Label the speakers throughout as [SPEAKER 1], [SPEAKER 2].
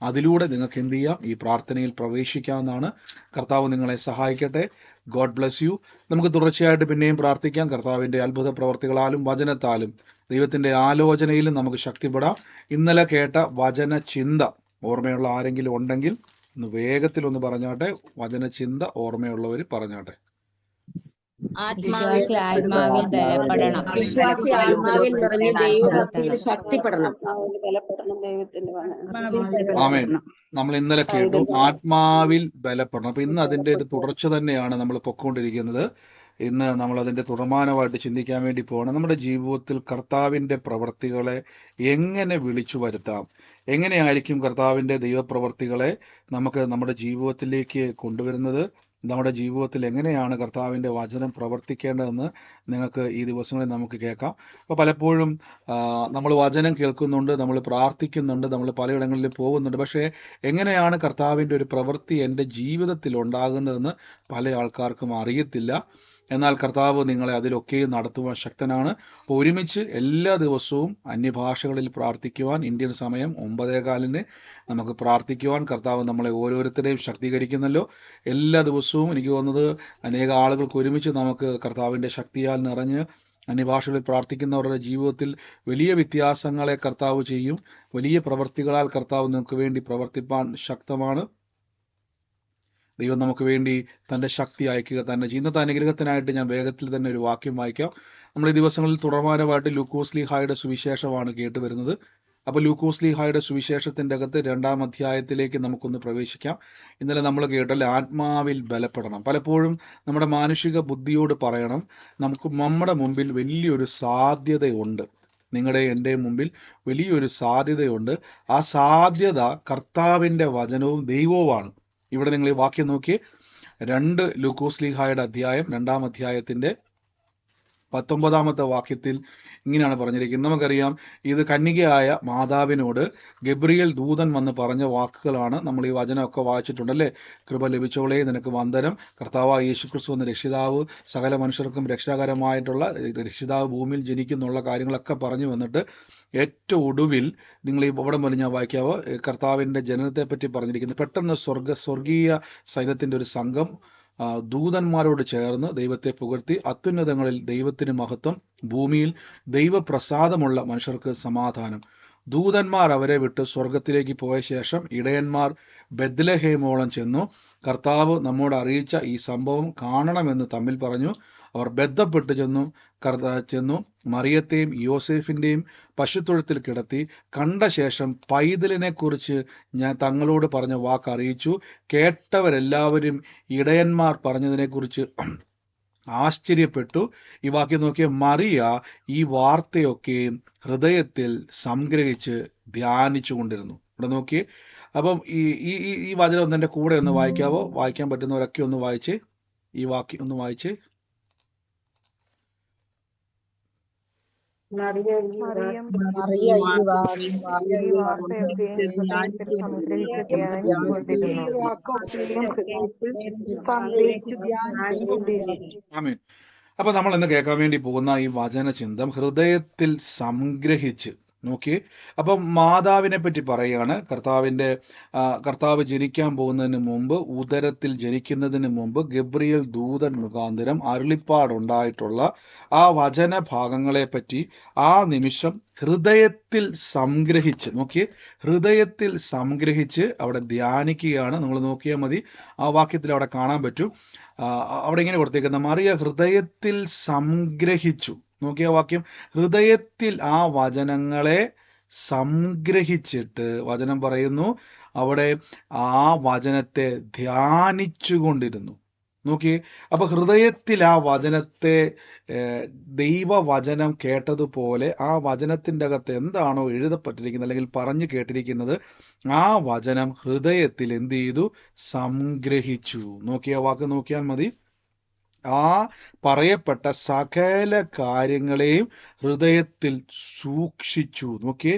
[SPEAKER 1] അതിലൂടെ നിങ്ങൾക്ക് എന്ത് ചെയ്യാം? ഈ പ്രാർത്ഥനയിൽ പ്രവേശിക്കാവുന്നതാണ്. കർത്താവ് നിങ്ങളെ സഹായിക്കട്ടെ. God bless U. നമുക്ക് തുടർച്ചയായിട്ട് പിന്നെയും പ്രാർത്ഥിക്കാം. കർത്താവിൻ്റെ അത്ഭുത പ്രവർത്തികളാലും വചനത്താലും ദൈവത്തിൻ്റെ ആലോചനയിലും നമുക്ക് ശക്തിപ്പെടാം. ഇന്നലെ കേട്ട വചന ചിന്ത ഓർമ്മയുള്ള ആരെങ്കിലും ഉണ്ടെങ്കിൽ ഒന്ന് വേഗത്തിൽ പറഞ്ഞാട്ടെ. വചന ചിന്ത ഓർമ്മയുള്ളവർ പറഞ്ഞാട്ടെ.
[SPEAKER 2] വിശ്വാസി ആത്മാവിൽ ബലപ്പെടണം.
[SPEAKER 3] വിശ്വാസി ആത്മാവിൽ നിറഞ്ഞ് ദൈവഭക്തിയിൽ ശക്തിപ്പെടണം.
[SPEAKER 1] ആമേൻ. നമ്മൾ ഇന്നലെ കേട്ടു ആത്മാവിൽ ബലപ്പെടണം. അപ്പൊ ഇന്ന് അതിന്റെ ഒരു തുടർച്ച തന്നെയാണ് നമ്മൾ പൊക്കോണ്ടിരിക്കുന്നത്. ഇന്ന് നമ്മൾ അതിന്റെ തുടർമാനമായിട്ട് ചിന്തിക്കാൻ വേണ്ടി പോകണം. നമ്മുടെ ജീവിതത്തിൽ കർത്താവിന്റെ പ്രവർത്തികളെ എങ്ങനെ വിളിച്ചു വരുത്താം, എങ്ങനെയായിരിക്കും കർത്താവിന്റെ ദൈവപ്രവർത്തികളെ നമുക്ക് നമ്മുടെ ജീവിതത്തിലേക്ക് കൊണ്ടുവരുന്നത്, നമ്മുടെ ജീവിതത്തിൽ എങ്ങനെയാണ് കർത്താവിൻ്റെ വചനം പ്രവർത്തിക്കേണ്ടതെന്ന് നിങ്ങൾക്ക് ഈ ദിവസങ്ങളിൽ നമുക്ക് കേൾക്കാം. അപ്പോൾ പലപ്പോഴും നമ്മൾ വചനം കേൾക്കുന്നുണ്ട്, നമ്മൾ പ്രാർത്ഥിക്കുന്നുണ്ട്, നമ്മൾ പലയിടങ്ങളിൽ പോകുന്നുണ്ട്. പക്ഷേ എങ്ങനെയാണ് കർത്താവിൻ്റെ ഒരു പ്രവൃത്തി എൻ്റെ ജീവിതത്തിൽ ഉണ്ടാകുന്നതെന്ന് പല ആൾക്കാർക്കും അറിയത്തില്ല. എന്നാൽ കർത്താവ് നിങ്ങളെ അതിലൊക്കെയും നടത്തുവാൻ ശക്തനാണ്. അപ്പോൾ ഒരുമിച്ച് എല്ലാ ദിവസവും അന്യഭാഷകളിൽ പ്രാർത്ഥിക്കുവാൻ ഇന്ത്യൻ സമയം 9:15 നമുക്ക് പ്രാർത്ഥിക്കുവാൻ കർത്താവ് നമ്മളെ ഓരോരുത്തരെയും ശക്തീകരിക്കുന്നല്ലോ. എല്ലാ ദിവസവും എനിക്ക് തോന്നുന്നത് അനേക ആളുകൾക്ക് ഒരുമിച്ച് നമുക്ക് കർത്താവിൻ്റെ ശക്തിയാൽ നിറഞ്ഞ് അന്യഭാഷകളിൽ പ്രാർത്ഥിക്കുന്നവരുടെ ജീവിതത്തിൽ വലിയ വ്യത്യാസങ്ങളെ കർത്താവ് ചെയ്യും. വലിയ പ്രവർത്തികളാൽ കർത്താവ് നമുക്ക് വേണ്ടി പ്രവർത്തിപ്പാൻ ശക്തമാണ്. ദൈവം നമുക്ക് വേണ്ടി തൻ്റെ ശക്തി അയക്കുക തന്നെ. ഇന്നത്തെ അനുഗ്രഹത്തിനായിട്ട് ഞാൻ വേഗത്തിൽ തന്നെ ഒരു വാക്യം വായിക്കാം. നമ്മൾ ഈ ദിവസങ്ങളിൽ തുടർമാനമായിട്ട് ലൂക്കോസ് ലീഹായുടെ സുവിശേഷമാണ് കേട്ടുവരുന്നത്. അപ്പോൾ ലൂക്കോസ് ലീഹായുടെ സുവിശേഷത്തിൻ്റെ അകത്ത് 2-ാം അധ്യായത്തിലേക്ക് നമുക്കൊന്ന് പ്രവേശിക്കാം. ഇന്നലെ നമ്മൾ കേട്ടല്ലേ, ആത്മാവിൽ ബലപ്പെടണം. പലപ്പോഴും നമ്മുടെ മാനുഷിക ബുദ്ധിയോട് പറയണം, നമ്മുടെ മുമ്പിൽ വലിയൊരു സാധ്യതയുണ്ട്. നിങ്ങളുടെ എൻ്റെ മുമ്പിൽ വലിയൊരു സാധ്യതയുണ്ട്. ആ സാധ്യത കർത്താവിൻ്റെ വചനവും ദൈവവുമാണ്. ഇവിടെ നിങ്ങൾ ഈ വാക്യം നോക്കി, 2 ലൂക്കോസ് ലീഹായുടെ അധ്യായം 2-ാം അധ്യായത്തിൻ്റെ 19-ാമത്തെ വാക്യത്തിൽ ഇങ്ങനെയാണ് പറഞ്ഞിരിക്കുന്നത്. നമുക്കറിയാം, ഇത് കന്യകയായ മാതാവിനോട് ഗബ്രിയേൽ ദൂതൻ വന്ന് പറഞ്ഞ വാക്കുകളാണ്. നമ്മൾ ഈ വചനമൊക്കെ വായിച്ചിട്ടുണ്ടല്ലേ. കൃപ ലഭിച്ചോളേ, നിനക്ക് വന്ദനം, കർത്താവായ യേശുക്രിസ്തു എന്ന രക്ഷിതാവ്, സകല മനുഷ്യർക്കും രക്ഷാകരമായിട്ടുള്ള രക്ഷിതാവ് ഭൂമിയിൽ ജനിക്കുന്നുള്ള കാര്യങ്ങളൊക്കെ പറഞ്ഞു വന്നിട്ട് ഏറ്റവും ഒടുവിൽ നിങ്ങൾ ഈ ഇവിടെ മുതൽ ഞാൻ വായിക്കാവോ, കർത്താവിൻ്റെ ജനനത്തെ പറ്റി പറഞ്ഞിരിക്കുന്നത്. പെട്ടെന്ന് സ്വർഗീയ സൈന്യത്തിൻ്റെ ഒരു സംഘം ദൂതന്മാരോട് ചേർന്ന് ദൈവത്തെ പുകഴ്ത്തി, അത്യുന്നതങ്ങളിൽ ദൈവത്തിന് മഹത്വം, ഭൂമിയിൽ ദൈവപ്രസാദമുള്ള മനുഷ്യർക്ക് സമാധാനം. ദൂതന്മാർ അവരെ വിട്ട് സ്വർഗത്തിലേക്ക് പോയ ശേഷം ഇടയന്മാർ ബെത്ലഹേമോളം ചെന്നു. കർത്താവ് നമ്മോട് അറിയിച്ച ഈ സംഭവം കാണണമെന്ന് തമ്മിൽ പറഞ്ഞു. അവർ ബന്ധപ്പെട്ട് ചെന്നു മറിയത്തെയും യോസേഫിൻ്റെയും പശുത്തൊഴുത്തിൽ കിടത്തി. കണ്ട ശേഷം പൈതലിനെ കുറിച്ച് ഞാൻ തങ്ങളോട് പറഞ്ഞ വാക്ക് അറിയിച്ചു. കേട്ടവരെല്ലാവരും ഇടയന്മാർ പറഞ്ഞതിനെക്കുറിച്ച് ആശ്ചര്യപ്പെട്ടു. ഈ വാക്യം നോക്കിയ മറിയ ഈ വാർത്തയൊക്കെയും ഹൃദയത്തിൽ സംഗ്രഹിച്ച് ധ്യാനിച്ചു കൊണ്ടിരുന്നു. ഇവിടെ നോക്കിയേ. അപ്പം ഈ വചനം ഒന്ന് എൻ്റെ കൂടെ ഒന്ന് വായിക്കാവോ? വായിക്കാൻ പറ്റുന്നവരൊക്കെ ഒന്ന് വായിച്ചേ. ഈ വാക്യം ഒന്ന് വായിച്ചേ. ആമേൻ. അപ്പൊ നമ്മൾ ഇന്ന് കേൾക്കാൻ വേണ്ടി പോകുന്ന ഈ വചനചിന്തം ഹൃദയത്തിൽ സംഗ്രഹിച്ച് നോക്കിയേ. അപ്പം മാതാവിനെ പറ്റി പറയുകയാണ്. കർത്താവ് ജനിക്കാൻ പോകുന്നതിന് മുമ്പ്, ഉദരത്തിൽ ജനിക്കുന്നതിന് മുമ്പ് ഗബ്രിയേൽ ദൂതൻ മുഖാന്തരം അരുളിപ്പാടുണ്ടായിട്ടുള്ള ആ വചന ഭാഗങ്ങളെ പറ്റി ആ നിമിഷം ഹൃദയത്തിൽ സംഗ്രഹിച്ച് നോക്കിയേ, ഹൃദയത്തിൽ സംഗ്രഹിച്ച് അവിടെ ധ്യാനിക്കുകയാണ്. നിങ്ങൾ നോക്കിയാൽ മതി, ആ വാക്യത്തിൽ അവിടെ കാണാൻ പറ്റും. അവിടെ ഇങ്ങനെ കൊടുത്തേക്കുന്ന മറിയ ഹൃദയത്തിൽ സംഗ്രഹിച്ചു. നോക്കിയ വാക്യം, ഹൃദയത്തിൽ ആ വചനങ്ങളെ സംഗ്രഹിച്ചിട്ട് വചനം പറയുന്നു അവിടെ ആ വചനത്തെ ധ്യാനിച്ചുകൊണ്ടിരുന്നു. നോക്കിയേ. അപ്പൊ ഹൃദയത്തിൽ ആ വചനത്തെ, ദൈവവചനം കേട്ടതുപോലെ ആ വചനത്തിൻ്റെ അകത്ത് എന്താണോ എഴുതപ്പെട്ടിരിക്കുന്നത് അല്ലെങ്കിൽ പറഞ്ഞു കേട്ടിരിക്കുന്നത്, ആ വചനം ഹൃദയത്തിൽ എന്ത് ചെയ്തു? സംഗ്രഹിച്ചു. നോക്കിയ വാക്ക് നോക്കിയാൽ മതി. ആ പറയപ്പെട്ട സകല കാര്യങ്ങളെയും ഹൃദയത്തിൽ സൂക്ഷിച്ചു. നോക്കിയേ,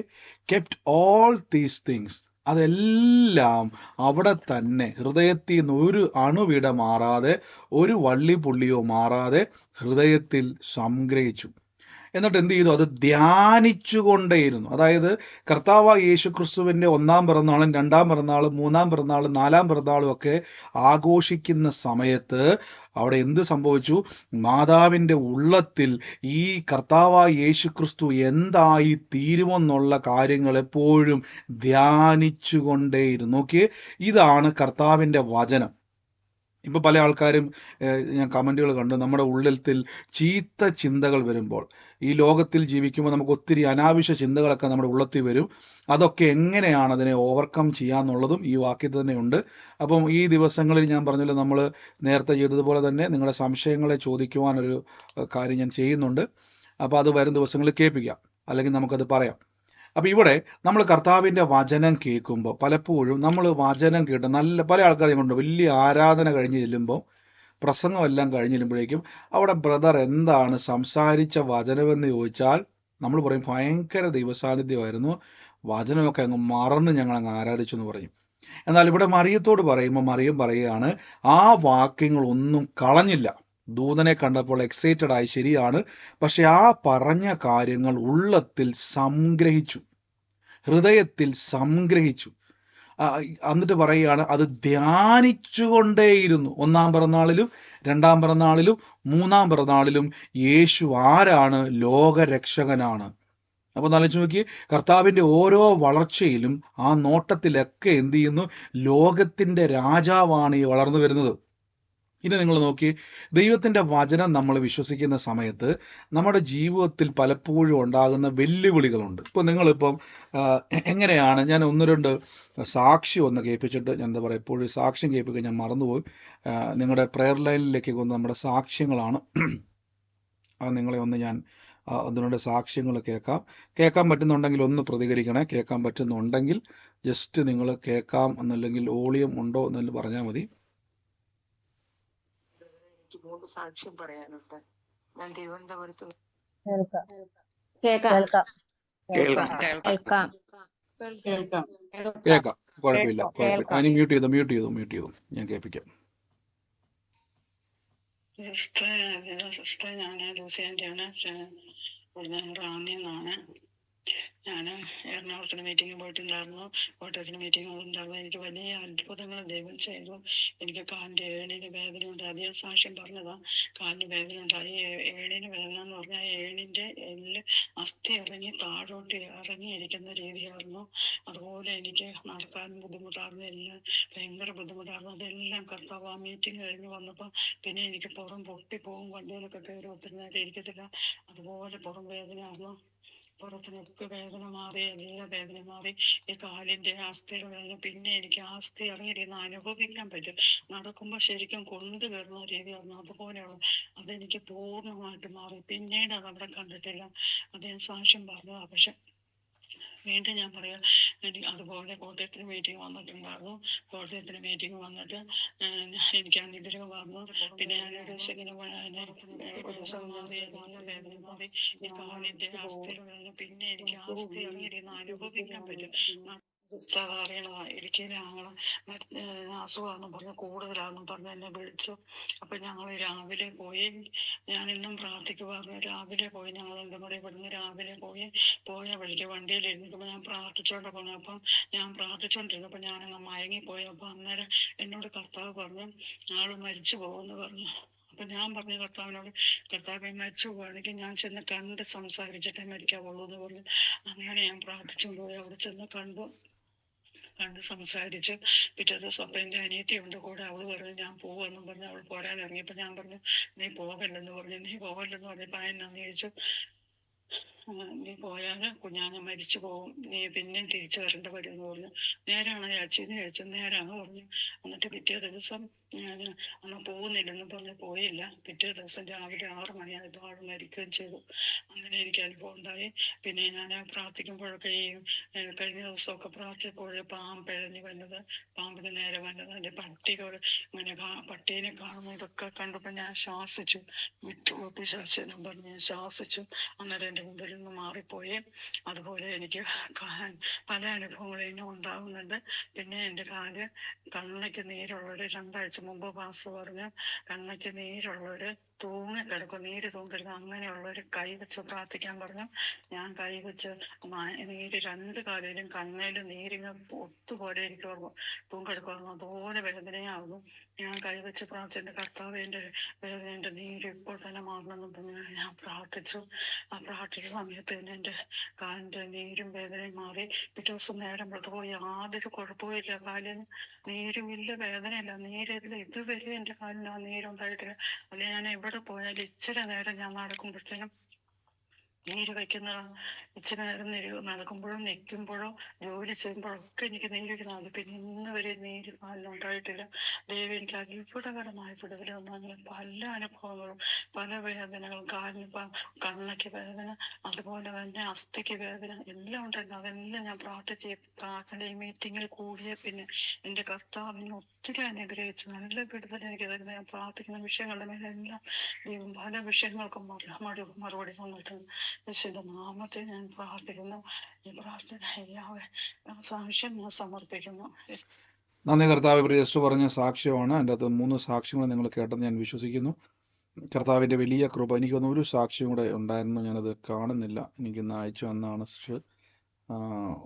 [SPEAKER 1] കെപ്റ്റ് ഓൾ ദീസ് തിങ്സ്. അതെല്ലാം അവിടെ തന്നെ ഹൃദയത്തിൽ നിന്ന് ഒരു അണുവിട മാറാതെ, ഒരു വള്ളി പുള്ളിയോ മാറാതെ ഹൃദയത്തിൽ സംഗ്രഹിച്ചു. എന്നിട്ട് എന്ത് ചെയ്തു? അത് ധ്യാനിച്ചുകൊണ്ടേയിരുന്നു. അതായത് കർത്താവായ യേശു ക്രിസ്തുവിന്റെ 1-ാം പിറന്നാളും 2-ാം പിറന്നാളും 3-ാം പിറന്നാളും 4-ാം പിറന്നാളും ഒക്കെ ആഘോഷിക്കുന്ന സമയത്ത് അവിടെ എന്ത് സംഭവിച്ചു? മാതാവിന്റെ ഉള്ളത്തിൽ ഈ കർത്താവായ യേശു ക്രിസ്തു എന്തായി തീരുമെന്നുള്ള കാര്യങ്ങൾ എപ്പോഴും ധ്യാനിച്ചുകൊണ്ടേയിരുന്നു. നോക്കിയേ, ഇതാണ് കർത്താവിന്റെ വചനം. ഇപ്പൊ പല ആൾക്കാരും ഞാൻ കമന്റുകൾ കണ്ടു, നമ്മുടെ ഉള്ളിൽ ചീത്ത ചിന്തകൾ വരുമ്പോൾ, ഈ ലോകത്തിൽ ജീവിക്കുമ്പോൾ നമുക്ക് ഒത്തിരി അനാവശ്യ ചിന്തകളൊക്കെ നമ്മുടെ ഉള്ളത്തിൽ വരും. അതൊക്കെ എങ്ങനെയാണ് അതിനെ ഓവർകം ചെയ്യാന്നുള്ളതും ഈ വാക്യത്തിൽ തന്നെ ഉണ്ട്. അപ്പം ഈ ദിവസങ്ങളിൽ ഞാൻ പറഞ്ഞല്ലോ, നമ്മൾ നേരത്തെ ചെയ്തതുപോലെ തന്നെ നിങ്ങളുടെ സംശയങ്ങളെ ചോദിക്കുവാനൊരു കാര്യം ഞാൻ ചെയ്യുന്നുണ്ട്. അപ്പോൾ അത് വരും ദിവസങ്ങളിൽ കേൾപ്പിക്കാം, അല്ലെങ്കിൽ നമുക്കത് പറയാം. അപ്പൊ ഇവിടെ നമ്മൾ കർത്താവിന്റെ വചനം കേൾക്കുമ്പോൾ പലപ്പോഴും നമ്മൾ വചനം കേട്ട് പല ആൾക്കാരെയും കൊണ്ട് വലിയ ആരാധന കഴിഞ്ഞ് ചെല്ലുമ്പോൾ, പ്രസംഗമെല്ലാം കഴിഞ്ഞ് ചെല്ലുമ്പോഴേക്കും അവിടെ ബ്രദർ എന്താണ് സംസാരിച്ച വചനമെന്ന് ചോദിച്ചാൽ നമ്മൾ പറയും ഭയങ്കര ദൈവസാന്നിധ്യമായിരുന്നു, വചനമൊക്കെ അങ്ങ് മറന്ന് ഞങ്ങൾ അങ്ങ് ആരാധിച്ചു എന്ന് പറയും. എന്നാൽ ഇവിടെ മറിയത്തോട് പറയുമ്പോൾ മറിയം പറയുകയാണ്, ആ വാക്യങ്ങളൊന്നും കളഞ്ഞില്ല. ദൂതനെ കണ്ടപ്പോൾ എക്സൈറ്റഡ് ആയി, ശരിയാണ്, പക്ഷെ ആ പറഞ്ഞ കാര്യങ്ങൾ ഉള്ളത്തിൽ സംഗ്രഹിച്ചു, ഹൃദയത്തിൽ സംഗ്രഹിച്ചു. എന്നിട്ട് പറയുകയാണ്, അത് ധ്യാനിച്ചുകൊണ്ടേയിരുന്നു. 1-ാം പിറന്നാളിലും 2-ാം പിറന്നാളിലും 3-ാം പിറന്നാളിലും യേശു ആരാണ്? ലോകരക്ഷകനാണ്. അപ്പൊ ആലോചിച്ച് നോക്കി, കർത്താവിന്റെ ഓരോ വളർച്ചയിലും ആ നോട്ടത്തിലൊക്കെ എന്ത് ചെയ്യുന്നു? ലോകത്തിന്റെ രാജാവാണ് ഈ വളർന്നു വരുന്നത്. ഇനി നിങ്ങൾ നോക്കി, ദൈവത്തിന്റെ വചനം നമ്മൾ വിശ്വസിക്കുന്ന സമയത്ത് നമ്മുടെ ജീവിതത്തിൽ പലപ്പോഴും ഉണ്ടാകുന്ന വെല്ലുവിളികളുണ്ട്. ഇപ്പൊ നിങ്ങളിപ്പം എങ്ങനെയാണ്, ഞാൻ 1-2 സാക്ഷി ഒന്ന് കേൾപ്പിച്ചിട്ട്, ഞാൻ എന്താ പറയുക, എപ്പോഴും സാക്ഷ്യം കേൾപ്പിക്കാൻ ഞാൻ മറന്നുപോയി. നിങ്ങളുടെ പ്രെയർ ലൈനിലേക്ക് കൊണ്ട് നമ്മുടെ സാക്ഷ്യങ്ങളാണ്. അത് നിങ്ങളെ ഒന്ന് ഞാൻ അതിനോട് സാക്ഷ്യങ്ങൾ കേൾക്കാൻ പറ്റുന്നുണ്ടെങ്കിൽ ഒന്ന് പ്രതികരിക്കണേ. കേൾക്കാൻ പറ്റുന്നുണ്ടെങ്കിൽ ജസ്റ്റ് നിങ്ങൾ കേൾക്കാം എന്നല്ലെങ്കിൽ വോളിയം ഉണ്ടോ എന്നല്ല പറഞ്ഞാൽ മതി.
[SPEAKER 4] എനിക്ക് 3 സാക്ഷ്യം പറയാനുണ്ട്. ഞാൻ തിരുവനന്തപുരത്ത്
[SPEAKER 3] കേൾക്കാം
[SPEAKER 2] കേൾക്കാം
[SPEAKER 1] കുഴപ്പമില്ല. അതിന് മ്യൂട്ട് ചെയ്തു ഞാൻ കേൾപ്പിക്കാം.
[SPEAKER 4] സിസ്റ്റർ ഞാൻ ലൂസിയാൻ്റെയാണ്, റാന്നിന്നാണ്. ഞാൻ എറണാകുളത്തിന് മീറ്റിംഗ് പോയിട്ടുണ്ടായിരുന്നു, കോട്ടയത്തിന് മീറ്റിംഗ് ഉണ്ടായിരുന്നു. എനിക്ക് വലിയ അത്ഭുതങ്ങൾ ദൈവം ചെയ്തു. എനിക്ക് കാലിൻ്റെ ഏണിന് വേദനയുണ്ട്. അധികം സാക്ഷ്യം പറഞ്ഞതാ. കാലിന് വേദന ഉണ്ടായി. ഏണിന് വേദന എന്ന് പറഞ്ഞാൽ ഏണിൻ്റെ എല്ല് അസ്ഥി ഇറങ്ങി താഴോട്ട് ഇറങ്ങിയിരിക്കുന്ന രീതിയായിരുന്നു. അതുപോലെ എനിക്ക് നടക്കാനും ബുദ്ധിമുട്ടായിരുന്നു, എല്ലാം ഭയങ്കര ബുദ്ധിമുട്ടായിരുന്നു. അതെല്ലാം കർത്താവ് ആ മീറ്റിംഗ് കഴിഞ്ഞ് വന്നപ്പോൾ പിന്നെ എനിക്ക് പുറം പൊട്ടിപ്പോകും, വണ്ടിയിലൊക്കെ കയറി ഒത്തിരി നേരം ഇരിക്കത്തില്ല. അതുപോലെ പുറം വേദനയായിരുന്നു. പുറത്തിനൊക്കെ വേദന മാറി, എല്ലാ വേദന മാറി. ഈ കാലിന്റെ അസ്ഥിയുടെ വേദന പിന്നെ എനിക്ക് അസ്ഥി ഇറങ്ങിയിരുന്ന് അനുഭവിക്കാൻ പറ്റും. നടക്കുമ്പോൾ ശരിക്കും കൊണ്ടു കയറുന്ന രീതിയായിരുന്നു. അതുപോലെയുള്ള അതെനിക്ക് പൂർണ്ണമായിട്ട് മാറി. പിന്നീട് അതവിടെ കണ്ടിട്ടില്ല. അദ്ദേഹം സാക്ഷ്യം പറഞ്ഞതാ. പക്ഷെ വീണ്ടും ഞാൻ പറയാം, എനിക്ക് അതുപോലെ കോട്ടയത്തിന് മീറ്റിംഗ് വന്നിട്ടുണ്ടായിരുന്നു. കോട്ടയത്തിന് മീറ്റിംഗ് വന്നിട്ട് എനിക്ക് അനുഗ്രഹം വന്നു. പിന്നെ ഞാൻ ഒരു ദിവസം ഇങ്ങനെ ഒരു ദിവസം മാറി, നല്ല വേദന മാറി. ഈ കാലിന്റെ അസ്ഥിയുടെ വേദന പിന്നെ എനിക്ക് അസ്ഥി ഇറങ്ങിയിരുന്ന് അനുഭവിക്കാൻ പറ്റും. അറിയണതാ, ഇടുക്കിയിലെ ആങ്ങളെ അസുഖമാണെന്ന് പറഞ്ഞ് കൂടുതലാണെന്നും പറഞ്ഞ് എന്നെ വിളിച്ചു. അപ്പൊ ഞങ്ങൾ രാവിലെ പോയി. ഞാൻ ഇന്നും പ്രാർത്ഥിക്കുവായിരുന്നു. രാവിലെ പോയി, ഞങ്ങൾ എൻ്റെ കൂടെ ഇവിടുന്ന് രാവിലെ പോയ വഴിക്ക് വണ്ടിയിൽ ഇരുന്നിട്ട് ഞാൻ പ്രാർത്ഥിച്ചോണ്ട് പോന്നു. അപ്പം ഞാൻ പ്രാർത്ഥിച്ചോണ്ടിരുന്നപ്പോ ഞാനങ്ങ് മയങ്ങിപ്പോയി. അപ്പൊ അന്നേരം എന്നോട് കർത്താവ് പറഞ്ഞു, ആള് മരിച്ചു പോകുമെന്ന് പറഞ്ഞു. അപ്പൊ ഞാൻ പറഞ്ഞു കർത്താവിനോട്, കർത്താവെ മരിച്ചു പോവാണെങ്കിൽ ഞാൻ ചെന്ന് കണ്ട് സംസാരിച്ചിട്ടേ മരിക്കാവുള്ളൂ എന്ന് പറഞ്ഞു. അങ്ങനെ ഞാൻ പ്രാർത്ഥിച്ചുകൊണ്ട് പോയി. അവിടെ ചെന്ന് കണ്ട് സംസാരിച്ച് പിറ്റേ ദിവസം അപ്പൊ എൻ്റെ അനിയത്തിയുണ്ട് കൂടെ. അവള് പറഞ്ഞു ഞാൻ പോവാന്നും പറഞ്ഞു. അവൾ പോരാൻ ഇറങ്ങിയപ്പോ ഞാൻ പറഞ്ഞു നീ പോകല്ലെന്ന് പറഞ്ഞു. നീ പോകല്ലെന്ന് പറഞ്ഞപ്പോ എന്നാന്ന് ചോദിച്ചു, നീ പോയാല് കുഞ്ഞാനെ മരിച്ചു പോകും, നീ പിന്നെയും തിരിച്ചു വരേണ്ട വരും എന്ന് പറഞ്ഞു. നേരാണ് ചേച്ചിന്ന് ചോദിച്ചു. നേരാണ് പറഞ്ഞു. എന്നിട്ട് പിറ്റേ ദിവസം ഞാൻ അന്ന് പോകുന്നില്ലെന്ന് പറഞ്ഞ് പോയില്ല. പിറ്റേ ദിവസം രാവിലെ 6 മണിയായപ്പോൾ ആൾ മരിക്കുകയും ചെയ്തു. അങ്ങനെ എനിക്ക് അനുഭവം ഉണ്ടായി. പിന്നെ ഞാൻ പ്രാർത്ഥിക്കുമ്പോഴൊക്കെ ഈ കഴിഞ്ഞ ദിവസമൊക്കെ പ്രാർത്ഥിച്ചപ്പോൾ പാമ്പിഴഞ്ഞ് വന്നത്, പാമ്പിന് നേരെ വന്നത്, അതിന്റെ പട്ടികൾ ഇങ്ങനെ പട്ടീനെ കാണുമ്പോൾ ഇതൊക്കെ കണ്ടപ്പോൾ ഞാൻ ശ്വാസിച്ചു, വിട്ടുകൂട്ടി ശ്വാസം പറഞ്ഞ് ശ്വാസിച്ചു. അന്നേരം എൻ്റെ മുമ്പിൽ നിന്ന് മാറിപ്പോയി. അതുപോലെ എനിക്ക് പല അനുഭവങ്ങളും ഇന്നും ഉണ്ടാകുന്നുണ്ട്. പിന്നെ എൻ്റെ കണ്ണയ്ക്ക് നീരുള്ളവര് 2 ആഴ്ച മുമ്പ് പാസ്റ്റർ പറഞ്ഞു, കണ്ണയ്ക്ക് നീരുള്ളവര് തൂങ്ങിക്കിടക്കും, നീര് തൂങ്ങിക്കിടക്കും. അങ്ങനെയുള്ളവർ കൈവച്ച് പ്രാർത്ഥിക്കാൻ പറഞ്ഞു. ഞാൻ കൈവച്ച് നീര് 2 കാലിലും കണ്ണയിലും നീരിങ്ങ് ഒത്തുപോലെ ഇരിക്കുമായിരുന്നു, തൂങ്ങിക്കിടക്കുമായിരുന്നു. അതുപോലെ വേദനയാകുന്നു. ഞാൻ കൈവച്ച് പ്രാർത്ഥിച്ചിട്ട് കർത്താവ് എൻ്റെ വേദന, എൻ്റെ നീര് ഇപ്പോൾ തന്നെ മാറണമെന്ന് പറഞ്ഞ് ഞാൻ പ്രാർത്ഥിച്ചു. ആ പ്രാർത്ഥിച്ച സമയത്ത് തന്നെ എൻ്റെ കാലിൻ്റെ നീരും വേദനയും മാറി. പിറ്റേ ദിവസം നേരം പോയി യാതൊരു കുഴപ്പമില്ല, കാലിന് നീരുമില്ല, വേദനയില്ല, നീരില്ല. ഇതുവരെ എൻ്റെ കാലിന് ആ നീരുണ്ടായിട്ടില്ല. അല്ലെ ഞാൻ എവിടെ പോയാലും ഇച്ചിരി നേരം ഞാൻ നടക്കുമ്പോഴത്തേനും നീര് വയ്ക്കുന്നതാണ്. ഇച്ചിരി നേരം നടക്കുമ്പോഴോ നിൽക്കുമ്പോഴോ ജോലി ചെയ്യുമ്പോഴോ ഒക്കെ എനിക്ക് നീര് വയ്ക്കുന്നതാണ്. പിന്നെ ഇന്ന് വരെ നീര് കാലിനുണ്ടായിട്ടില്ല. ദൈവം എനിക്ക് അത്ഭുതകരമായ വിടുതൽ തന്നു. അങ്ങനെ പല അനുഭവങ്ങളും, പല വേദനകളും, കാലിന് കണ്ണയ്ക്ക് വേദന, അതുപോലെ തന്നെ അസ്ഥിക്ക് വേദന എല്ലാം ഉണ്ടായിരുന്നു. അതെല്ലാം ഞാൻ പ്രാർത്ഥന ഈ മീറ്റിങ്ങിൽ കൂടിയ പിന്നെ എൻ്റെ കർത്താവിനെ ഒത്തിരി അനുഗ്രഹിച്ചു. നല്ല വിടുതൽ എനിക്ക് തരുന്നത്. ഞാൻ പ്രാർത്ഥിക്കുന്ന വിഷയങ്ങളുടെ മേലെല്ലാം ദൈവം പല വിഷയങ്ങൾക്കും മറുപടി തന്നിട്ടുണ്ട്. യേശുവിന്റെ നാമത്തെ ഞാൻ പ്രാർത്ഥിക്കുന്നു. ഈ പ്രാർത്ഥന സാക്ഷ്യം ഞാൻ സമർപ്പിക്കുന്നു.
[SPEAKER 1] നന്ദി കർത്താവ്. പ്രിയസ്റ്റർ പറഞ്ഞ സാക്ഷ്യമാണ്. എൻ്റെ അകത്ത് 3 സാക്ഷ്യങ്ങൾ നിങ്ങൾ കേട്ടെന്ന് ഞാൻ വിശ്വസിക്കുന്നു. കർത്താവിൻ്റെ വലിയ കൃപ. എനിക്കൊന്ന് ഒരു സാക്ഷ്യം കൂടെ ഉണ്ടായിരുന്നു, ഞാനത് കാണുന്നില്ല. എനിക്കിന്ന് അയച്ചു വന്നാണ് സിസ്റ്റർ.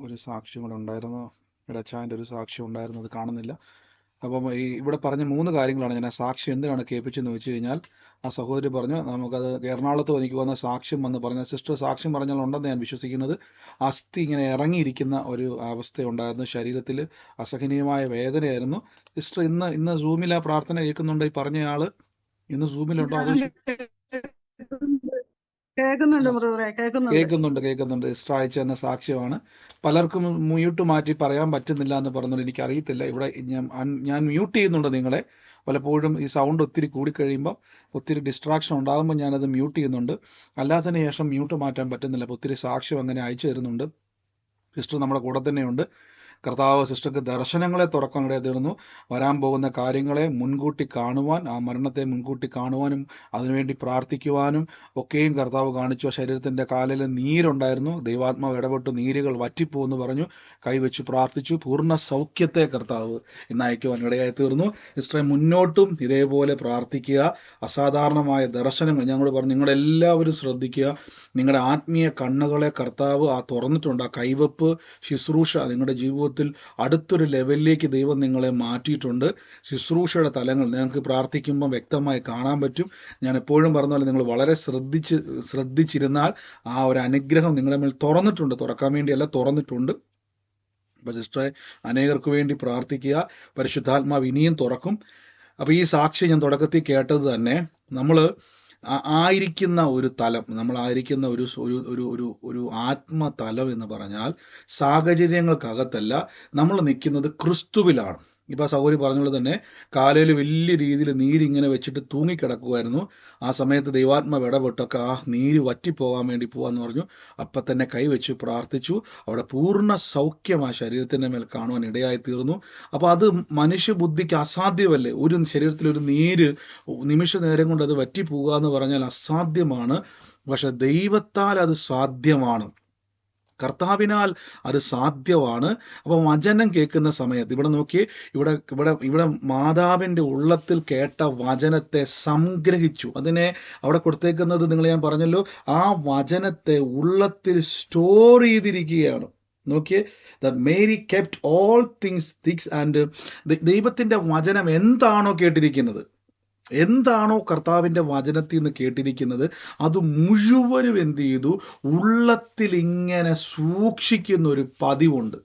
[SPEAKER 1] ഒരു സാക്ഷ്യം കൂടെ ഉണ്ടായിരുന്നു, ഇടച്ചാൻ്റെ ഒരു സാക്ഷ്യം ഉണ്ടായിരുന്നു, അത് കാണുന്നില്ല. അപ്പം ഇവിടെ പറഞ്ഞ 3 കാര്യങ്ങളാണ് ഞാൻ ആ സാക്ഷ്യം എന്തിനാണ് കേൾപ്പിച്ചെന്ന് വെച്ച് കഴിഞ്ഞാൽ, ആ സഹോദരി പറഞ്ഞു നമുക്കത് എറണാകുളത്ത് എനിക്ക് വന്ന സാക്ഷ്യം വന്ന് പറഞ്ഞ സിസ്റ്റർ സാക്ഷ്യം പറഞ്ഞാൽ ഉണ്ടെന്ന് ഞാൻ വിശ്വസിക്കുന്നത്. അസ്ഥി ഇങ്ങനെ ഇറങ്ങിയിരിക്കുന്ന ഒരു അവസ്ഥയുണ്ടായിരുന്നു, ശരീരത്തിൽ അസഹനീയമായ വേദനയായിരുന്നു. സിസ്റ്റർ ഇന്ന് സൂമിൽ ആ പ്രാർത്ഥന കേൾക്കുന്നുണ്ട്. ഈ പറഞ്ഞയാള് ഇന്ന് സൂമിലുണ്ടോ? അത് കേൾക്കുന്നുണ്ട്. സിസ്റ്റർ അയച്ചു തന്ന സാക്ഷ്യമാണ്. പലർക്കും മ്യൂട്ട് മാറ്റി പറയാൻ പറ്റുന്നില്ല എന്ന് പറഞ്ഞുകൊണ്ട് എനിക്കറിയത്തില്ല. ഇവിടെ ഞാൻ മ്യൂട്ട് ചെയ്യുന്നുണ്ട് നിങ്ങളെ. പലപ്പോഴും ഈ സൗണ്ട് ഒത്തിരി കൂടിക്കഴിയുമ്പോൾ ഒത്തിരി ഡിസ്ട്രാക്ഷൻ ഉണ്ടാകുമ്പോൾ ഞാനത് മ്യൂട്ട് ചെയ്യുന്നുണ്ട്. അല്ലാത്തതിന് ശേഷം മ്യൂട്ട് മാറ്റാൻ പറ്റുന്നില്ല. അപ്പോൾ ഒത്തിരി സാക്ഷ്യം അങ്ങനെ അയച്ചു തരുന്നുണ്ട്. സിസ്റ്റർ നമ്മുടെ കൂടെ തന്നെയുണ്ട്. കർത്താവ് സിസ്റ്റർക്ക് ദർശനങ്ങളെ തുറക്കാൻ ഇടയായിരുന്നു. വരാൻ പോകുന്ന കാര്യങ്ങളെ മുൻകൂട്ടി കാണുവാൻ, ആ മരണത്തെ മുൻകൂട്ടി കാണുവാനും അതിനുവേണ്ടി പ്രാർത്ഥിക്കുവാനും ഒക്കെയും കർത്താവ് കാണിച്ചു. ശരീരത്തിൻ്റെ കാലിൽ നീരുണ്ടായിരുന്നു, ദൈവാത്മാവ് ഇടപെട്ട് നീരുകൾ വറ്റിപ്പോന്ന് പറഞ്ഞു. കൈവച്ച് പ്രാർത്ഥിച്ചു. പൂർണ്ണ സൗഖ്യത്തെ കർത്താവ് ഇന്ന് അയക്കുവാൻ ഇടയായി തീർന്നു. സിസ്റ്ററെ മുന്നോട്ടും ഇതേപോലെ പ്രാർത്ഥിക്കുക. അസാധാരണമായ ദർശനങ്ങൾ ഞങ്ങൾ പറഞ്ഞു, നിങ്ങളെല്ലാവരും ശ്രദ്ധിക്കുക. നിങ്ങളുടെ ആത്മീയ കണ്ണുകളെ കർത്താവ് തുറന്നിട്ടുണ്ട്. ആ കൈവപ്പ് ശുശ്രൂഷ നിങ്ങളുടെ ജീവിതത്തിൽ അടുത്തൊരു ലെവലിലേക്ക് ദൈവം നിങ്ങളെ മാറ്റിയിട്ടുണ്ട്. ശുശ്രൂഷയുടെ തലങ്ങൾ നിങ്ങൾക്ക് പ്രാർത്ഥിക്കുമ്പോൾ വ്യക്തമായി കാണാൻ പറ്റും. ഞാൻ എപ്പോഴും പറഞ്ഞ പോലെ നിങ്ങൾ വളരെ ശ്രദ്ധിച്ചിരുന്നാൽ ആ ഒരു അനുഗ്രഹം നിങ്ങളുടെ മേൽ തുറന്നിട്ടുണ്ട്. തുറക്കാൻ വേണ്ടിയല്ല, തുറന്നിട്ടുണ്ട്. അപ്പോൾ സിസ്റ്ററെ അനേകർക്ക് വേണ്ടി പ്രാർത്ഥിക്കുക. പരിശുദ്ധാത്മാവ് ഇനിയും തുറക്കും. അപ്പോൾ ഈ സാക്ഷി ഞാൻ തുടക്കത്തിൽ കേട്ടത് തന്നെ, നമ്മൾ ആയിരിക്കുന്ന ഒരു തലം, നമ്മളായിരിക്കുന്ന ഒരു ആത്മതലം എന്ന് പറഞ്ഞാൽ സാഹചര്യങ്ങൾക്കകത്തല്ല, നമ്മൾ നിൽക്കുന്നത് ക്രിസ്തുവിലാണ്. ഇപ്പോൾ സഹോദരി പറഞ്ഞത് തന്നെ കാലയിൽ വലിയ രീതിയിൽ നീരിങ്ങനെ വെച്ചിട്ട് തൂങ്ങിക്കിടക്കുമായിരുന്നു. ആ സമയത്ത് ദൈവാത്മാവ് ഇടപെട്ടൊക്കെ ആ നീര് വറ്റിപ്പോകാൻ വേണ്ടി പോകാമെന്ന് പറഞ്ഞു. അപ്പം തന്നെ കൈവച്ച് പ്രാർത്ഥിച്ചു. അവിടെ പൂർണ്ണ സൗഖ്യം ആ ശരീരത്തിൻ്റെ മേൽ കാണുവാൻ ഇടയായി തീർന്നു. അപ്പോൾ അത് മനുഷ്യബുദ്ധിക്ക് അസാധ്യമല്ലേ? ഒരു ശരീരത്തിലൊരു നീര് നിമിഷ നേരം കൊണ്ട് അത് വറ്റിപ്പോകുക എന്ന് പറഞ്ഞാൽ അസാധ്യമാണ്. പക്ഷെ ദൈവത്താൽ അത് സാധ്യമാണ്, കർത്താവിനാൽ അത് സാധ്യമാണ്. അപ്പോൾ വചനം കേൾക്കുന്ന സമയത്ത് ഇവിടെ നോക്കി, ഇവിടെ മാതാവിൻ്റെ ഉള്ളത്തിൽ കേട്ട വചനത്തെ സംഗ്രഹിച്ചു. അതിനെ അവിടെ കൊടുത്തേക്കുന്നത് ഞാൻ പറഞ്ഞല്ലോ, ആ വചനത്തെ ഉള്ളത്തിൽ സ്റ്റോർ ചെയ്തിരിക്കുകയാണ്. നോക്കിയേ, that Mary kept all things and ദൈവത്തിൻ്റെ വചനം എന്താണോ കേട്ടിരിക്കുന്നത്, എന്താണോ കർത്താവിൻ്റെ വചനത്തിൽ നിന്ന് കേട്ടിരിക്കുന്നത്, അത് മുഴുവനും എന്ത് ചെയ്തു, ഉള്ളത്തിൽ ഇങ്ങനെ സൂക്ഷിക്കുന്ന ഒരു പതിവുണ്ട്.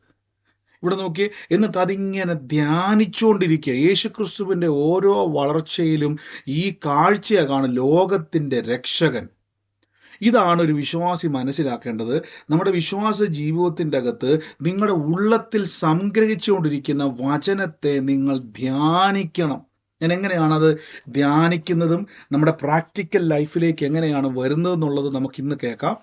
[SPEAKER 1] ഇവിടെ നോക്കി, എന്നിട്ട് അതിങ്ങനെ ധ്യാനിച്ചുകൊണ്ടിരിക്കുക. യേശുക്രിസ്തുവിൻ്റെ ഓരോ വളർച്ചയിലും ഈ കാഴ്ചയാണ് ലോകത്തിൻ്റെ രക്ഷകൻ. ഇതാണ് ഒരു വിശ്വാസി മനസ്സിലാക്കേണ്ടത്. നമ്മുടെ വിശ്വാസ ജീവിതത്തിൻ്റെ അകത്ത് നിങ്ങളുടെ ഉള്ളത്തിൽ സംഗ്രഹിച്ചുകൊണ്ടിരിക്കുന്ന വചനത്തെ നിങ്ങൾ ധ്യാനിക്കണം. ഞാൻ എങ്ങനെയാണത് ധ്യാനിക്കുന്നതും നമ്മുടെ പ്രാക്ടിക്കൽ ലൈഫിലേക്ക് എങ്ങനെയാണ് വരുന്നതെന്നുള്ളത് നമുക്കിന്ന് കേൾക്കാം.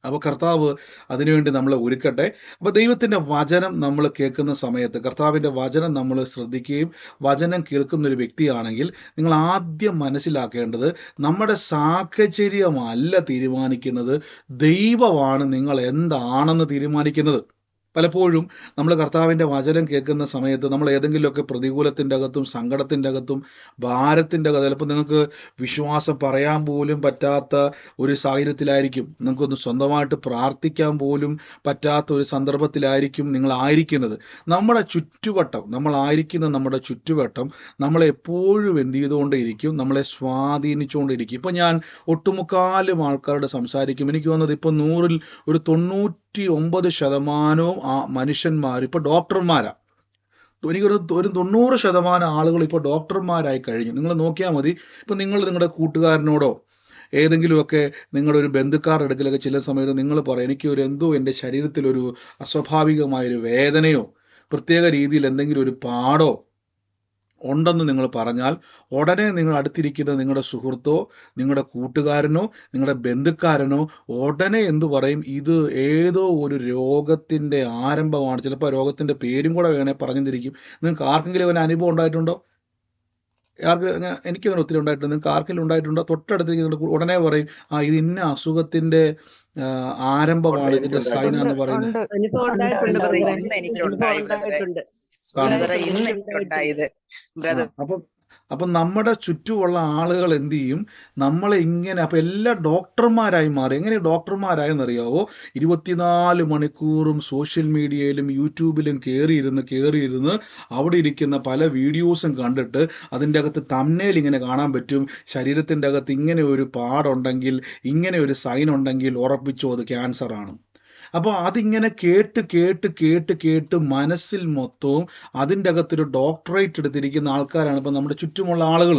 [SPEAKER 1] അപ്പോൾ കർത്താവ് അതിനുവേണ്ടി നമ്മളെ ഒരുക്കട്ടെ. അപ്പോൾ ദൈവത്തിൻ്റെ വചനം നമ്മൾ കേൾക്കുന്ന സമയത്ത്, കർത്താവിൻ്റെ വചനം നമ്മൾ ശ്രദ്ധിക്കുകയും വചനം കേൾക്കുന്ന ഒരു വ്യക്തിയാണെങ്കിൽ നിങ്ങൾ ആദ്യം മനസ്സിലാക്കേണ്ടത്, നമ്മുടെ സാഹചര്യമല്ല തീരുമാനിക്കുന്നത്, ദൈവമാണ് നിങ്ങൾ എന്താണെന്ന് തീരുമാനിക്കുന്നത്. പലപ്പോഴും നമ്മൾ കർത്താവിൻ്റെ വചനം കേൾക്കുന്ന സമയത്ത് നമ്മൾ ഏതെങ്കിലുമൊക്കെ പ്രതികൂലത്തിൻ്റെ അകത്തും സങ്കടത്തിൻ്റെ അകത്തും ഭാരത്തിൻ്റെ അകത്ത് ചിലപ്പോൾ നിങ്ങൾക്ക് വിശ്വാസം പറയാൻ പോലും പറ്റാത്ത ഒരു സാഹചര്യത്തിലായിരിക്കും, നിങ്ങൾക്കൊന്ന് സ്വന്തമായിട്ട് പ്രാർത്ഥിക്കാൻ പോലും പറ്റാത്ത ഒരു സന്ദർഭത്തിലായിരിക്കും നിങ്ങളായിരിക്കുന്നത്. നമ്മുടെ ചുറ്റുവട്ടം നമ്മുടെ ചുറ്റുവട്ടം നമ്മളെ എപ്പോഴും എന്ത് ചെയ്തുകൊണ്ടേയിരിക്കും, നമ്മളെ സ്വാധീനിച്ചുകൊണ്ടിരിക്കും. ഇപ്പം ഞാൻ ഒട്ടുമുക്കാലും ആൾക്കാരോട് സംസാരിക്കും, എനിക്ക് തോന്നുന്നത് ഇപ്പം 100-ൽ ഒരു 99% ആ മനുഷ്യന്മാർ ഇപ്പോൾ ഡോക്ടർമാരാണ്. എനിക്കൊരു 90% ആളുകൾ ഇപ്പോൾ ഡോക്ടർമാരായി കഴിഞ്ഞു. നിങ്ങൾ നോക്കിയാൽ മതി. ഇപ്പം നിങ്ങൾ നിങ്ങളുടെ കൂട്ടുകാരനോടോ ഏതെങ്കിലുമൊക്കെ നിങ്ങളുടെ ഒരു ബന്ധുക്കാരുടെ അടുക്കലൊക്കെ ചില സമയത്ത് നിങ്ങൾ പറയും, എനിക്ക് എന്തോ എൻ്റെ ശരീരത്തിലൊരു അസ്വാഭാവികമായൊരു വേദനയോ പ്രത്യേക രീതിയിൽ എന്തെങ്കിലും ഒരു പാടോ ഉണ്ടെന്ന് നിങ്ങൾ പറഞ്ഞാൽ ഉടനെ നിങ്ങൾ അടുത്തിരിക്കുന്ന നിങ്ങളുടെ സുഹൃത്തോ നിങ്ങളുടെ കൂട്ടുകാരനോ നിങ്ങളുടെ ബന്ധുക്കാരനോ ഉടനെ എന്തു പറയും, ഇത് ഏതോ ഒരു രോഗത്തിൻ്റെ ആരംഭമാണ്. ചിലപ്പോൾ ആ രോഗത്തിൻ്റെ പേരും കൂടെ വേണേൽ പറഞ്ഞിരിക്കും. നിങ്ങൾക്ക് ആർക്കെങ്കിലും ഒരു അനുഭവം ഉണ്ടായിട്ടുണ്ടോ? എനിക്കങ്ങനെ ഒത്തിരി ഉണ്ടായിട്ടുണ്ട്. നിങ്ങൾക്ക് ആർക്കെങ്കിലും ഉണ്ടായിട്ടുണ്ടോ? തൊട്ടടുത്തേക്ക് ഉടനെ പറയും, ഇത് ഇന്ന അസുഖത്തിൻ്റെ ആരംഭമാണ്, ഇതിന്റെ സൈനാന്ന് പറയുന്നത്.
[SPEAKER 3] അനുഭവം ഉണ്ടായിട്ടുണ്ട് ബ്രദറെ.
[SPEAKER 5] ഇന്ന് എനിക്ക്
[SPEAKER 3] അനുഭവം
[SPEAKER 5] ഉണ്ടായത്
[SPEAKER 3] ഉണ്ടായിട്ടുണ്ട്.
[SPEAKER 5] ബ്രദറെ, ഇന്ന് എനിക്ക് ഉണ്ടായത് ബ്രദർ.
[SPEAKER 1] അപ്പം നമ്മുടെ ചുറ്റുമുള്ള ആളുകൾ എന്ത് ചെയ്യും, നമ്മളെ ഇങ്ങനെ അപ്പം എല്ലാ ഡോക്ടർമാരായി മാറി. എങ്ങനെ ഡോക്ടർമാരായെന്നറിയാവോ? 24 മണിക്കൂറും സോഷ്യൽ മീഡിയയിലും യൂട്യൂബിലും കയറിയിരുന്ന് അവിടെ ഇരിക്കുന്ന പല വീഡിയോസും കണ്ടിട്ട് അതിൻ്റെ അകത്ത് തംബ്നെയിൽ ഇങ്ങനെ കാണാൻ പറ്റും, ശരീരത്തിൻ്റെ അകത്ത് ഇങ്ങനെ ഒരു പാടുണ്ടെങ്കിൽ, ഇങ്ങനെ ഒരു സൈൻ ഉണ്ടെങ്കിൽ ഉറപ്പിച്ചോ അത് ക്യാൻസർ ആണ്. അപ്പോൾ അതിങ്ങനെ കേട്ട് മനസ്സിൽ മൊത്തവും അതിൻ്റെ അകത്തൊരു ഡോക്ടറേറ്റ് എടുത്തിരിക്കുന്ന ആൾക്കാരാണ് ഇപ്പം നമ്മുടെ ചുറ്റുമുള്ള ആളുകൾ.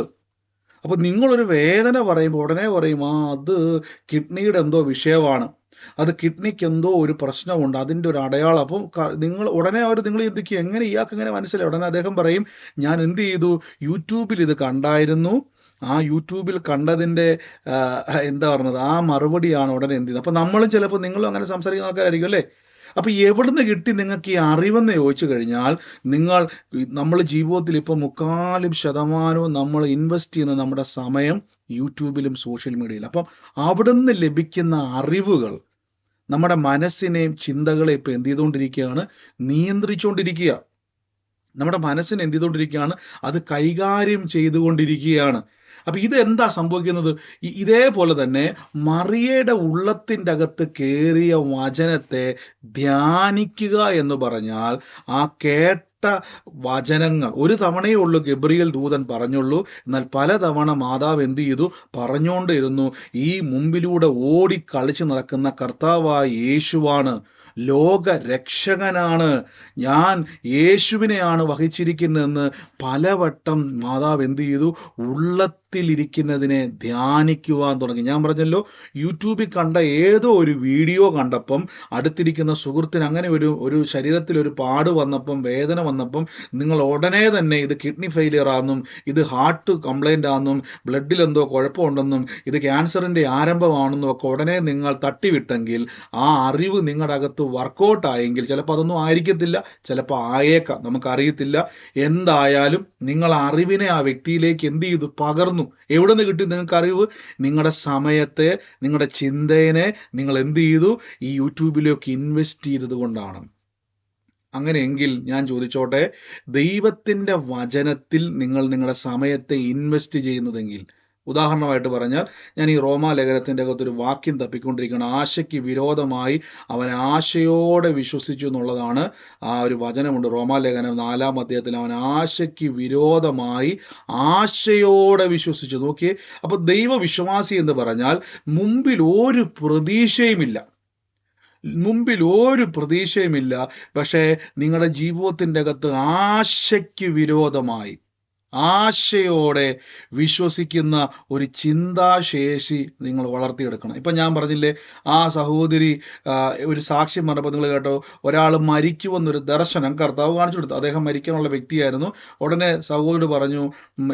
[SPEAKER 1] അപ്പോൾ നിങ്ങളൊരു വേദന പറയുമ്പോൾ ഉടനെ പറയും, അത് കിഡ്നിയുടെ എന്തോ വിഷയമാണ്, അത് കിഡ്നിക്ക് എന്തോ ഒരു പ്രശ്നമുണ്ട്, അതിൻ്റെ ഒരു അടയാളം. അപ്പം നിങ്ങൾ ചിന്തിക്കുക, എങ്ങനെ ഇയാൾക്ക് ഇങ്ങനെ മനസ്സിലായി? ഉടനെ അദ്ദേഹം പറയും, ഞാൻ എന്ത് ചെയ്തു, യൂട്യൂബിൽ ഇത് കണ്ടായിരുന്നു, ആ യൂട്യൂബിൽ കണ്ടതിൻ്റെ എന്താ പറഞ്ഞത്, ആ മറുപടിയാണ് ഉടനെ എന്ത് ചെയ്യുന്നത്. അപ്പം നമ്മളും ചിലപ്പോൾ നിങ്ങളും അങ്ങനെ സംസാരിക്കുന്ന ആൾക്കാരായിരിക്കും അല്ലേ? അപ്പം എവിടുന്ന് കിട്ടി നിങ്ങൾക്ക് ഈ അറിവെന്ന് ചോദിച്ചു കഴിഞ്ഞാൽ, നമ്മൾ ജീവിതത്തിൽ ഇപ്പോൾ 3/4% നമ്മൾ ഇൻവെസ്റ്റ് ചെയ്യുന്ന നമ്മുടെ സമയം യൂട്യൂബിലും സോഷ്യൽ മീഡിയയിലും. അപ്പം അവിടുന്ന് ലഭിക്കുന്ന അറിവുകൾ നമ്മുടെ മനസ്സിനെയും ചിന്തകളെ ഇപ്പം എന്ത് ചെയ്തുകൊണ്ടിരിക്കുകയാണ്, നിയന്ത്രിച്ചുകൊണ്ടിരിക്കുക. നമ്മുടെ മനസ്സിനെ എന്ത് ചെയ്തുകൊണ്ടിരിക്കുകയാണ്, അത് കൈകാര്യം ചെയ്തുകൊണ്ടിരിക്കുകയാണ്. അപ്പം ഇതെന്താ സംഭവിക്കുന്നത്? ഇതേപോലെ തന്നെ മറിയയുടെ ഉള്ളത്തിൻ്റെ അകത്ത് കയറിയ വചനത്തെ ധ്യാനിക്കുക എന്ന് പറഞ്ഞാൽ, ആ കേട്ട വചനങ്ങൾ ഒരു തവണയേ ഉള്ളൂ ഗബ്രിയേൽ ദൂതൻ പറഞ്ഞുള്ളൂ, എന്നാൽ പലതവണ മാതാവ് എന്ത് ചെയ്തു, പറഞ്ഞുകൊണ്ടിരുന്നു. ഈ മുമ്പിലൂടെ ഓടി കളിച്ച് നടക്കുന്ന കർത്താവായ യേശുവാണ്, ലോക രക്ഷകനാണ്, ഞാൻ യേശുവിനെയാണ് വഹിച്ചിരിക്കുന്നതെന്ന് പലവട്ടം മാതാവ് എന്ത് ചെയ്തു, ഉള്ളത്തിലിരിക്കുന്നതിനെ ധ്യാനിക്കുവാൻ തുടങ്ങി. ഞാൻ പറഞ്ഞല്ലോ, യൂട്യൂബിൽ കണ്ട ഏതോ ഒരു വീഡിയോ കണ്ടപ്പം അടുത്തിരിക്കുന്ന സുഹൃത്തിന് അങ്ങനെ ഒരു ശരീരത്തിൽ ഒരു പാട് വന്നപ്പം, വേദന വന്നപ്പം, നിങ്ങൾ ഉടനെ തന്നെ ഇത് കിഡ്നി ഫെയിലിയർ ആണെന്നും, ഇത് ഹാർട്ട് കംപ്ലൈൻ്റ് ആണെന്നും, ബ്ലഡിൽ എന്തോ കുഴപ്പമുണ്ടെന്നും, ഇത് ക്യാൻസറിൻ്റെ ആരംഭമാണെന്നും ഒക്കെ ഉടനെ നിങ്ങൾ തട്ടിവിട്ടെങ്കിൽ, ആ അറിവ് നിങ്ങളുടെ അകത്ത് വർക്കൗട്ട് ആയെങ്കിൽ, ചിലപ്പോൾ അതൊന്നും ആയിരിക്കത്തില്ല, ചിലപ്പോൾ ആയേക്കാം, നമുക്കറിയത്തില്ല. എന്തായാലും നിങ്ങൾ അറിവിനെ ആ വ്യക്തിയിലേക്ക് എന്ത് ചെയ്തു, പകർന്നു. എവിടെ നിന്ന് കിട്ടി നിങ്ങൾക്ക് അറിവ്? നിങ്ങളുടെ സമയത്തെ, നിങ്ങളുടെ ചിന്തയെ നിങ്ങൾ എന്ത് ചെയ്തു, ഈ യൂട്യൂബിലേക്ക് ഇൻവെസ്റ്റ് ചെയ്തത് കൊണ്ടാണ്. അങ്ങനെയെങ്കിൽ ഞാൻ ചോദിച്ചോട്ടെ, ദൈവത്തിൻ്റെ വചനത്തിൽ നിങ്ങൾ നിങ്ങളുടെ സമയത്തെ ഇൻവെസ്റ്റ് ചെയ്യുന്നതെങ്കിൽ, ഉദാഹരണമായിട്ട് പറഞ്ഞാൽ, ഞാൻ ഈ റോമാലേഖനത്തിൻ്റെ അകത്തൊരു വാക്യം തപ്പിക്കൊണ്ടിരിക്കുകയാണ്. ആശയ്ക്ക് വിരോധമായി അവൻ ആശയോടെ വിശ്വസിച്ചു എന്നുള്ളതാണ് ആ ഒരു വചനമുണ്ട്. റോമാലേഖനം 4-ാം അധ്യായത്തിൽ അവൻ ആശയ്ക്ക് വിരോധമായി ആശയോടെ വിശ്വസിച്ചു. നോക്കിയേ, അപ്പോൾ ദൈവവിശ്വാസി എന്ന് പറഞ്ഞാൽ മുമ്പിൽ ഒരു പ്രതീക്ഷയുമില്ല, പക്ഷേ നിങ്ങളുടെ ജീവിതത്തിൻ്റെ അകത്ത് ആശയ്ക്ക് വിരോധമായി ആശയോടെ വിശ്വസിക്കുന്ന ഒരു ചിന്താശേഷി നിങ്ങൾ വളർത്തിയെടുക്കണം. ഇപ്പം ഞാൻ പറഞ്ഞില്ലേ, ആ സഹോദരി ഒരു സാക്ഷ്യം പറഞ്ഞപ്പോൾ നിങ്ങൾ കേട്ടോ, ഒരാൾ മരിക്കുമെന്നൊരു ദർശനം കർത്താവ് കാണിച്ചു കൊടുത്തു. അദ്ദേഹം മരിക്കാനുള്ള വ്യക്തിയായിരുന്നു. ഉടനെ സഹോദരി പറഞ്ഞു,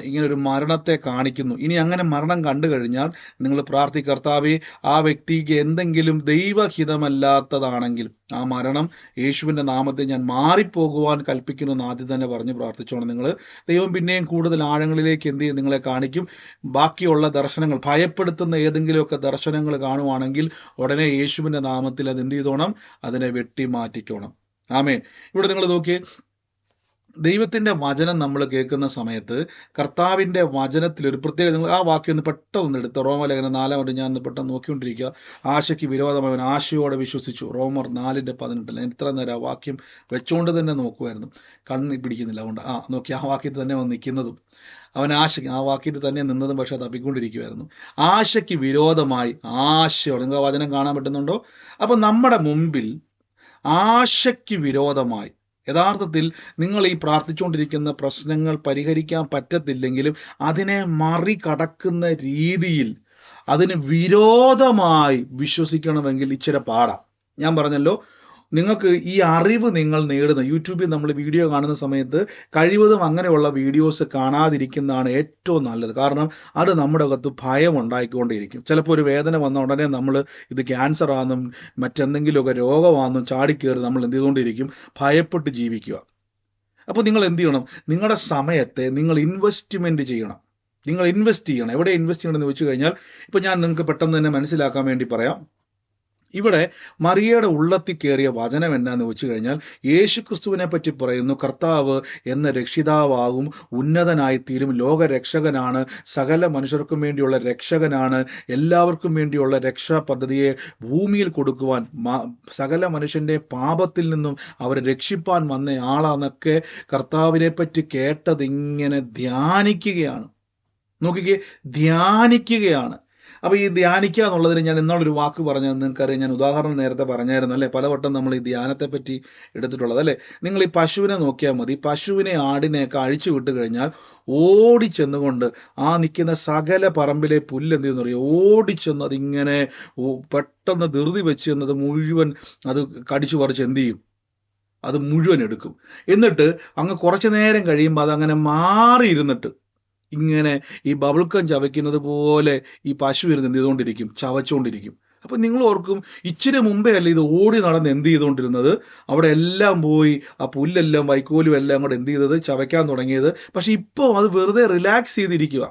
[SPEAKER 1] ഇങ്ങനെ ഒരു മരണത്തെ കാണിക്കുന്നു. ഇനി അങ്ങനെ മരണം കണ്ടു കഴിഞ്ഞാൽ നിങ്ങൾ കർത്താവേ, ആ വ്യക്തിക്ക് എന്തെങ്കിലും ദൈവഹിതമല്ലാത്തതാണെങ്കിൽ ആ മരണം യേശുവിൻ്റെ നാമത്തിൽ ഞാൻ മാറിപ്പോകുവാൻ കൽപ്പിക്കുന്നു എന്ന് ആദ്യം തന്നെ പറഞ്ഞ് പ്രാർത്ഥിച്ചോണം നിങ്ങൾ. ദൈവം പിന്നെയും കൂടുതൽ ആഴങ്ങളിലേക്ക് എന്ത് ചെയ്യും, നിങ്ങളെ കാണിക്കും. ബാക്കിയുള്ള ദർശനങ്ങൾ, ഭയപ്പെടുത്തുന്ന ഏതെങ്കിലുമൊക്കെ ദർശനങ്ങൾ കാണുവാണെങ്കിൽ ഉടനെ യേശുവിൻ്റെ നാമത്തിൽ അത് എന്ത് ചെയ്തോണം, അതിനെ വെട്ടി മാറ്റിക്കോണം. ആമേൻ. ഇവിടെ നിങ്ങൾ നോക്കിയേ, ദൈവത്തിന്റെ വചനം നമ്മൾ കേൾക്കുന്ന സമയത്ത് കർത്താവിന്റെ വചനത്തിൽ ഒരു പ്രത്യേക, നിങ്ങൾ ആ വാക്യം ഒന്ന് പെട്ടെന്ന് എടുത്ത്, റോമലേഖനം 4 ഞാൻ ഒന്ന് പെട്ടെന്ന് നോക്കിക്കൊണ്ടിരിക്കുക. ആശയ്ക്ക് വിരോധമായവൻ ആശയോടെ വിശ്വസിച്ചു, റോമർ 4:18. ഞാൻ ഇത്ര നേരം ആ വാക്യം വെച്ചുകൊണ്ട് തന്നെ നോക്കുമായിരുന്നു, കണ്ണ് പിടിക്കുന്നില്ല. അതുകൊണ്ട് നോക്കി ആ വാക്യത്തിൽ തന്നെ വന്ന് നിൽക്കുന്നതും, അവൻ ആശയ്ക്ക് ആ വാക്യത്തിൽ തന്നെ നിന്നതും, പക്ഷെ തപ്പിക്കൊണ്ടിരിക്കുമായിരുന്നു. ആശയ്ക്ക് വിരോധമായി ആശയോടെ, നിങ്ങൾ ആ വചനം കാണാൻ പറ്റുന്നുണ്ടോ? അപ്പൊ നമ്മുടെ മുമ്പിൽ ആശയ്ക്ക് വിരോധമായി, യഥാർത്ഥത്തിൽ നിങ്ങൾ ഈ പ്രാർത്ഥിച്ചുകൊണ്ടിരിക്കുന്ന പ്രശ്നങ്ങൾ പരിഹരിക്കാൻ പറ്റത്തില്ലെങ്കിലും അതിനെ മറികടക്കുന്ന രീതിയിൽ അതിന് വിരോധമായി വിശ്വസിക്കണമെങ്കിൽ ഇച്ചിരി പാടാം. ഞാൻ പറഞ്ഞല്ലോ, നിങ്ങൾക്ക് ഈ അറിവ് നിങ്ങൾ നേടുന്ന, യൂട്യൂബിൽ നമ്മൾ വീഡിയോ കാണുന്ന സമയത്ത് കഴിവതും അങ്ങനെയുള്ള വീഡിയോസ് കാണാതിരിക്കുന്നതാണ് ഏറ്റവും നല്ലത്. കാരണം അത് നമ്മുടെ അകത്ത് ഭയം ഉണ്ടായിക്കൊണ്ടേയിരിക്കും. ചിലപ്പോൾ ഒരു വേദന വന്ന ഉടനെ നമ്മൾ ഇത് ക്യാൻസർ ആണെന്നും മറ്റെന്തെങ്കിലുമൊക്കെ രോഗമാണെന്നും ചാടിക്കയറി നമ്മൾ എന്ത് ചെയ്തുകൊണ്ടിരിക്കും? ഭയപ്പെട്ട് ജീവിക്കുക. അപ്പോൾ നിങ്ങൾ എന്ത് ചെയ്യണം? നിങ്ങളുടെ സമയത്തെ നിങ്ങൾ ഇൻവെസ്റ്റ്മെന്റ് ചെയ്യണം. നിങ്ങൾ ഇൻവെസ്റ്റ് ചെയ്യണം. എവിടെ ഇൻവെസ്റ്റ് ചെയ്യണമെന്ന് വെച്ച് കഴിഞ്ഞാൽ, ഇപ്പം ഞാൻ നിങ്ങൾക്ക് പെട്ടെന്ന് തന്നെ മനസ്സിലാക്കാൻ വേണ്ടി പറയാം. ഇവിടെ മറിയയുടെ ഉള്ളത്തിൽ കയറിയ വചനം എന്നാന്ന് വെച്ച് കഴിഞ്ഞാൽ, യേശുക്രിസ്തുവിനെ പറ്റി പറയുന്നു, കർത്താവ് എന്ന രക്ഷിതാവാകും, ഉന്നതനായിത്തീരും, ലോകരക്ഷകനാണ്, സകല മനുഷ്യർക്കും വേണ്ടിയുള്ള രക്ഷകനാണ്, എല്ലാവർക്കും വേണ്ടിയുള്ള രക്ഷാ പദ്ധതിയെ ഭൂമിയിൽ കൊടുക്കുവാൻ, സകല മനുഷ്യന്റെ പാപത്തിൽ നിന്നും അവരെ രക്ഷിപ്പാൻ വന്ന ആളാന്നൊക്കെ കർത്താവിനെ പറ്റി കേട്ടത് ഇങ്ങനെ ധ്യാനിക്കുകയാണ്. നോക്കിക്കേ, ധ്യാനിക്കുകയാണ്. അപ്പൊ ഈ ധ്യാനിക്കുക എന്നുള്ളതിന് ഞാൻ ഇന്നാളൊരു വാക്ക് പറഞ്ഞത് നിങ്ങൾക്കറിയാം. ഞാൻ ഉദാഹരണം നേരത്തെ പറഞ്ഞായിരുന്നു അല്ലേ, പലവട്ടം നമ്മൾ ഈ ധ്യാനത്തെ പറ്റി എടുത്തിട്ടുള്ളത് അല്ലേ. നിങ്ങൾ ഈ പശുവിനെ നോക്കിയാൽ മതി. പശുവിനെ ആടിനെയൊക്കെ അഴിച്ചു വിട്ട് കഴിഞ്ഞാൽ ഓടിച്ചെന്നുകൊണ്ട് ആ നിൽക്കുന്ന സകല പറമ്പിലെ പുല്ല് എന്ത് ചെയ്യുന്ന പറയുക, ഓടിച്ചെന്ന് അതിങ്ങനെ പെട്ടെന്ന് ധൃതി വെച്ച് എന്നത് മുഴുവൻ അത് കടിച്ചു പറിച്ച് എന്ത് ചെയ്യും? അത് മുഴുവൻ എടുക്കും. എന്നിട്ട് അങ്ങ് കുറച്ചു നേരം കഴിയുമ്പോൾ അതങ്ങനെ മാറിയിരുന്നിട്ട് ഇങ്ങനെ ഈ ബബിൾക്കം ചവയ്ക്കുന്നത് പോലെ ഈ പശു ഇരുന്ന് എന്ത് ചെയ്തുകൊണ്ടിരിക്കും? ചവച്ചുകൊണ്ടിരിക്കും. അപ്പൊ നിങ്ങൾ ഓർക്കും, ഇച്ചിരി മുമ്പേ അല്ല ഇത് ഓടി നടന്ന് എന്ത് ചെയ്തുകൊണ്ടിരുന്നത്? അവിടെ എല്ലാം പോയി ആ പുല്ലെല്ലാം വൈക്കോലും എല്ലാം കൂടെ എന്ത് ചെയ്തത്? ചവയ്ക്കാൻ തുടങ്ങിയത്. പക്ഷെ ഇപ്പോൾ അത് വെറുതെ റിലാക്സ് ചെയ്തിരിക്കുക.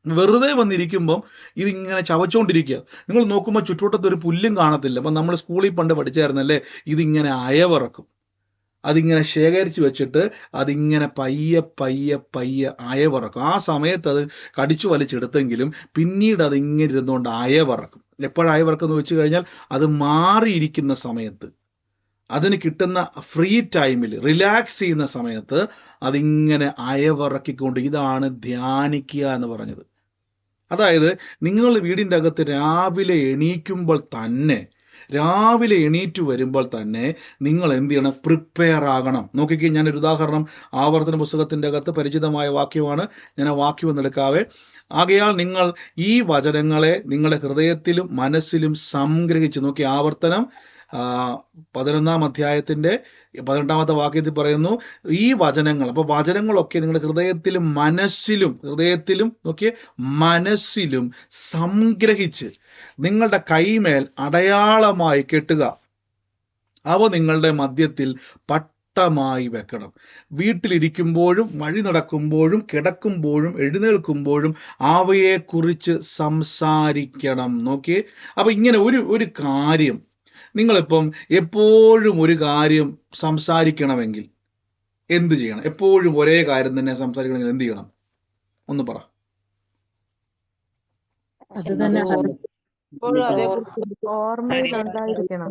[SPEAKER 1] വെറുതെ വന്നിരിക്കുമ്പം ഇതിങ്ങനെ ചവച്ചുകൊണ്ടിരിക്കുക. നിങ്ങൾ നോക്കുമ്പോൾ ചുറ്റുവട്ടത്ത് ഒരു പുല്ലും കാണത്തില്ല. അപ്പം നമ്മൾ സ്കൂളിൽ പണ്ട് പഠിച്ചായിരുന്നല്ലേ, ഇതിങ്ങനെ അയവിറക്കും. അതിങ്ങനെ ശേഖരിച്ച് വെച്ചിട്ട് അതിങ്ങനെ പയ്യെ പയ്യെ പയ്യെ അയവിറക്കും. ആ സമയത്ത് അത് കടിച്ചു വലിച്ചെടുത്തെങ്കിലും പിന്നീട് അതിങ്ങനെ ഇരുന്നുകൊണ്ട് അയവിറക്കും. എപ്പോഴാണ് അയവിറക്കെന്ന് വെച്ച് കഴിഞ്ഞാൽ, അത് മാറിയിരിക്കുന്ന സമയത്ത്, അതിന് കിട്ടുന്ന ഫ്രീ ടൈമിൽ റിലാക്സ് ചെയ്യുന്ന സമയത്ത് അതിങ്ങനെ അയവിറക്കിക്കൊണ്ട്, ഇതാണ് ധ്യാനിക്കുക എന്ന് പറഞ്ഞത്. അതായത് നിങ്ങൾ വീടിൻ്റെ അകത്ത് രാവിലെ എണീറ്റ് വരുമ്പോൾ തന്നെ നിങ്ങൾ എന്ത് ചെയ്യണം? പ്രിപ്പയർ ആകണം. നോക്കിക്കേ, ഞാനൊരു ഉദാഹരണം, ആവർത്തന പുസ്തകത്തിൻ്റെ അകത്ത് പരിചിതമായ വാക്യമാണ്. ഞാൻ ആ വാക്യം ഒന്നെടുക്കാവേ. ആകയാൽ നിങ്ങൾ ഈ വചനങ്ങളെ നിങ്ങളുടെ ഹൃദയത്തിലും മനസ്സിലും സംഗ്രഹിച്ചു. നോക്കി, ആവർത്തനം 11-ാം അധ്യായത്തിന്റെ 18-ാമത്തെ വാക്യത്തിൽ പറയുന്നു, ഈ വചനങ്ങൾ. അപ്പൊ വചനങ്ങളൊക്കെ നിങ്ങളുടെ ഹൃദയത്തിലും നോക്കിയേ, മനസ്സിലും സംഗ്രഹിച്ച് നിങ്ങളുടെ കൈമേൽ അടയാളമായി കെട്ടുക. അവ നിങ്ങളുടെ മധ്യത്തിൽ പട്ടമായി വെക്കണം. വീട്ടിലിരിക്കുമ്പോഴും വഴി നടക്കുമ്പോഴും കിടക്കുമ്പോഴും എഴുന്നേൽക്കുമ്പോഴും അവയെക്കുറിച്ച് സംസാരിക്കണം. നോക്കിയേ, അപ്പൊ ഇങ്ങനെ ഒരു കാര്യം നിങ്ങളിപ്പം എപ്പോഴും ഒരു കാര്യം സംസാരിക്കണമെങ്കിൽ എന്ത് ചെയ്യണം? എപ്പോഴും ഒരേ കാര്യം തന്നെ സംസാരിക്കണമെങ്കിൽ എന്ത് ചെയ്യണം? ഒന്ന് പറ.
[SPEAKER 2] അത് തന്നെ
[SPEAKER 3] ഓർമ്മയിൽ
[SPEAKER 2] ഉണ്ടായിരിക്കണം.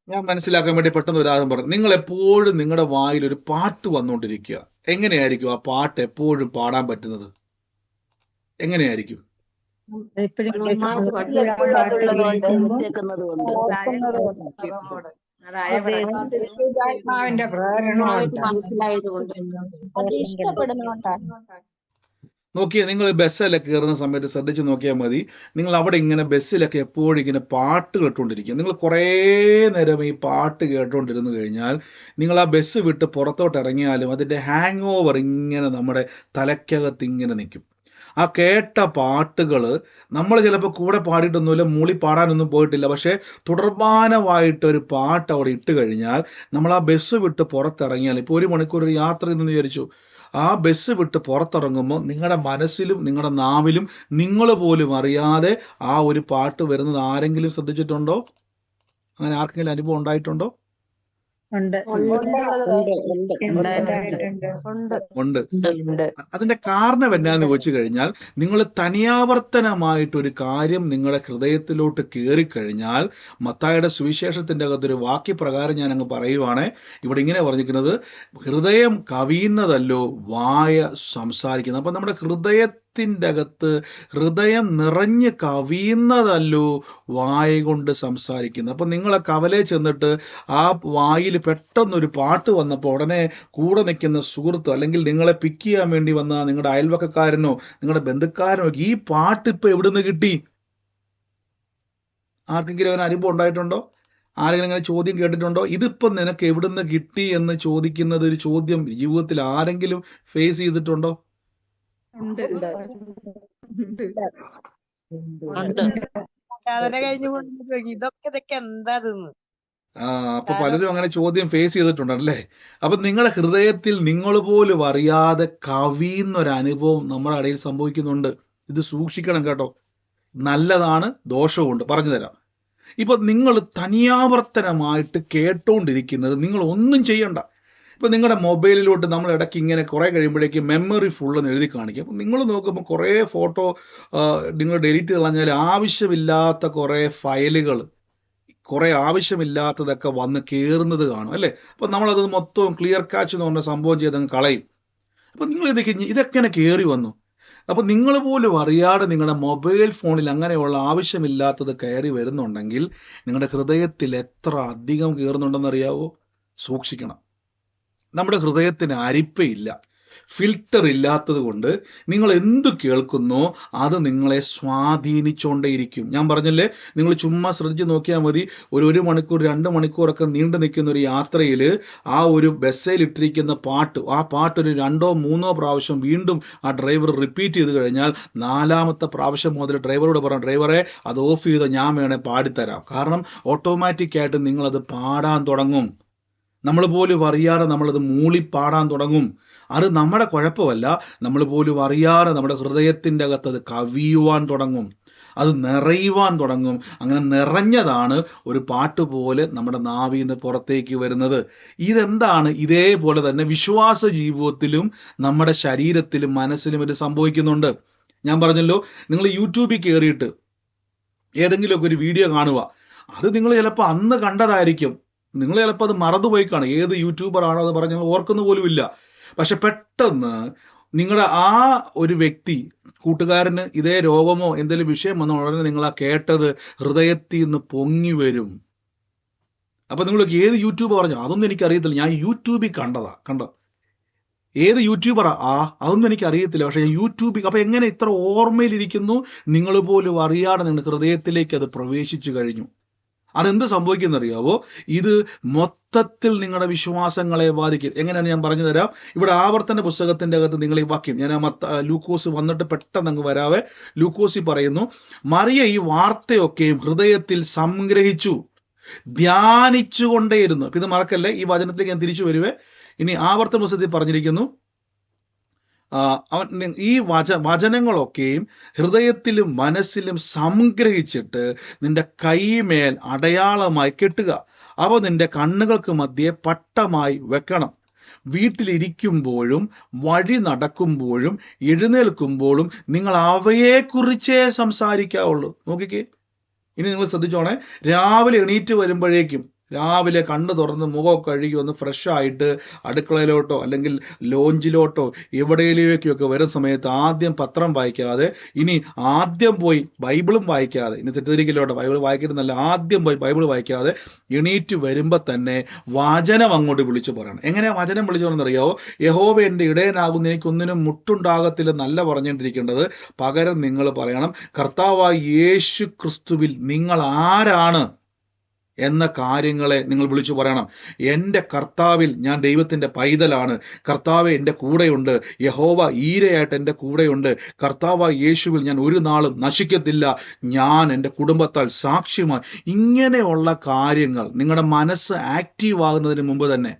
[SPEAKER 1] ഞാൻ മനസ്സിലാക്കാൻ വേണ്ടി പെട്ടെന്ന് ഉദാഹരണം പറഞ്ഞു. നിങ്ങൾ എപ്പോഴും നിങ്ങളുടെ വായിൽ ഒരു പാട്ട് വന്നുകൊണ്ടിരിക്കുക. എങ്ങനെയായിരിക്കും ആ പാട്ട് എപ്പോഴും പാടാൻ പറ്റുന്നത്? എങ്ങനെയായിരിക്കും? നോക്കിയാൽ നിങ്ങൾ ബസ്സിലൊക്കെ കയറുന്ന സമയത്ത് ശ്രദ്ധിച്ച് നോക്കിയാൽ മതി. നിങ്ങൾ അവിടെ ഇങ്ങനെ ബസ്സിലൊക്കെ എപ്പോഴും ഇങ്ങനെ പാട്ട് കേട്ടുകൊണ്ടിരിക്കുക. നിങ്ങൾ കുറേ നേരം ഈ പാട്ട് കേട്ടുകൊണ്ടിരുന്നു കഴിഞ്ഞാൽ നിങ്ങൾ ആ ബസ് വിട്ട് പുറത്തോട്ട് ഇറങ്ങിയാലും അതിൻ്റെ ഹാങ് ഓവർ ഇങ്ങനെ നമ്മുടെ തലയ്ക്കകത്ത് ഇങ്ങനെ നിൽക്കും. ആ കേട്ട പാട്ടുകൾ നമ്മൾ ചിലപ്പോൾ കൂടെ പാടിയിട്ടൊന്നുമില്ല, മൂളി പാടാനൊന്നും പോയിട്ടില്ല, പക്ഷെ തുടർമാനമായിട്ടൊരു പാട്ട് അവിടെ ഇട്ട് കഴിഞ്ഞാൽ നമ്മൾ ആ ബസ് വിട്ട് പുറത്തിറങ്ങിയാൽ, ഇപ്പോൾ 1 മണിക്കൂർ ഒരു യാത്ര എന്ന് വിചാരിച്ചു, ആ ബസ് വിട്ട് പുറത്തിറങ്ങുമ്പോൾ നിങ്ങളുടെ മനസ്സിലും നിങ്ങളുടെ നാവിലും നിങ്ങൾ പോലും അറിയാതെ ആ ഒരു പാട്ട് വരുന്നത് ആരെങ്കിലും ശ്രദ്ധിച്ചിട്ടുണ്ടോ? അങ്ങനെ ആർക്കെങ്കിലും അനുഭവം ഉണ്ടായിട്ടുണ്ടോ?
[SPEAKER 2] ഉണ്ട്.
[SPEAKER 1] ഉണ്ട്. അതിന്റെ കാരണം എന്നാന്ന് ചോദിച്ചു കഴിഞ്ഞാൽ, നിങ്ങൾ തനിയാവർത്തനമായിട്ട് ഒരു കാര്യം നിങ്ങളുടെ ഹൃദയത്തിലോട്ട് കയറിക്കഴിഞ്ഞാൽ, മത്തായിയുടെ സുവിശേഷത്തിന്റെ അകത്തൊരു വാക്യപ്രകാരം ഞാൻ അങ്ങ് പറയുവാണേ, ഇവിടെ ഇങ്ങനെ പറഞ്ഞിരിക്കുന്നത്, ഹൃദയം കവിയുന്നതല്ലോ വായ സംസാരിക്കുന്നത്. അപ്പൊ നമ്മുടെ ഹൃദയത്തിന്റെ അകത്ത് ഹൃദയം നിറഞ്ഞ് കവിയുന്നതല്ലോ വായ കൊണ്ട് സംസാരിക്കുന്നത്. അപ്പൊ നിങ്ങളെ കവലെ ചെന്നിട്ട് ആ വായിൽ പെട്ടെന്നൊരു പാട്ട് വന്നപ്പോൾ ഉടനെ കൂടെ നിൽക്കുന്ന സുഹൃത്ത് അല്ലെങ്കിൽ നിങ്ങളെ പിക്ക് ചെയ്യാൻ വേണ്ടി വന്ന നിങ്ങളുടെ അയൽവക്കക്കാരനോ നിങ്ങളുടെ ബന്ധുക്കാരനോ ഈ പാട്ട് ഇപ്പൊ എവിടുന്ന് കിട്ടി? ആർക്കെങ്കിലും അങ്ങനെ അനുഭവം ഉണ്ടായിട്ടുണ്ടോ? ആരെങ്കിലും അങ്ങനെ ചോദ്യം കേട്ടിട്ടുണ്ടോ? ഇതിപ്പോ നിനക്ക് എവിടുന്ന് കിട്ടി എന്ന് ചോദിക്കുന്നത് ഒരു ചോദ്യം ജീവിതത്തിൽ ആരെങ്കിലും ഫേസ് ചെയ്തിട്ടുണ്ടോ?
[SPEAKER 5] ഇതൊക്കെ എന്താ?
[SPEAKER 1] അപ്പൊ പലരും അങ്ങനെ ചോദ്യം ഫേസ് ചെയ്തിട്ടുണ്ടല്ലേ? അപ്പൊ നിങ്ങളുടെ ഹൃദയത്തിൽ നിങ്ങൾ പോലും അറിയാതെ കവിയുന്ന ഒരു അനുഭവം നമ്മുടെ ഇടയിൽ സംഭവിക്കുന്നുണ്ട്. ഇത് സൂക്ഷിക്കണം കേട്ടോ. നല്ലതാണ്, ദോഷവുമുണ്ട്. പറഞ്ഞു തരാം. ഇപ്പൊ നിങ്ങൾ തനിയാവർത്തനമായിട്ട് കേട്ടോണ്ടിരിക്കുന്നത് നിങ്ങൾ ഒന്നും ചെയ്യണ്ട. ഇപ്പൊ നിങ്ങളുടെ മൊബൈലിലോട്ട് നമ്മൾ ഇടയ്ക്ക് ഇങ്ങനെ കുറെ കഴിയുമ്പോഴേക്ക് മെമ്മറി ഫുൾ എന്ന് എഴുതി കാണിക്കും. അപ്പൊ നിങ്ങൾ നോക്കുമ്പോൾ കുറെ ഫോട്ടോ നിങ്ങൾ ഡിലീറ്റ് കളഞ്ഞാൽ ആവശ്യമില്ലാത്ത കുറെ ഫയലുകൾ, കുറെ ആവശ്യമില്ലാത്തതൊക്കെ വന്ന് കയറുന്നത് കാണും അല്ലേ? അപ്പൊ നമ്മളത് മൊത്തം ക്ലിയർ കാച്ച് എന്ന് പറഞ്ഞ സംഭവം ചെയ്തങ്ങ് കളയും. അപ്പൊ നിങ്ങൾ ഇതൊക്കെ കയറി വന്നു. അപ്പൊ നിങ്ങൾ പോലും അറിയാതെ നിങ്ങളുടെ മൊബൈൽ ഫോണിൽ അങ്ങനെയുള്ള ആവശ്യമില്ലാത്തത് കയറി വരുന്നുണ്ടെങ്കിൽ നിങ്ങളുടെ ഹൃദയത്തിൽ എത്ര അധികം കയറുന്നുണ്ടെന്ന് അറിയാവോ? സൂക്ഷിക്കണം. നമ്മുടെ ഹൃദയത്തിന് അരിപ്പയില്ല, ഫിൽറ്റർ ഇല്ലാത്തത് കൊണ്ട് നിങ്ങൾ എന്തു കേൾക്കുന്നോ അത് നിങ്ങളെ സ്വാധീനിച്ചുകൊണ്ടേയിരിക്കും. ഞാൻ പറഞ്ഞല്ലേ, നിങ്ങൾ ചുമ്മാ ശ്രദ്ധിച്ച് നോക്കിയാൽ മതി. ഒരു മണിക്കൂർ 2 മണിക്കൂറൊക്കെ നീണ്ടു നിൽക്കുന്ന ഒരു യാത്രയിൽ ആ ഒരു ബസ്സിൽ ഇട്ടിരിക്കുന്ന പാട്ട്, ആ പാട്ട് ഒരു 2ഓ 3ഓ പ്രാവശ്യം വീണ്ടും ആ ഡ്രൈവർ റിപ്പീറ്റ് ചെയ്ത് കഴിഞ്ഞാൽ 4ാമത്തെ പ്രാവശ്യം മുതൽ ഡ്രൈവറോട് പറയാം, ഡ്രൈവറെ അത് ഓഫ് ചെയ്തോ, ഞാൻ വേണേ പാടിത്തരാം. കാരണം ഓട്ടോമാറ്റിക്കായിട്ട് നിങ്ങളത് പാടാൻ തുടങ്ങും. നമ്മൾ പോലും അറിയാതെ നമ്മളത് മൂളിപ്പാടാൻ തുടങ്ങും. അത് നമ്മുടെ കുഴപ്പമല്ല, നമ്മൾ പോലും അറിയാതെ നമ്മുടെ ഹൃദയത്തിൻ്റെ അകത്ത് അത് കവിയുവാൻ തുടങ്ങും, അത് നിറയുവാൻ തുടങ്ങും. അങ്ങനെ നിറഞ്ഞതാണ് ഒരു പാട്ട് പോലെ നമ്മുടെ നാവിൽ നിന്ന് പുറത്തേക്ക് വരുന്നത്. ഇതെന്താണ്? ഇതേപോലെ തന്നെ വിശ്വാസ ജീവിതത്തിലും നമ്മുടെ ശരീരത്തിലും മനസ്സിലും ഇത് സംഭവിക്കുന്നുണ്ട്. ഞാൻ പറഞ്ഞല്ലോ, നിങ്ങൾ യൂട്യൂബിൽ കയറിയിട്ട് ഏതെങ്കിലുമൊക്കെ ഒരു വീഡിയോ കാണുക, അത് നിങ്ങൾ ചിലപ്പോൾ അന്ന് കണ്ടതായിരിക്കും, നിങ്ങൾ ചിലപ്പോൾ അത് മറന്നുപോയി കാണും. ഏത് യൂട്യൂബർ ആണോ അത് പറഞ്ഞ് നിങ്ങൾ ഓർക്കുന്ന പോലും ഇല്ല. പക്ഷെ പെട്ടെന്ന് നിങ്ങളുടെ ആ ഒരു വ്യക്തി കൂട്ടുകാരന് ഇതേ രോഗമോ എന്തെങ്കിലും വിഷയം വന്ന ഉടനെ നിങ്ങൾ ആ കേട്ടത് ഹൃദയത്തിൽ നിന്ന് പൊങ്ങി വരും. അപ്പൊ നിങ്ങൾ ഏത് യൂട്യൂബർ പറഞ്ഞു? അതൊന്നും എനിക്ക് അറിയത്തില്ല, ഞാൻ യൂട്യൂബിൽ കണ്ടോ. ഏത് യൂട്യൂബറാ? അതൊന്നും എനിക്ക് അറിയത്തില്ല, പക്ഷെ ഞാൻ യൂട്യൂബിൽ. അപ്പൊ എങ്ങനെ ഇത്ര ഓർമ്മയിലിരിക്കുന്നു? നിങ്ങൾ പോലും അറിയാതെ നിങ്ങളുടെ ഹൃദയത്തിലേക്ക് അത് പ്രവേശിച്ചു കഴിഞ്ഞു. അതെന്ത് സംഭവിക്കുന്നറിയാവോ? ഇത് മൊത്തത്തിൽ നിങ്ങളുടെ വിശ്വാസങ്ങളെ ബാധിക്കും. എങ്ങനെയാണെന്ന് ഞാൻ പറഞ്ഞു തരാം. ഇവിടെ ആവർത്തന പുസ്തകത്തിന്റെ അകത്ത് നിങ്ങൾ ഈ വാക്യം, ഞാൻ ലൂക്കോസ് വന്നിട്ട് പെട്ടെന്ന് അങ്ങ് വരാവേ. ലൂക്കോസിൽ പറയുന്നു, മറിയ ഈ വാർത്തയൊക്കെയും ഹൃദയത്തിൽ സംഗ്രഹിച്ചു ധ്യാനിച്ചുകൊണ്ടേയിരുന്നു. ഇത് മറക്കല്ലേ, ഈ വചനത്തിലേക്ക് ഞാൻ തിരിച്ചു വരുവേ. ഇനി ആവർത്തന പുസ്തകത്തിൽ പറഞ്ഞിരിക്കുന്നു, ഈ വചനങ്ങളൊക്കെയും ഹൃദയത്തിലും മനസ്സിലും സംഗ്രഹിച്ചിട്ട് നിന്റെ കൈമേൽ അടയാളമായി കെട്ടുക, അവ നിന്റെ കണ്ണുകൾക്ക് മധ്യേ പട്ടമായി വെക്കണം. വീട്ടിലിരിക്കുമ്പോഴും വഴി നടക്കുമ്പോഴും എഴുന്നേൽക്കുമ്പോഴും നിങ്ങൾ അവയെക്കുറിച്ചേ സംസാരിക്കാവുള്ളൂ. നോക്കിക്കേ, ഇനി നിങ്ങൾ ശ്രദ്ധിച്ചോണേ. രാവിലെ എണീറ്റ് വരുമ്പോഴേക്കും, രാവിലെ കണ്ണ് തുറന്ന് മുഖമൊക്കെ കഴുകി ഒന്ന് ഫ്രഷ് ആയിട്ട് അടുക്കളയിലോട്ടോ അല്ലെങ്കിൽ ലോഞ്ചിലോട്ടോ എവിടെയിലേക്കൊക്കെ വരുന്ന സമയത്ത് ആദ്യം പത്രം വായിക്കാതെ, ഇനി ആദ്യം പോയി ബൈബിളും വായിക്കാതെ, ഇനി തെറ്റിദ്ധരിക്കലോട്ടോ, ബൈബിൾ വായിക്കുന്നതല്ല, ആദ്യം പോയി ബൈബിൾ വായിക്കാതെ എണീറ്റ് വരുമ്പോൾ തന്നെ വചനം അങ്ങോട്ട് വിളിച്ചു പറയണം. എങ്ങനെയാ വചനം വിളിച്ചു പറയുന്നറിയാവോ? യഹോവ എൻ്റെ ഇടയനാകുന്ന എനിക്കൊന്നിനും മുട്ടുണ്ടാകത്തില്ലെന്നല്ല പറഞ്ഞുകൊണ്ടിരിക്കേണ്ടത്. പകരം നിങ്ങൾ പറയണം, കർത്താവായ യേശു ക്രിസ്തുവിൽ നിങ്ങൾ ആരാണ് എന്ന കാര്യങ്ങളെ നിങ്ങൾ വിളിച്ചു പറയണം. എൻ്റെ കർത്താവിൽ ഞാൻ ദൈവത്തിൻ്റെ പൈതലാണ്, കർത്താവ് എൻ്റെ കൂടെയുണ്ട്, യഹോവ ഈരയായിട്ട് എൻ്റെ കൂടെയുണ്ട്, കർത്താവായ യേശുവിൽ ഞാൻ ഒരു നാളും നശിക്കത്തില്ല, ഞാൻ എൻ്റെ കുടുംബത്താൽ സാക്ഷ്യമായി. ഇങ്ങനെയുള്ള കാര്യങ്ങൾ നിങ്ങളുടെ മനസ്സ് ആക്റ്റീവ് ആകുന്നതിന് മുമ്പ് തന്നെ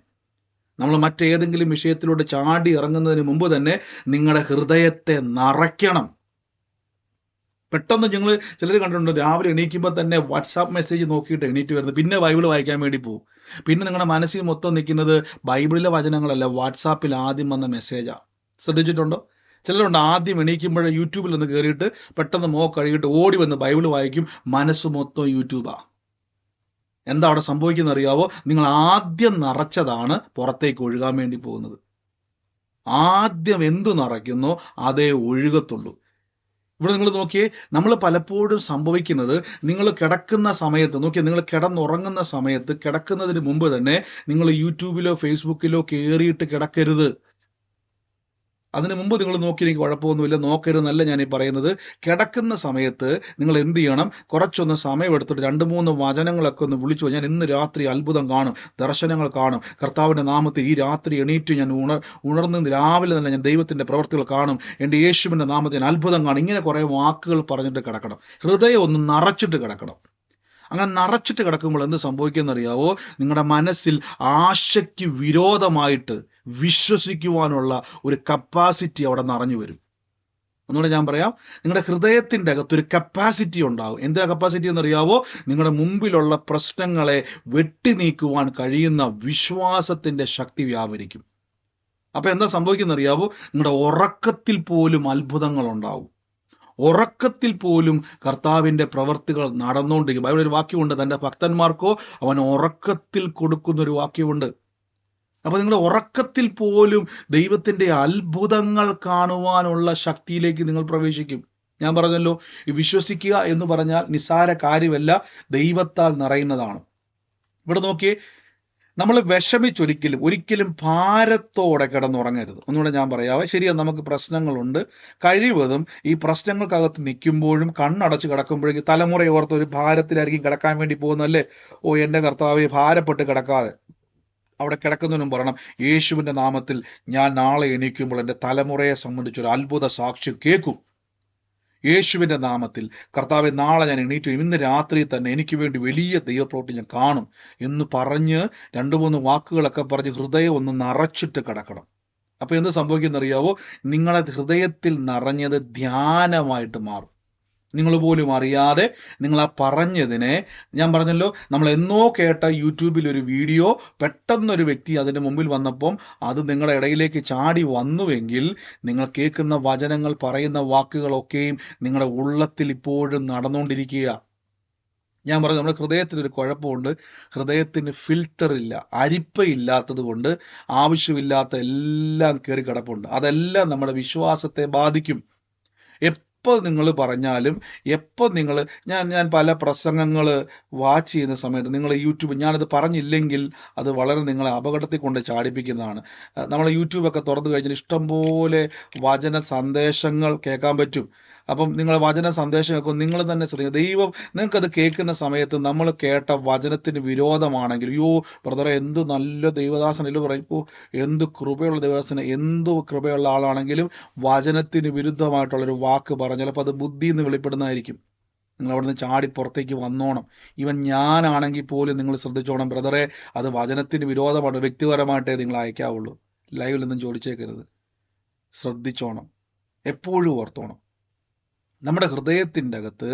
[SPEAKER 1] നമ്മൾ മറ്റേതെങ്കിലും വിഷയത്തിലൂടെ ചാടി ഇറങ്ങുന്നതിന് മുമ്പ് തന്നെ നിങ്ങളുടെ ഹൃദയത്തെ നിറയ്ക്കണം. പെട്ടെന്ന് നിങ്ങൾ ചിലർ കണ്ടിട്ടുണ്ട്, രാവിലെ എണീക്കുമ്പോൾ തന്നെ വാട്സാപ്പ് മെസ്സേജ് നോക്കിയിട്ട് എണീറ്റ് വരുന്നത്, പിന്നെ ബൈബിൾ വായിക്കാൻ വേണ്ടി പോകും. പിന്നെ നിങ്ങളുടെ മനസ്സിൽ മൊത്തം നിൽക്കുന്നത് ബൈബിളിലെ വചനങ്ങളല്ല, വാട്സാപ്പിൽ ആദ്യം വന്ന മെസ്സേജാണ്. ശ്രദ്ധിച്ചിട്ടുണ്ടോ? ചിലരുണ്ട് ആദ്യം എണീക്കുമ്പോഴേ യൂട്യൂബിൽ ഒന്ന് കയറിയിട്ട് പെട്ടെന്ന് കഴുകിയിട്ട് ഓടി വന്ന് ബൈബിൾ വായിക്കും, മനസ്സ് മൊത്തം യൂട്യൂബാ. എന്താ അവിടെ സംഭവിക്കുന്ന അറിയാവോ? നിങ്ങൾ ആദ്യം നിറച്ചതാണ് പുറത്തേക്ക് ഒഴുകാൻ വേണ്ടി പോകുന്നത്. ആദ്യം എന്തു നിറയ്ക്കുന്നോ അതേ ഒഴുകത്തുള്ളൂ. ഇവിടെ നിങ്ങൾ നോക്കിയേ, നമ്മൾ പലപ്പോഴും സംഭവിക്കുന്നത്, നിങ്ങൾ കിടക്കുന്ന സമയത്ത് നോക്കിയേ, നിങ്ങൾ കിടന്നുറങ്ങുന്ന സമയത്ത് കിടക്കുന്നതിന് മുമ്പ് തന്നെ നിങ്ങൾ യൂട്യൂബിലോ ഫേസ്ബുക്കിലോ കയറിയിട്ട് കിടക്കരുത്. അതിന് മുമ്പ് നിങ്ങൾ നോക്കി എനിക്ക് കുഴപ്പമൊന്നുമില്ല, നോക്കരുതെന്നല്ല ഞാൻ ഈ പറയുന്നത്. കിടക്കുന്ന സമയത്ത് നിങ്ങൾ എന്ത് ചെയ്യണം? കുറച്ചൊന്ന് സമയമെടുത്തിട്ട് 2-3 വചനങ്ങളൊക്കെ ഒന്ന് വിളിച്ചു. ഞാൻ ഇന്ന് രാത്രി അത്ഭുതം കാണും, ദർശനങ്ങൾ കാണും, കർത്താവിന്റെ നാമത്തിൽ ഈ രാത്രി എണീറ്റ് ഞാൻ ഉണർന്ന് രാവിലെ തന്നെ ഞാൻ ദൈവത്തിന്റെ പ്രവർത്തികൾ കാണും, എൻ്റെ യേശുവിന്റെ നാമത്തിൽ ഞാൻ അത്ഭുതം കാണും. ഇങ്ങനെ കുറെ വാക്കുകൾ പറഞ്ഞിട്ട് കിടക്കണം. ഹൃദയം ഒന്ന് നിറച്ചിട്ട് കിടക്കണം. അങ്ങനെ നിറച്ചിട്ട് കിടക്കുമ്പോൾ എന്ത് സംഭവിക്കുന്നറിയാവോ? നിങ്ങളുടെ മനസ്സിൽ ആശയ്ക്ക് വിരോധമായിട്ട് വിശ്വസിക്കുവാനുള്ള ഒരു കപ്പാസിറ്റി അവിടെ നിറഞ്ഞു വരും. ഒന്നുകൂടെ ഞാൻ പറയാം, നിങ്ങളുടെ ഹൃദയത്തിൻ്റെ അകത്തൊരു കപ്പാസിറ്റി ഉണ്ടാവും. എന്താ കപ്പാസിറ്റി എന്നറിയാവോ? നിങ്ങളുടെ മുമ്പിലുള്ള പ്രശ്നങ്ങളെ വെട്ടി നീക്കുവാൻ കഴിയുന്ന വിശ്വാസത്തിന്റെ ശക്തി വ്യാപരിക്കും. അപ്പൊ എന്താ സംഭവിക്കുന്നറിയാവോ? നിങ്ങളുടെ ഉറക്കത്തിൽ പോലും അത്ഭുതങ്ങൾ ഉണ്ടാവും. ഉറക്കത്തിൽ പോലും കർത്താവിന്റെ പ്രവർത്തികൾ നടന്നുകൊണ്ടിരിക്കും. ബൈബിളിൽ ഒരു വാക്യമുണ്ട്, തന്റെ ഭക്തന്മാർക്കോ അവൻ ഉറക്കത്തിൽ കൊടുക്കുന്ന ഒരു വാക്യമുണ്ട്. അപ്പൊ നിങ്ങളുടെ ഉറക്കത്തിൽ പോലും ദൈവത്തിന്റെ അത്ഭുതങ്ങൾ കാണുവാനുള്ള ശക്തിയിലേക്ക് നിങ്ങൾ പ്രവേശിക്കും. ഞാൻ പറഞ്ഞല്ലോ, ഈ വിശ്വസിക്കുക എന്ന് പറഞ്ഞാൽ നിസ്സാര കാര്യമല്ല, ദൈവത്താൽ നിറയുന്നതാണ്. ഇവിടെ നോക്കിയേ, നമ്മൾ ഒരിക്കലും ഭാരത്തോടെ കിടന്നുറങ്ങരുത്. ഒന്നുകൂടെ ഞാൻ പറയാവേ. ശരിയാ, നമുക്ക് പ്രശ്നങ്ങളുണ്ട്. കഴിവതും ഈ പ്രശ്നങ്ങൾക്കകത്ത് നിൽക്കുമ്പോഴും കണ്ണടച്ച് കിടക്കുമ്പോഴേക്കും തലമുറ ഓർത്ത് ഒരു ഭാരത്തിലായിരിക്കും കിടക്കാൻ വേണ്ടി പോകുന്നല്ലേ. ഓ എൻ്റെ കർത്താവേ, ഭാരപ്പെട്ട് കിടക്കാതെ അവിടെ കിടക്കുന്നതിനും പറയണം, യേശുവിന്റെ നാമത്തിൽ ഞാൻ നാളെ എണീക്കുമ്പോൾ എൻ്റെ തലമുറയെ സംബന്ധിച്ചൊരു അത്ഭുത സാക്ഷ്യം കേൾക്കും. യേശുവിന്റെ നാമത്തിൽ കർത്താവെ, നാളെ ഞാൻ എണീറ്റ് ഇന്ന് രാത്രി തന്നെ എനിക്ക് വേണ്ടി വലിയ ദൈവപ്രവൃത്തി ഞാൻ കാണും എന്ന് പറഞ്ഞ് 2-3 വാക്കുകളൊക്കെ പറഞ്ഞ് ഹൃദയം ഒന്ന് നിറച്ചിട്ട് കിടക്കണം. അപ്പൊ എന്ത് സംഭവിക്കുന്നറിയാവോ? നിങ്ങളുടെ ഹൃദയത്തിൽ നിറഞ്ഞത് ധ്യാനമായിട്ട് മാറും. നിങ്ങൾ പോലും അറിയാതെ നിങ്ങൾ ആ പറഞ്ഞതിനെ, ഞാൻ പറഞ്ഞല്ലോ, നമ്മൾ എന്നോ കേട്ട യൂട്യൂബിൽ ഒരു വീഡിയോ പെട്ടെന്നൊരു വ്യക്തി അതിൻ്റെ മുമ്പിൽ വന്നപ്പം അത് നിങ്ങളുടെ ഇടയിലേക്ക് ചാടി വന്നുവെങ്കിൽ നിങ്ങൾ കേൾക്കുന്ന വചനങ്ങൾ, പറയുന്ന വാക്കുകളൊക്കെയും നിങ്ങളുടെ ഉള്ളത്തിൽ ഇപ്പോഴും നടന്നുകൊണ്ടിരിക്കുക. ഞാൻ പറഞ്ഞു, നമ്മുടെ ഹൃദയത്തിനൊരു കുഴപ്പമുണ്ട്. ഹൃദയത്തിന് ഫിൽറ്റർ ഇല്ല, അരിപ്പയില്ലാത്തത് കൊണ്ട് ആവശ്യമില്ലാത്ത എല്ലാം കയറി കിടപ്പുണ്ട്. അതെല്ലാം നമ്മുടെ വിശ്വാസത്തെ ബാധിക്കും. എപ്പോൾ നിങ്ങൾ പറഞ്ഞാലും, എപ്പോൾ ഞാൻ പല പ്രസംഗങ്ങൾ വാച്ച് ചെയ്യുന്ന സമയത്ത് നിങ്ങൾ യൂട്യൂബ്, ഞാനത് പറഞ്ഞില്ലെങ്കിൽ അത് വളരെ നിങ്ങളെ അപകടത്തിൽ കൊണ്ട് ചാടിപ്പിക്കുന്നതാണ്. നമ്മൾ യൂട്യൂബൊക്കെ തുറന്നു കഴിഞ്ഞാൽ ഇഷ്ടംപോലെ വചന സന്ദേശങ്ങൾ കേൾക്കാൻ പറ്റും. അപ്പം നിങ്ങൾ വചന സന്ദേശം കേൾക്കും, നിങ്ങൾ തന്നെ ശ്രദ്ധിക്കുക. ദൈവം നിങ്ങൾക്കത് കേൾക്കുന്ന സമയത്ത് നമ്മൾ കേട്ട വചനത്തിന് വിരോധമാണെങ്കിൽ, അയ്യോ ബ്രദറെ എന്ത് നല്ല ദൈവദാസനല്ലോ പറയും, ഓ എന്ത് കൃപയുള്ള ദൈവദാസന, എന്തു കൃപയുള്ള ആളാണെങ്കിലും വചനത്തിന് വിരുദ്ധമായിട്ടുള്ളൊരു വാക്ക് പറഞ്ഞാൽ ചിലപ്പോൾ അത് ബുദ്ധി എന്ന് വെളിപ്പെടുന്നതായിരിക്കും. നിങ്ങൾ അവിടുന്ന് ചാടി പുറത്തേക്ക് വന്നോണം. ഈവൻ ഞാനാണെങ്കിൽ പോലും നിങ്ങൾ ശ്രദ്ധിച്ചോണം, ബ്രദറെ അത് വചനത്തിന് വിരോധമാണ്, വ്യക്തിപരമായിട്ടേ നിങ്ങൾ അയക്കാവുള്ളൂ, ലൈവിൽ നിന്നും ചോദിച്ചേക്കരുത്. ശ്രദ്ധിച്ചോണം, എപ്പോഴും ഓർത്തോണം. നമ്മുടെ ഹൃദയത്തിൻ്റെ അകത്ത്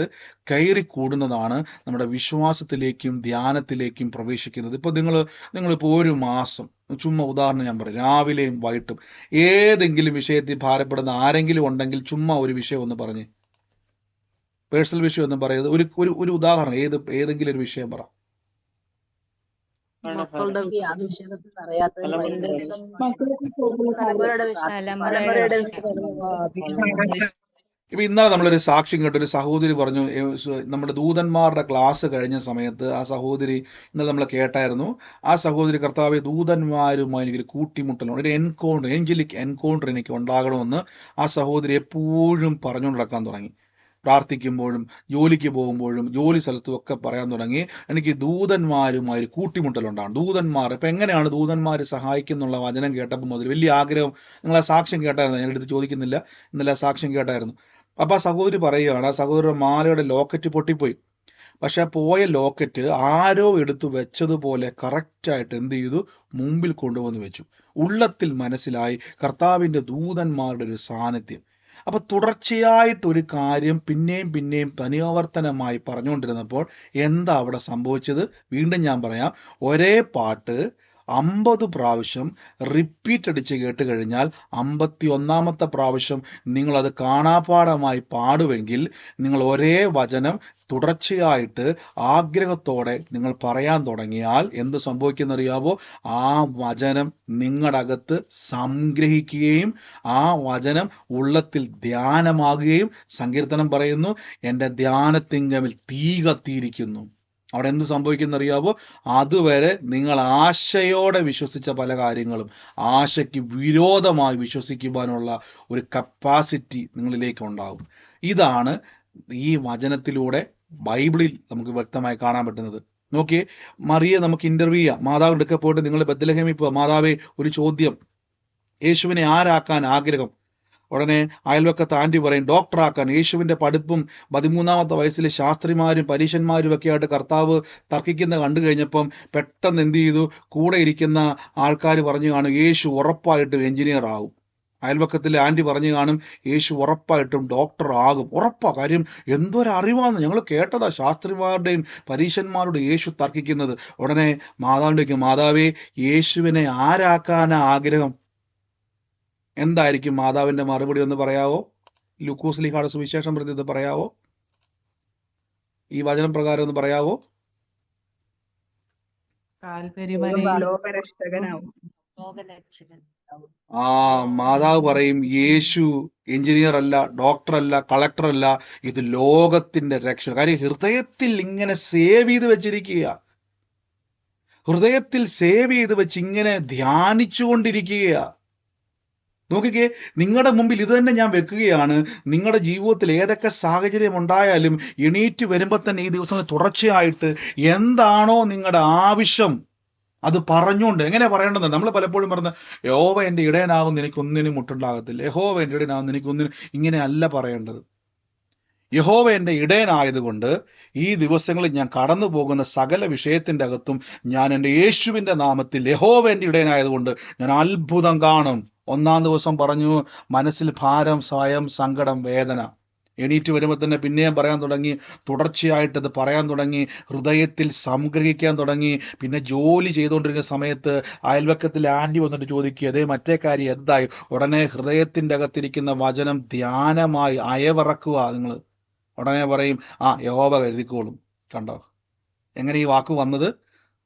[SPEAKER 1] കയറി കൂടുന്നതാണ് നമ്മുടെ വിശ്വാസത്തിലേക്കും ധ്യാനത്തിലേക്കും പ്രവേശിക്കുന്നത്. ഇപ്പോൾ നിങ്ങളിപ്പോൾ ഒരു മാസം, ചുമ്മാ ഉദാഹരണം ഞാൻ പറയും, രാവിലെയും വൈകിട്ടും ഏതെങ്കിലും വിഷയത്തിൽ ഭാരപ്പെടുന്ന ആരെങ്കിലും ഉണ്ടെങ്കിൽ ചുമ്മാ ഒരു വിഷയം ഒന്ന് പറഞ്ഞ്, പേഴ്സണൽ വിഷയം ഒന്നും പറയരുത്, ഒരു ഉദാഹരണം, ഏതെങ്കിലും ഒരു വിഷയം പറ.
[SPEAKER 3] മക്കളുടെ
[SPEAKER 1] ഇപ്പൊ ഇന്നലെ നമ്മളൊരു സാക്ഷ്യം കേട്ട ഒരു സഹോദരി പറഞ്ഞു, നമ്മുടെ ദൂതന്മാരുടെ ക്ലാസ് കഴിഞ്ഞ സമയത്ത് ആ സഹോദരി, ഇന്നലെ നമ്മൾ കേട്ടായിരുന്നു, ആ സഹോദരി, കർത്താവെ ദൂതന്മാരുമായി എനിക്കൊരു കൂട്ടിമുട്ടൽ, ഒരു എൻകൗണ്ടർ, ഏഞ്ചലിക് എൻകൗണ്ടർ എനിക്ക് ഉണ്ടാകണമെന്ന് ആ സഹോദരി എപ്പോഴും പറഞ്ഞുകൊണ്ട് നടക്കാൻ തുടങ്ങി. പ്രാർത്ഥിക്കുമ്പോഴും ജോലിക്ക് പോകുമ്പോഴും ജോലി സ്ഥലത്തും ഒക്കെ പറയാൻ തുടങ്ങി, എനിക്ക് ദൂതന്മാരുമായി ഒരു കൂട്ടിമുട്ടലുണ്ടാകും. ദൂതന്മാർ ഇപ്പം എങ്ങനെയാണ് ദൂതന്മാർ സഹായിക്കുന്നുള്ള വചനം കേട്ടപ്പോൾ മുതൽ വലിയ ആഗ്രഹം. നിങ്ങൾ ആ സാക്ഷ്യം കേട്ടായിരുന്നു, ഞാൻ എടുത്ത് ചോദിക്കുന്നില്ല, ഇന്നലെ ആ സാക്ഷ്യം കേട്ടായിരുന്നു. അപ്പം ആ സഹോദരി പറയുകയാണ്, ആ സഹോദരിയുടെ മാലയുടെ ലോക്കറ്റ് പൊട്ടിപ്പോയി. പക്ഷെ ആ പോയ ലോക്കറ്റ് ആരോ എടുത്തു വെച്ചതുപോലെ കറക്റ്റായിട്ട് എന്ത് ചെയ്തു? മുമ്പിൽ കൊണ്ടുവന്ന് വെച്ചു. ഉള്ളത്തിൽ മനസ്സിലായി കർത്താവിന്റെ ദൂതന്മാരുടെ ഒരു സാന്നിധ്യം. അപ്പൊ തുടർച്ചയായിട്ട് ഒരു കാര്യം പിന്നെയും പിന്നെയും പനിയാവർത്തനമായി പറഞ്ഞുകൊണ്ടിരുന്നപ്പോൾ എന്താ അവിടെ സംഭവിച്ചത്? വീണ്ടും ഞാൻ പറയാം. ഒരേ പാട്ട് 50 പ്രാവശ്യം റിപ്പീറ്റ് അടിച്ച് കേട്ട് കഴിഞ്ഞാൽ 51ാമത്തെ പ്രാവശ്യം നിങ്ങളത് കാണാപാഠമായി പാടുമെങ്കിൽ നിങ്ങൾ ഒരേ വചനം തുടർച്ചയായിട്ട് ആഗ്രഹത്തോടെ നിങ്ങൾ പറയാൻ തുടങ്ങിയാൽ എന്ത് സംഭവിക്കുന്നറിയാവോ? ആ വചനം നിങ്ങളുടെ അകത്ത് സംഗ്രഹിക്കുകയും ആ വചനം ഉള്ളത്തിൽ ധ്യാനമാകുകയും, സങ്കീർത്തനം പറയുന്നു, എൻ്റെ ധ്യാനത്തിങ്കമിൽ തീ കത്തിയിരിക്കുന്നു. അവിടെ എന്ത് സംഭവിക്കുന്നറിയാവോ? അതുവരെ നിങ്ങൾ ആശയോടെ വിശ്വസിച്ച പല കാര്യങ്ങളും ആശയ്ക്ക് വിരോധമായി വിശ്വസിക്കുവാനുള്ള ഒരു കപ്പാസിറ്റി നിങ്ങളിലേക്ക് ഉണ്ടാകും. ഇതാണ് ഈ വചനത്തിലൂടെ ബൈബിളിൽ നമുക്ക് വ്യക്തമായി കാണാൻ പറ്റുന്നത്. നോക്കിയേ, മറിയെ നമുക്ക് ഇന്റർവ്യൂ ചെയ്യാം. മാതാവിൻ്റെ ഒക്കെ പോയിട്ട് നിങ്ങൾ ബത്ലഹേമിൽ പോവാ, മാതാവേ ഒരു ചോദ്യം, യേശുവിനെ ആരാക്കാൻ ആഗ്രഹം? ഉടനെ അയൽവക്കത്ത് ആന്റി പറയും ഡോക്ടറാക്കാൻ. യേശുവിന്റെ പഠിപ്പും 13ാമത്തെ വയസ്സിൽ ശാസ്ത്രിമാരും പരീശന്മാരും ഒക്കെ ആയിട്ട് കർത്താവ് തർക്കിക്കുന്ന കണ്ടു കഴിഞ്ഞപ്പം പെട്ടെന്ന് എന്ത് ചെയ്തു? കൂടെ ഇരിക്കുന്ന ആൾക്കാർ പറഞ്ഞു കാണും യേശു ഉറപ്പായിട്ടും എഞ്ചിനീയർ ആകും. അയൽവക്കത്തിലെ ആന്റി പറഞ്ഞു കാണും യേശു ഉറപ്പായിട്ടും ഡോക്ടർ ആകും. ഉറപ്പാ. കാര്യം എന്തൊരറിവാന്ന് ഞങ്ങൾ കേട്ടതാ, ശാസ്ത്രിമാരുടെയും പരീശന്മാരുടെയും യേശു തർക്കിക്കുന്നത്. ഉടനെ മാതാവിൻ്റെ മാതാവേ യേശുവിനെ ആരാക്കാനാ ആഗ്രഹം? എന്തായിരിക്കും മാതാവിന്റെ മറുപടി ഒന്ന് പറയാവോ? ലൂക്കോസ് ലീഹായുടെ സുവിശേഷം പ്രതി ഇത് പറയാവോ? ഈ വചനം പ്രകാരം ഒന്ന് പറയാവോ? മാതാവ് പറയും യേശു എഞ്ചിനീയർ അല്ല, ഡോക്ടർ അല്ല, കളക്ടർ അല്ല, ഇത് ലോകത്തിന്റെ രക്ഷ. കാര്യം ഹൃദയത്തിൽ ഇങ്ങനെ സേവ് ചെയ്ത് വെച്ചിരിക്കുക, ഹൃദയത്തിൽ സേവ് ചെയ്ത് വെച്ച് ഇങ്ങനെ ധ്യാനിച്ചു കൊണ്ടിരിക്കുക. നോക്കിക്കേ, നിങ്ങളുടെ മുമ്പിൽ ഇത് തന്നെ ഞാൻ വെക്കുകയാണ്. നിങ്ങളുടെ ജീവിതത്തിൽ ഏതൊക്കെ സാഹചര്യം ഉണ്ടായാലും എണീറ്റ് വരുമ്പോൾ തന്നെ ഈ ദിവസം തുടർച്ചയായിട്ട് എന്താണോ നിങ്ങളുടെ ആവശ്യം അത് പറഞ്ഞുകൊണ്ട്, എങ്ങനെ പറയേണ്ടത്? നമ്മൾ പലപ്പോഴും പറഞ്ഞ യഹോവ എൻ്റെ ഇടയനാകുന്ന എനിക്കൊന്നിനും മുട്ടുണ്ടാകത്തില്ല, യഹോവ എൻ്റെ ഇടയനാകുന്ന എനിക്കൊന്നിനും, ഇങ്ങനെ അല്ല പറയേണ്ടത്. യഹോവ എൻ്റെ ഇടയനായതുകൊണ്ട് ഈ ദിവസങ്ങളിൽ ഞാൻ കടന്നു പോകുന്ന സകല വിഷയത്തിൻ്റെ അകത്തും ഞാൻ എൻ്റെ യേശുവിൻ്റെ നാമത്തിൽ യഹോവ എൻ്റെ ഇടയനായതുകൊണ്ട് ഞാൻ അത്ഭുതം കാണും. 1-ാം ദിവസം പറഞ്ഞു മനസ്സിൽ ഭാരം, സ്വയം, സങ്കടം, വേദന. എണീറ്റ് വരുമ്പോൾ തന്നെ പിന്നെയും പറയാൻ തുടങ്ങി, തുടർച്ചയായിട്ടത് പറയാൻ തുടങ്ങി, ഹൃദയത്തിൽ സംഗ്രഹിക്കാൻ തുടങ്ങി. പിന്നെ ജോലി ചെയ്തുകൊണ്ടിരിക്കുന്ന സമയത്ത് അയൽവക്കത്തിൽ ആൻറ്റി വന്നിട്ട് ചോദിക്കുക അതേ മറ്റേ കാര്യം എന്തായി? ഉടനെ ഹൃദയത്തിൻ്റെ അകത്തിരിക്കുന്ന വചനം ധ്യാനമായി അയവിറക്കുക. നിങ്ങൾ ഉടനെ പറയും യഹോവ കരുതിക്കോളും. കണ്ടോ എങ്ങനെ ഈ വാക്ക് വന്നത്?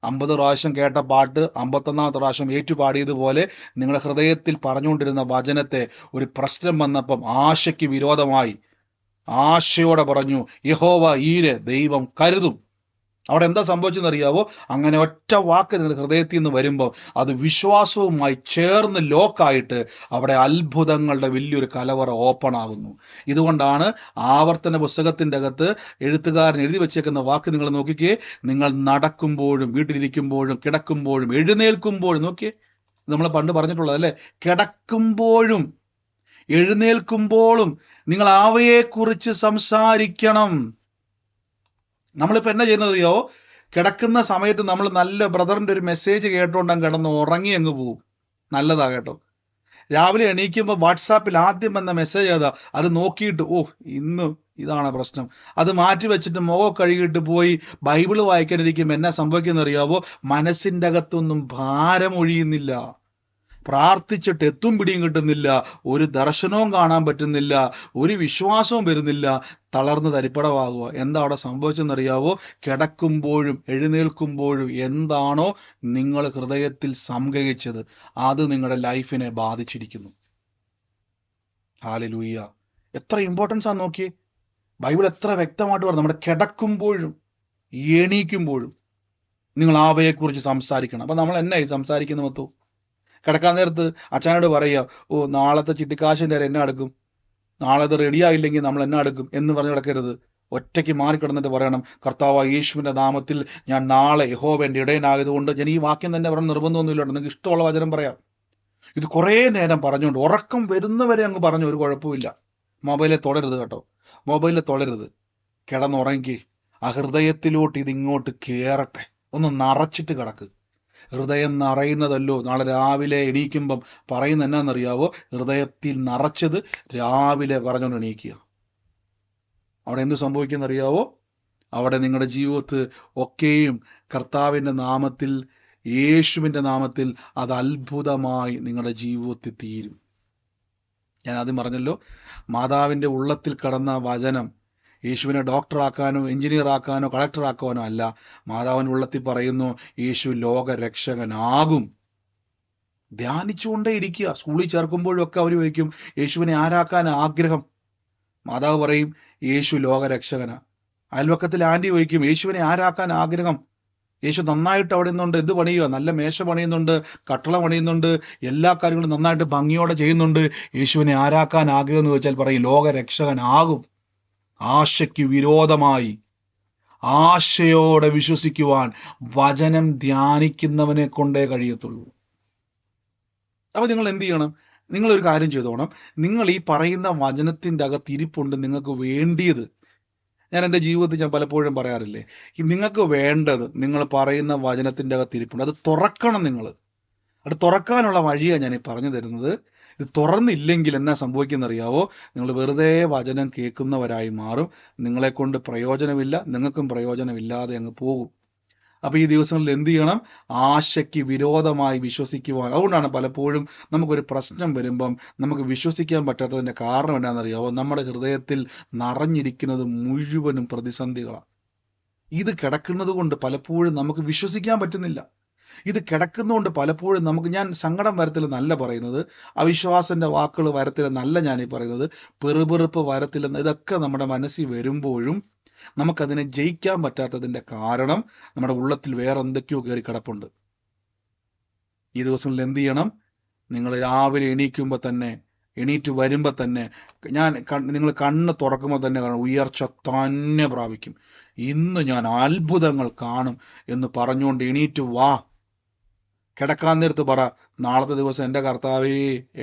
[SPEAKER 1] 50 പ്രാവശ്യം കേട്ട പാട്ട് 51ാമത്തെ പ്രാവശ്യം ഏറ്റുപാടിയതുപോലെ നിങ്ങളുടെ ഹൃദയത്തിൽ പറഞ്ഞുകൊണ്ടിരുന്ന വചനത്തെ ഒരു പ്രശ്നം വന്നപ്പം ആശയ്ക്ക് വിരോധമായി ആശയോടെ പറഞ്ഞു യഹോവ ഈരെ, ദൈവം കരുതും. അവിടെ എന്താ സംഭവിച്ചെന്നറിയാവോ? അങ്ങനെ ഒറ്റ വാക്ക് നിങ്ങൾ ഹൃദയത്തിൽ നിന്ന് വരുമ്പോൾ അത് വിശ്വാസവുമായി ചേർന്ന് ലോക്കായിട്ട് അവിടെ അത്ഭുതങ്ങളുടെ വലിയൊരു കലവറ ഓപ്പൺ ആകുന്നു. ഇതുകൊണ്ടാണ് ആവർത്തന പുസ്തകത്തിൻ്റെ അകത്ത് എഴുത്തുകാരൻ എഴുതി വെച്ചേക്കുന്ന വാക്ക് നിങ്ങൾ നോക്കിക്കേ, നിങ്ങൾ നടക്കുമ്പോഴും വീട്ടിലിരിക്കുമ്പോഴും കിടക്കുമ്പോഴും എഴുന്നേൽക്കുമ്പോഴും, നോക്കിയേ നമ്മൾ പണ്ട് പറഞ്ഞിട്ടുള്ളത് അല്ലേ, കിടക്കുമ്പോഴും എഴുന്നേൽക്കുമ്പോഴും നിങ്ങൾ അവയെക്കുറിച്ച് സംസാരിക്കണം. നമ്മളിപ്പോൾ എന്നാ ചെയ്യുന്നതറിയോ? കിടക്കുന്ന സമയത്ത് നമ്മൾ നല്ല ബ്രദറിൻ്റെ ഒരു മെസ്സേജ് കേട്ടോണ്ടങ്ങ് കിടന്ന് ഉറങ്ങി അങ്ങ് പോവും. നല്ലതാ കേട്ടോ. രാവിലെ എണീക്കുമ്പോൾ വാട്സാപ്പിൽ ആദ്യം വന്ന മെസ്സേജ് ഏതാ? അത് നോക്കിയിട്ട് ഇന്ന് ഇതാണ് പ്രശ്നം, അത് മാറ്റി വെച്ചിട്ട് മുഖം കഴുകിയിട്ട് പോയി ബൈബിള് വായിക്കാനിരിക്കുമ്പോൾ എന്നാ സംഭവിക്കുന്നറിയാവോ? മനസ്സിൻ്റെ അകത്തൊന്നും ഭാരം ഒഴിയുന്നില്ല, പ്രാർത്ഥിച്ചിട്ട് എത്തും പിടിയും കിട്ടുന്നില്ല, ഒരു ദർശനവും കാണാൻ പറ്റുന്നില്ല, ഒരു വിശ്വാസവും വരുന്നില്ല, തളർന്ന് തരിപ്പടമാകുക. എന്താ അവിടെ സംഭവിച്ചെന്നറിയാവോ? കിടക്കുമ്പോഴും എഴുന്നേൽക്കുമ്പോഴും എന്താണോ നിങ്ങൾ ഹൃദയത്തിൽ സംഗ്രഹിച്ചത് അത് നിങ്ങളുടെ ലൈഫിനെ ബാധിച്ചിരിക്കുന്നു. ഹല്ലേലൂയ. എത്ര ഇമ്പോർട്ടൻസ് ആണ് നോക്കിയേ. ബൈബിൾ എത്ര വ്യക്തമായിട്ട് പറഞ്ഞു, നമ്മുടെ കിടക്കുമ്പോഴും എണീക്കുമ്പോഴും നിങ്ങൾ അവയെക്കുറിച്ച് സംസാരിക്കണം. അപ്പൊ നമ്മൾ എന്നായി സംസാരിക്കുന്ന മൊത്തം? കിടക്കാൻ നേരത്ത് അച്ഛനോട് പറയുക നാളത്തെ ചിട്ടിക്കാശിൻ്റെ എന്നാ എടുക്കും, നാളെ അത് റെഡി ആയില്ലെങ്കിൽ നമ്മൾ എന്നാ എടുക്കും എന്ന് പറഞ്ഞ് കിടക്കരുത്. ഒറ്റയ്ക്ക് മാറിക്കിടന്നിട്ട് പറയണം കർത്താവ് യേശുവിൻ്റെ നാമത്തിൽ ഞാൻ നാളെ യഹോവ എൻ്റെ ഇടയനായതുകൊണ്ട്. ഞാൻ ഈ വാക്യം തന്നെ പറയാൻ നിർബന്ധമൊന്നുമില്ല, നിങ്ങൾക്ക് ഇഷ്ടമുള്ള വചനം പറയാം. ഇത് കുറേ നേരം പറഞ്ഞുകൊണ്ട് ഉറക്കം വരുന്നവരെ അങ്ങ് പറഞ്ഞു, ഒരു കുഴപ്പമില്ല. മൊബൈലിൽ തൊടരുത് കേട്ടോ, മൊബൈലിൽ തൊടരുത്. കിടന്നുറങ്ങി ആ ഹൃദയത്തിലോട്ട് ഇതിങ്ങോട്ട് കേറട്ടെ, ഒന്ന് നിറച്ചിട്ട് കിടക്ക്. ഹൃദയം നിറയുന്നതല്ലോ നാളെ രാവിലെ എണീക്കുമ്പം പറയുന്ന എന്നാന്നറിയാവോ? ഹൃദയത്തിൽ നിറച്ചത് രാവിലെ പറഞ്ഞുകൊണ്ട് എണീക്കുക. അവിടെ എന്ത് സംഭവിക്കുന്നറിയാവോ? അവിടെ നിങ്ങളുടെ ജീവിതത്തിൽ ഒക്കെയും കർത്താവിൻ്റെ നാമത്തിൽ, യേശുവിൻ്റെ നാമത്തിൽ അത് അത്ഭുതമായി നിങ്ങളുടെ ജീവിതത്തിൽ തീരും. ഞാൻ ആദ്യം പറഞ്ഞല്ലോ, മാതാവിൻ്റെ ഉള്ളത്തിൽ കടന്ന വചനം യേശുവിനെ ഡോക്ടറാക്കാനോ എഞ്ചിനീയർ ആക്കാനോ കളക്ടർ ആക്കാനോ അല്ല. മാതാവിൻ്റെ ഉള്ളത്തിൽ പറയുന്നു യേശു ലോകരക്ഷകനാകും. ധ്യാനിച്ചുകൊണ്ടേ ഇരിക്കുക. സ്കൂളിൽ ചേർക്കുമ്പോഴൊക്കെ അവർ ചോദിക്കും യേശുവിനെ ആരാക്കാൻ ആഗ്രഹം. മാതാവ് പറയും യേശു ലോകരക്ഷകനാ. അയൽവക്കത്തിൽ ആൻറ്റി ചോദിക്കും യേശുവിനെ ആരാക്കാൻ ആഗ്രഹം. യേശു നന്നായിട്ട് അവിടെ നിന്നുണ്ട് എന്ത് പണിയുക, നല്ല മേശ പണിയുന്നുണ്ട്, കട്ടള പണിയുന്നുണ്ട്, എല്ലാ കാര്യങ്ങളും നന്നായിട്ട് ഭംഗിയോടെ ചെയ്യുന്നുണ്ട്. യേശുവിനെ ആരാക്കാൻ ആഗ്രഹം എന്ന് ചോദിച്ചാൽ പറയും ലോകരക്ഷകനാകും. ആശയ്ക്ക് വിരോധമായി ആശയോടെ വിശ്വസിക്കുവാൻ വചനം ധ്യാനിക്കുന്നവനെ കൊണ്ടേ കഴിയത്തുള്ളൂ. അപ്പൊ നിങ്ങൾ എന്ത് ചെയ്യണം? നിങ്ങളൊരു കാര്യം ചെയ്തോണം. നിങ്ങൾ ഈ പറയുന്ന വചനത്തിൻ്റെ അകത്ത് ഇരിപ്പുണ്ട് നിങ്ങൾക്ക് വേണ്ടിയത്. ഞാൻ എൻ്റെ ജീവിതത്തിൽ ഞാൻ പലപ്പോഴും പറയാറില്ലേ, നിങ്ങൾക്ക് വേണ്ടത് നിങ്ങൾ പറയുന്ന വചനത്തിൻ്റെ അകത്ത് ഇരിപ്പുണ്ട്. അത് തുറക്കണം. നിങ്ങൾ അത് തുറക്കാനുള്ള വഴിയാണ് ഞാൻ ഈ പറഞ്ഞു തരുന്നത്. ഇത് തുറന്നില്ലെങ്കിൽ എന്നാ സംഭവിക്കുന്നറിയാവോ? നിങ്ങൾ വെറുതെ വചനം കേൾക്കുന്നവരായി മാറും. നിങ്ങളെ കൊണ്ട് പ്രയോജനമില്ല, നിങ്ങൾക്കും പ്രയോജനമില്ലാതെ അങ്ങ് പോകും. അപ്പൊ ഈ ദിവസങ്ങളിൽ എന്ത് ചെയ്യണം? ആശയ്ക്ക് വിരോധമായി വിശ്വസിക്കുവാൻ. അതുകൊണ്ടാണ് പലപ്പോഴും നമുക്കൊരു പ്രശ്നം വരുമ്പം നമുക്ക് വിശ്വസിക്കാൻ പറ്റാത്തതിന്റെ കാരണം എന്നാണെന്നറിയാവോ? നമ്മുടെ ഹൃദയത്തിൽ നിറഞ്ഞിരിക്കുന്നത് മുഴുവനും പ്രതിസന്ധികളാണ്. ഇത് കിടക്കുന്നത് കൊണ്ട് പലപ്പോഴും നമുക്ക് വിശ്വസിക്കാൻ പറ്റുന്നില്ല. ഇത് കിടക്കുന്നതുകൊണ്ട് പലപ്പോഴും നമുക്ക്, ഞാൻ സങ്കടം വരത്തില്ലെന്നല്ല പറയുന്നത്, അവിശ്വാസന്റെ വാക്കുകൾ വരത്തില്ലെന്നല്ല ഞാനീ പറയുന്നത്, പെറുപെറുപ്പ് വരത്തില്ലെന്ന്, ഇതൊക്കെ നമ്മുടെ മനസ്സിൽ വരുമ്പോഴും നമുക്കതിനെ ജയിക്കാൻ പറ്റാത്തതിന്റെ കാരണം നമ്മുടെ ഉള്ളത്തിൽ വേറെ എന്തൊക്കെയോ കയറി കിടപ്പുണ്ട്. ഈ ദിവസങ്ങളിൽ എന്ത് ചെയ്യണം? നിങ്ങൾ രാവിലെ എണീറ്റ് വരുമ്പോൾ തന്നെ നിങ്ങൾ കണ്ണ് തുറക്കുമ്പോൾ തന്നെ കാണും ഉയർച്ച തന്നെ പ്രാപിക്കും. ഇന്ന് ഞാൻ അത്ഭുതങ്ങൾ കാണും എന്ന് പറഞ്ഞുകൊണ്ട് എണീറ്റ് വാ. കിടക്കാൻ നേരത്ത് പറ, നാളത്തെ ദിവസം എൻ്റെ കർത്താവേ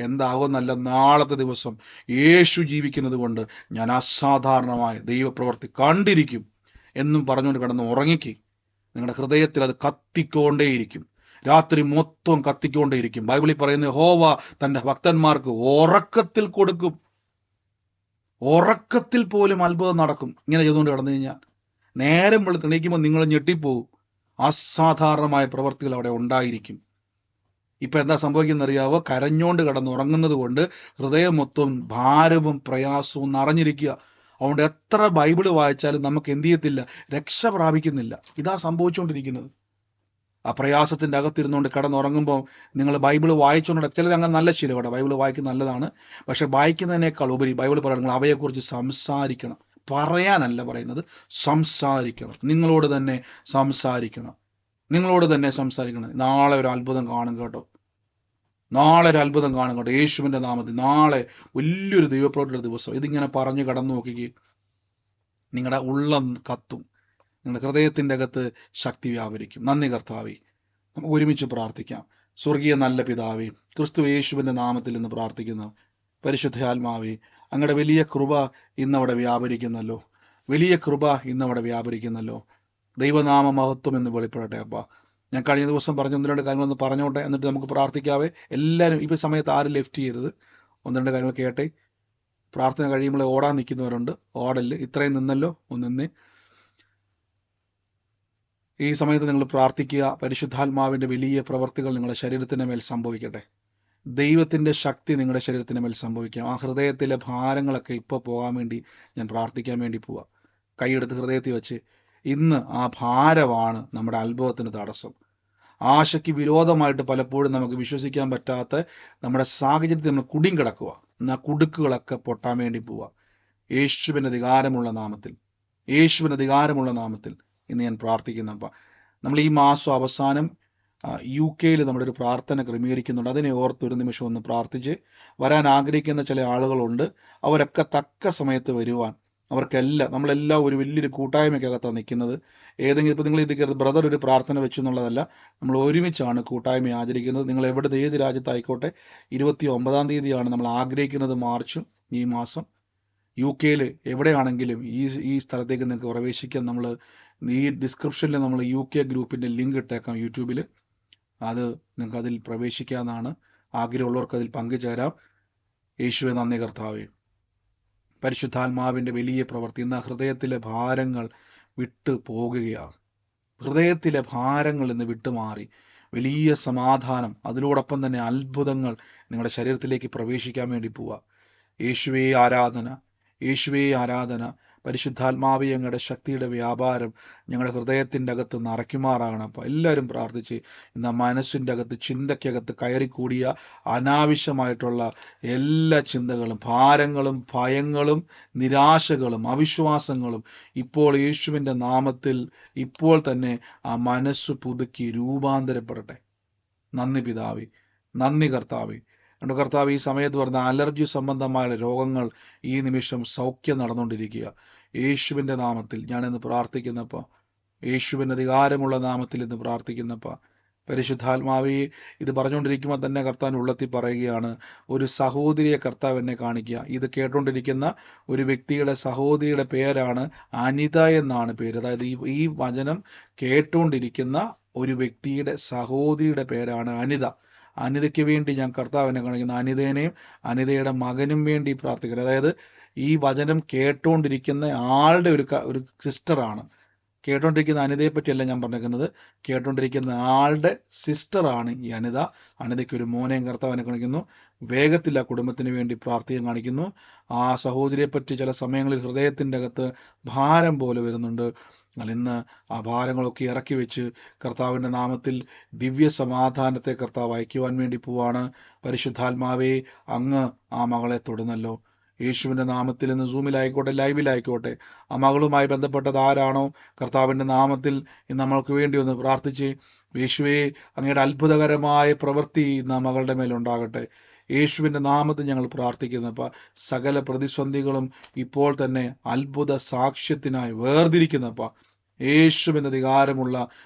[SPEAKER 1] എന്താകുമെന്നല്ല, നാളത്തെ ദിവസം യേശു ജീവിക്കുന്നത് കൊണ്ട് ഞാൻ അസാധാരണമായ ദൈവപ്രവൃത്തി കണ്ടിരിക്കും എന്നും പറഞ്ഞുകൊണ്ട് കിടന്ന് ഉറങ്ങിക്ക്. നിങ്ങളുടെ ഹൃദയത്തിൽ അത് കത്തിക്കൊണ്ടേയിരിക്കും. രാത്രി മൊത്തം കത്തിക്കൊണ്ടേയിരിക്കും. ബൈബിളിൽ പറയുന്ന യഹോവ തൻ്റെ ഭക്തന്മാർക്ക് ഉറക്കത്തിൽ കൊടുക്കും. ഉറക്കത്തിൽ പോലും അത്ഭുതം നടക്കും. ഇങ്ങനെ ചെയ്തുകൊണ്ട് കിടന്നു കഴിഞ്ഞാൽ നേരം വെളുത്ത് എണീക്കുമ്പോൾ നിങ്ങൾ ഞെട്ടിപ്പോകും. അസാധാരണമായ പ്രവർത്തികൾ അവിടെ ഉണ്ടായിരിക്കും. ഇപ്പൊ എന്താ സംഭവിക്കുന്നറിയാവോ? കരഞ്ഞോണ്ട് കിടന്നുറങ്ങുന്നത് കൊണ്ട് ഹൃദയം മൊത്തം ഭാരവും പ്രയാസവും നിറഞ്ഞിരിക്കുക. അതുകൊണ്ട് എത്ര ബൈബിള് വായിച്ചാലും നമുക്ക് എന്ത് ചെയ്യത്തില്ല, രക്ഷ പ്രാപിക്കുന്നില്ല. ഇതാ സംഭവിച്ചുകൊണ്ടിരിക്കുന്നത്. ആ പ്രയാസത്തിന്റെ അകത്തിരുന്നുകൊണ്ട് കിടന്നുറങ്ങുമ്പോൾ നിങ്ങൾ ബൈബിള് വായിച്ചുകൊണ്ട്, ചിലർ അങ്ങനെ നല്ല ശീലമാണ്, ബൈബിള് വായിക്കുന്നത് നല്ലതാണ്. പക്ഷെ വായിക്കുന്നതിനേക്കാൾ ഉപരി ബൈബിൾ പറയുന്നത് നിങ്ങൾ അവയെക്കുറിച്ച് സംസാരിക്കണം. പറയാനല്ല പറയുന്നത്, സംസാരിക്കണം. നിങ്ങളോട് തന്നെ സംസാരിക്കണം. നാളെ ഒരു അത്ഭുതം കാണും കേട്ടോ. യേശുവിന്റെ നാമത്തിൽ നാളെ വലിയൊരു ദൈവപ്രവൃത്തിയുടെ ദിവസം. ഇതിങ്ങനെ പറഞ്ഞു കടന്നു നോക്കിക്ക്, നിങ്ങളുടെ ഉള്ളം കത്തും, നിങ്ങളുടെ ഹൃദയത്തിന്റെ അകത്ത് ശക്തി വ്യാപരിക്കും. നന്ദി കർത്താവേ. നമുക്ക് ഒരുമിച്ച് പ്രാർത്ഥിക്കാം. സ്വർഗീയ നല്ല പിതാവേ, ക്രിസ്തു യേശുവിന്റെ നാമത്തിൽ ഇന്ന് പ്രാർത്ഥിക്കുന്നു. പരിശുദ്ധാത്മാവേ, അങ്ങയുടെ വലിയ കൃപ ഇന്നവിടെ വ്യാപരിക്കുന്നല്ലോ. ദൈവനാമ മഹത്വം എന്ന് വെളിപ്പെടട്ടെ അപ്പ. ഞാൻ കഴിഞ്ഞ ദിവസം പറഞ്ഞ 1-2 കാര്യങ്ങളൊന്ന് പറഞ്ഞോട്ടെ, എന്നിട്ട് നമുക്ക് പ്രാർത്ഥിക്കാവേ. എല്ലാവരും ഇപ്പൊ സമയത്ത് ആരും ലെഫ്റ്റ് ചെയ്യരുത്. 1-2 കാര്യങ്ങൾ കേട്ടെ. പ്രാർത്ഥന കഴിയുമ്പോൾ ഓടാൻ നിൽക്കുന്നവരുണ്ട്, ഓടല്. ഇത്രയും നിന്നല്ലോ, ഒന്നിന്നേ. ഈ സമയത്ത് നിങ്ങൾ പ്രാർത്ഥിക്കുക. പരിശുദ്ധാത്മാവിന്റെ വലിയ പ്രവർത്തികൾ നിങ്ങളുടെ ശരീരത്തിന്റെ മേൽ സംഭവിക്കട്ടെ. ദൈവത്തിന്റെ ശക്തി നിങ്ങളുടെ ശരീരത്തിന് മേൽ സംഭവിക്കാം. ആ ഹൃദയത്തിലെ ഭാരങ്ങളൊക്കെ ഇപ്പോൾ പോകാൻ വേണ്ടി ഞാൻ പ്രാർത്ഥിക്കാൻ വേണ്ടി പോവാ. കൈയെടുത്ത് ഹൃദയത്തിൽ വെച്ച്, ഇന്ന് ആ ഭാരമാണ് നമ്മുടെ അത്ഭുതത്തിന് തടസ്സം. ആശയ്ക്ക് വിരോധമായിട്ട് പലപ്പോഴും നമുക്ക് വിശ്വസിക്കാൻ പറ്റാത്ത നമ്മുടെ സാഹചര്യത്തിൽ നമ്മൾ കുടുങ്ങി കിടക്കുക. ആ കുടുക്കുകളൊക്കെ പൊട്ടാൻ വേണ്ടി പോവാ. യേശുവിന്റെ അധികാരമുള്ള നാമത്തിൽ ഇന്ന് ഞാൻ പ്രാർത്ഥിക്കുന്നപ്പ. നമ്മൾ ഈ മാസം അവസാനം UK നമ്മുടെ ഒരു പ്രാർത്ഥന ക്രമീകരിക്കുന്നുണ്ട്. അതിനെ ഓർത്ത് ഒരു നിമിഷം ഒന്ന് പ്രാർത്ഥിച്ച് വരാൻ ആഗ്രഹിക്കുന്ന ചില ആളുകളുണ്ട്. അവരൊക്കെ തക്ക സമയത്ത് വരുവാൻ, അവർക്കെല്ലാം നമ്മളെല്ലാം ഒരു വലിയൊരു കൂട്ടായ്മയ്ക്കകത്താണ് നിൽക്കുന്നത്. ഏതെങ്കിലും ഇപ്പം നിങ്ങൾ ഇത് ബ്രദർ ഒരു പ്രാർത്ഥന വെച്ചു എന്നുള്ളതല്ല, നമ്മൾ ഒരുമിച്ചാണ് കൂട്ടായ്മ ആചരിക്കുന്നത്. നിങ്ങൾ ഏത് രാജ്യത്തായിക്കോട്ടെ. 29-ാം തീയതിയാണ് നമ്മൾ ആഗ്രഹിക്കുന്നത്, മാർച്ചും ഈ മാസം. UK എവിടെയാണെങ്കിലും ഈ സ്ഥലത്തേക്ക് നിങ്ങൾക്ക് പ്രവേശിക്കാൻ നമ്മൾ ഈ ഡിസ്ക്രിപ്ഷനിൽ നമ്മൾ UK ഗ്രൂപ്പിന്റെ ലിങ്ക് ഇട്ടേക്കാം യൂട്യൂബിൽ. അത് നിങ്ങൾക്ക് അതിൽ പ്രവേശിക്കാവുന്നതാണ്. ആഗ്രഹമുള്ളവർക്ക് അതിൽ പങ്കുചേരാം. യേശുവെ നന്ദി കർത്താവേ. പരിശുദ്ധാത്മാവിന്റെ വലിയ പ്രവൃത്തി ഇന്ന് ഹൃദയത്തിലെ ഭാരങ്ങൾ വിട്ടു പോകുകയാണ്. ഹൃദയത്തിലെ ഭാരങ്ങൾ ഇന്ന് വിട്ടുമാറി വലിയ സമാധാനം, അതിനോടൊപ്പം തന്നെ അത്ഭുതങ്ങൾ നിങ്ങളുടെ ശരീരത്തിലേക്ക് പ്രവേശിക്കാൻ വേണ്ടി പോവുക. യേശുവേ ആരാധന, യേശുവേ ആരാധന. പരിശുദ്ധാത്മാവേ ഞങ്ങളുടെ ശക്തിയുടെ വ്യാപാരം ഞങ്ങളുടെ ഹൃദയത്തിൻ്റെ അകത്ത് നിറയ്ക്കുമാറാകണം. അപ്പോൾ എല്ലാവരും പ്രാർത്ഥിച്ച് ഇന്ന് മനസ്സിൻ്റെ അകത്ത് ചിന്തയ്ക്കകത്ത് കയറിക്കൂടിയ അനാവശ്യമായിട്ടുള്ള എല്ലാ ചിന്തകളും ഭാരങ്ങളും ഭയങ്ങളും നിരാശകളും അവിശ്വാസങ്ങളും ഇപ്പോൾ യേശുവിൻ്റെ നാമത്തിൽ ഇപ്പോൾ തന്നെ ആ മനസ്സ് പുതുക്കി രൂപാന്തരപ്പെടട്ടെ. നന്ദി പിതാവേ, നന്ദി കർത്താവേ. എൻ്റെ കർത്താവ് ഈ സമയത്ത് പറഞ്ഞ അലർജി സംബന്ധമായ രോഗങ്ങൾ ഈ നിമിഷം സൗഖ്യം നടന്നുകൊണ്ടിരിക്കുക. യേശുവിൻ്റെ നാമത്തിൽ ഞാനിന്ന് പ്രാർത്ഥിക്കുന്നപ്പോൾ, യേശുവിൻ്റെ അധികാരമുള്ള നാമത്തിൽ ഇന്ന് പ്രാർത്ഥിക്കുന്നപ്പോൾ പരിശുദ്ധാത്മാവേ, ഇത് പറഞ്ഞുകൊണ്ടിരിക്കുമ്പോൾ തന്നെ കർത്താവിൻ്റെ ഉള്ളത്തിൽ പറയുകയാണ്, ഒരു സഹോദരിയെ കർത്താവ് എന്നെ കാണിക്കുക. ഇത് കേട്ടുകൊണ്ടിരിക്കുന്ന ഒരു വ്യക്തിയുടെ സഹോദരിയുടെ പേരാണ് അനിത എന്നാണ് പേര്. അതായത് ഈ വചനം കേട്ടുകൊണ്ടിരിക്കുന്ന ഒരു വ്യക്തിയുടെ സഹോദരിയുടെ പേരാണ് അനിത. അനിതയ്ക്ക് വേണ്ടി ഞാൻ കർത്താവിനെ കാണിക്കുന്ന അനിതേനെയും അനിതയുടെ മകനും വേണ്ടി പ്രാർത്ഥിക്കുന്നത്. അതായത് ഈ വചനം കേട്ടുകൊണ്ടിരിക്കുന്ന ആളുടെ ഒരു സിസ്റ്ററാണ്. കേട്ടോണ്ടിരിക്കുന്ന അനിതയെ പറ്റിയല്ല ഞാൻ പറഞ്ഞിരിക്കുന്നത്, കേട്ടോണ്ടിരിക്കുന്ന ആളുടെ സിസ്റ്ററാണ് ഈ അനിത. അനിതയ്ക്ക് ഒരു മോനെയും കർത്താവിനെ കാണിക്കുന്നു. വേഗത്തിൽ ആ കുടുംബത്തിന് വേണ്ടി പ്രാർത്ഥന കാണിക്കുന്നു. ആ സഹോദരിയെ പറ്റി ചില സമയങ്ങളിൽ ഹൃദയത്തിൻ്റെ അകത്ത് ഭാരം പോലെ വരുന്നുണ്ട്. എന്നാൽ ഇന്ന് ആ ഭാരങ്ങളൊക്കെ ഇറക്കി വെച്ച് കർത്താവിൻ്റെ നാമത്തിൽ ദിവ്യ സമാധാനത്തെ കർത്താവ് അയക്കുവാൻ വേണ്ടി പോവാണ്. പരിശുദ്ധാത്മാവേ, അങ്ങ് ആ മകളെ തൊടുന്നല്ലോ. യേശുവിൻ്റെ നാമത്തിൽ ഇന്ന് സൂമിലായിക്കോട്ടെ ലൈവിലായിക്കോട്ടെ ആ മകളുമായി ബന്ധപ്പെട്ടത് ആരാണോ കർത്താവിൻ്റെ നാമത്തിൽ ഇന്ന് നമ്മൾക്ക് വേണ്ടി ഒന്ന് പ്രാർത്ഥിച്ച്, യേശുവേ അങ്ങയുടെ അത്ഭുതകരമായ പ്രവൃത്തി ഇന്ന് ആ മകളുടെ മേലുണ്ടാകട്ടെ. യേശുവിൻ്റെ നാമത്തിൽ ഞങ്ങൾ പ്രാർത്ഥിക്കുന്നപ്പ സകല പ്രതിസന്ധികളും ഇപ്പോൾ തന്നെ അത്ഭുത സാക്ഷ്യത്തിനായി വേർതിരിക്കുന്നപ്പ യേശുവിൻ്റെ അധികാരമുള്ള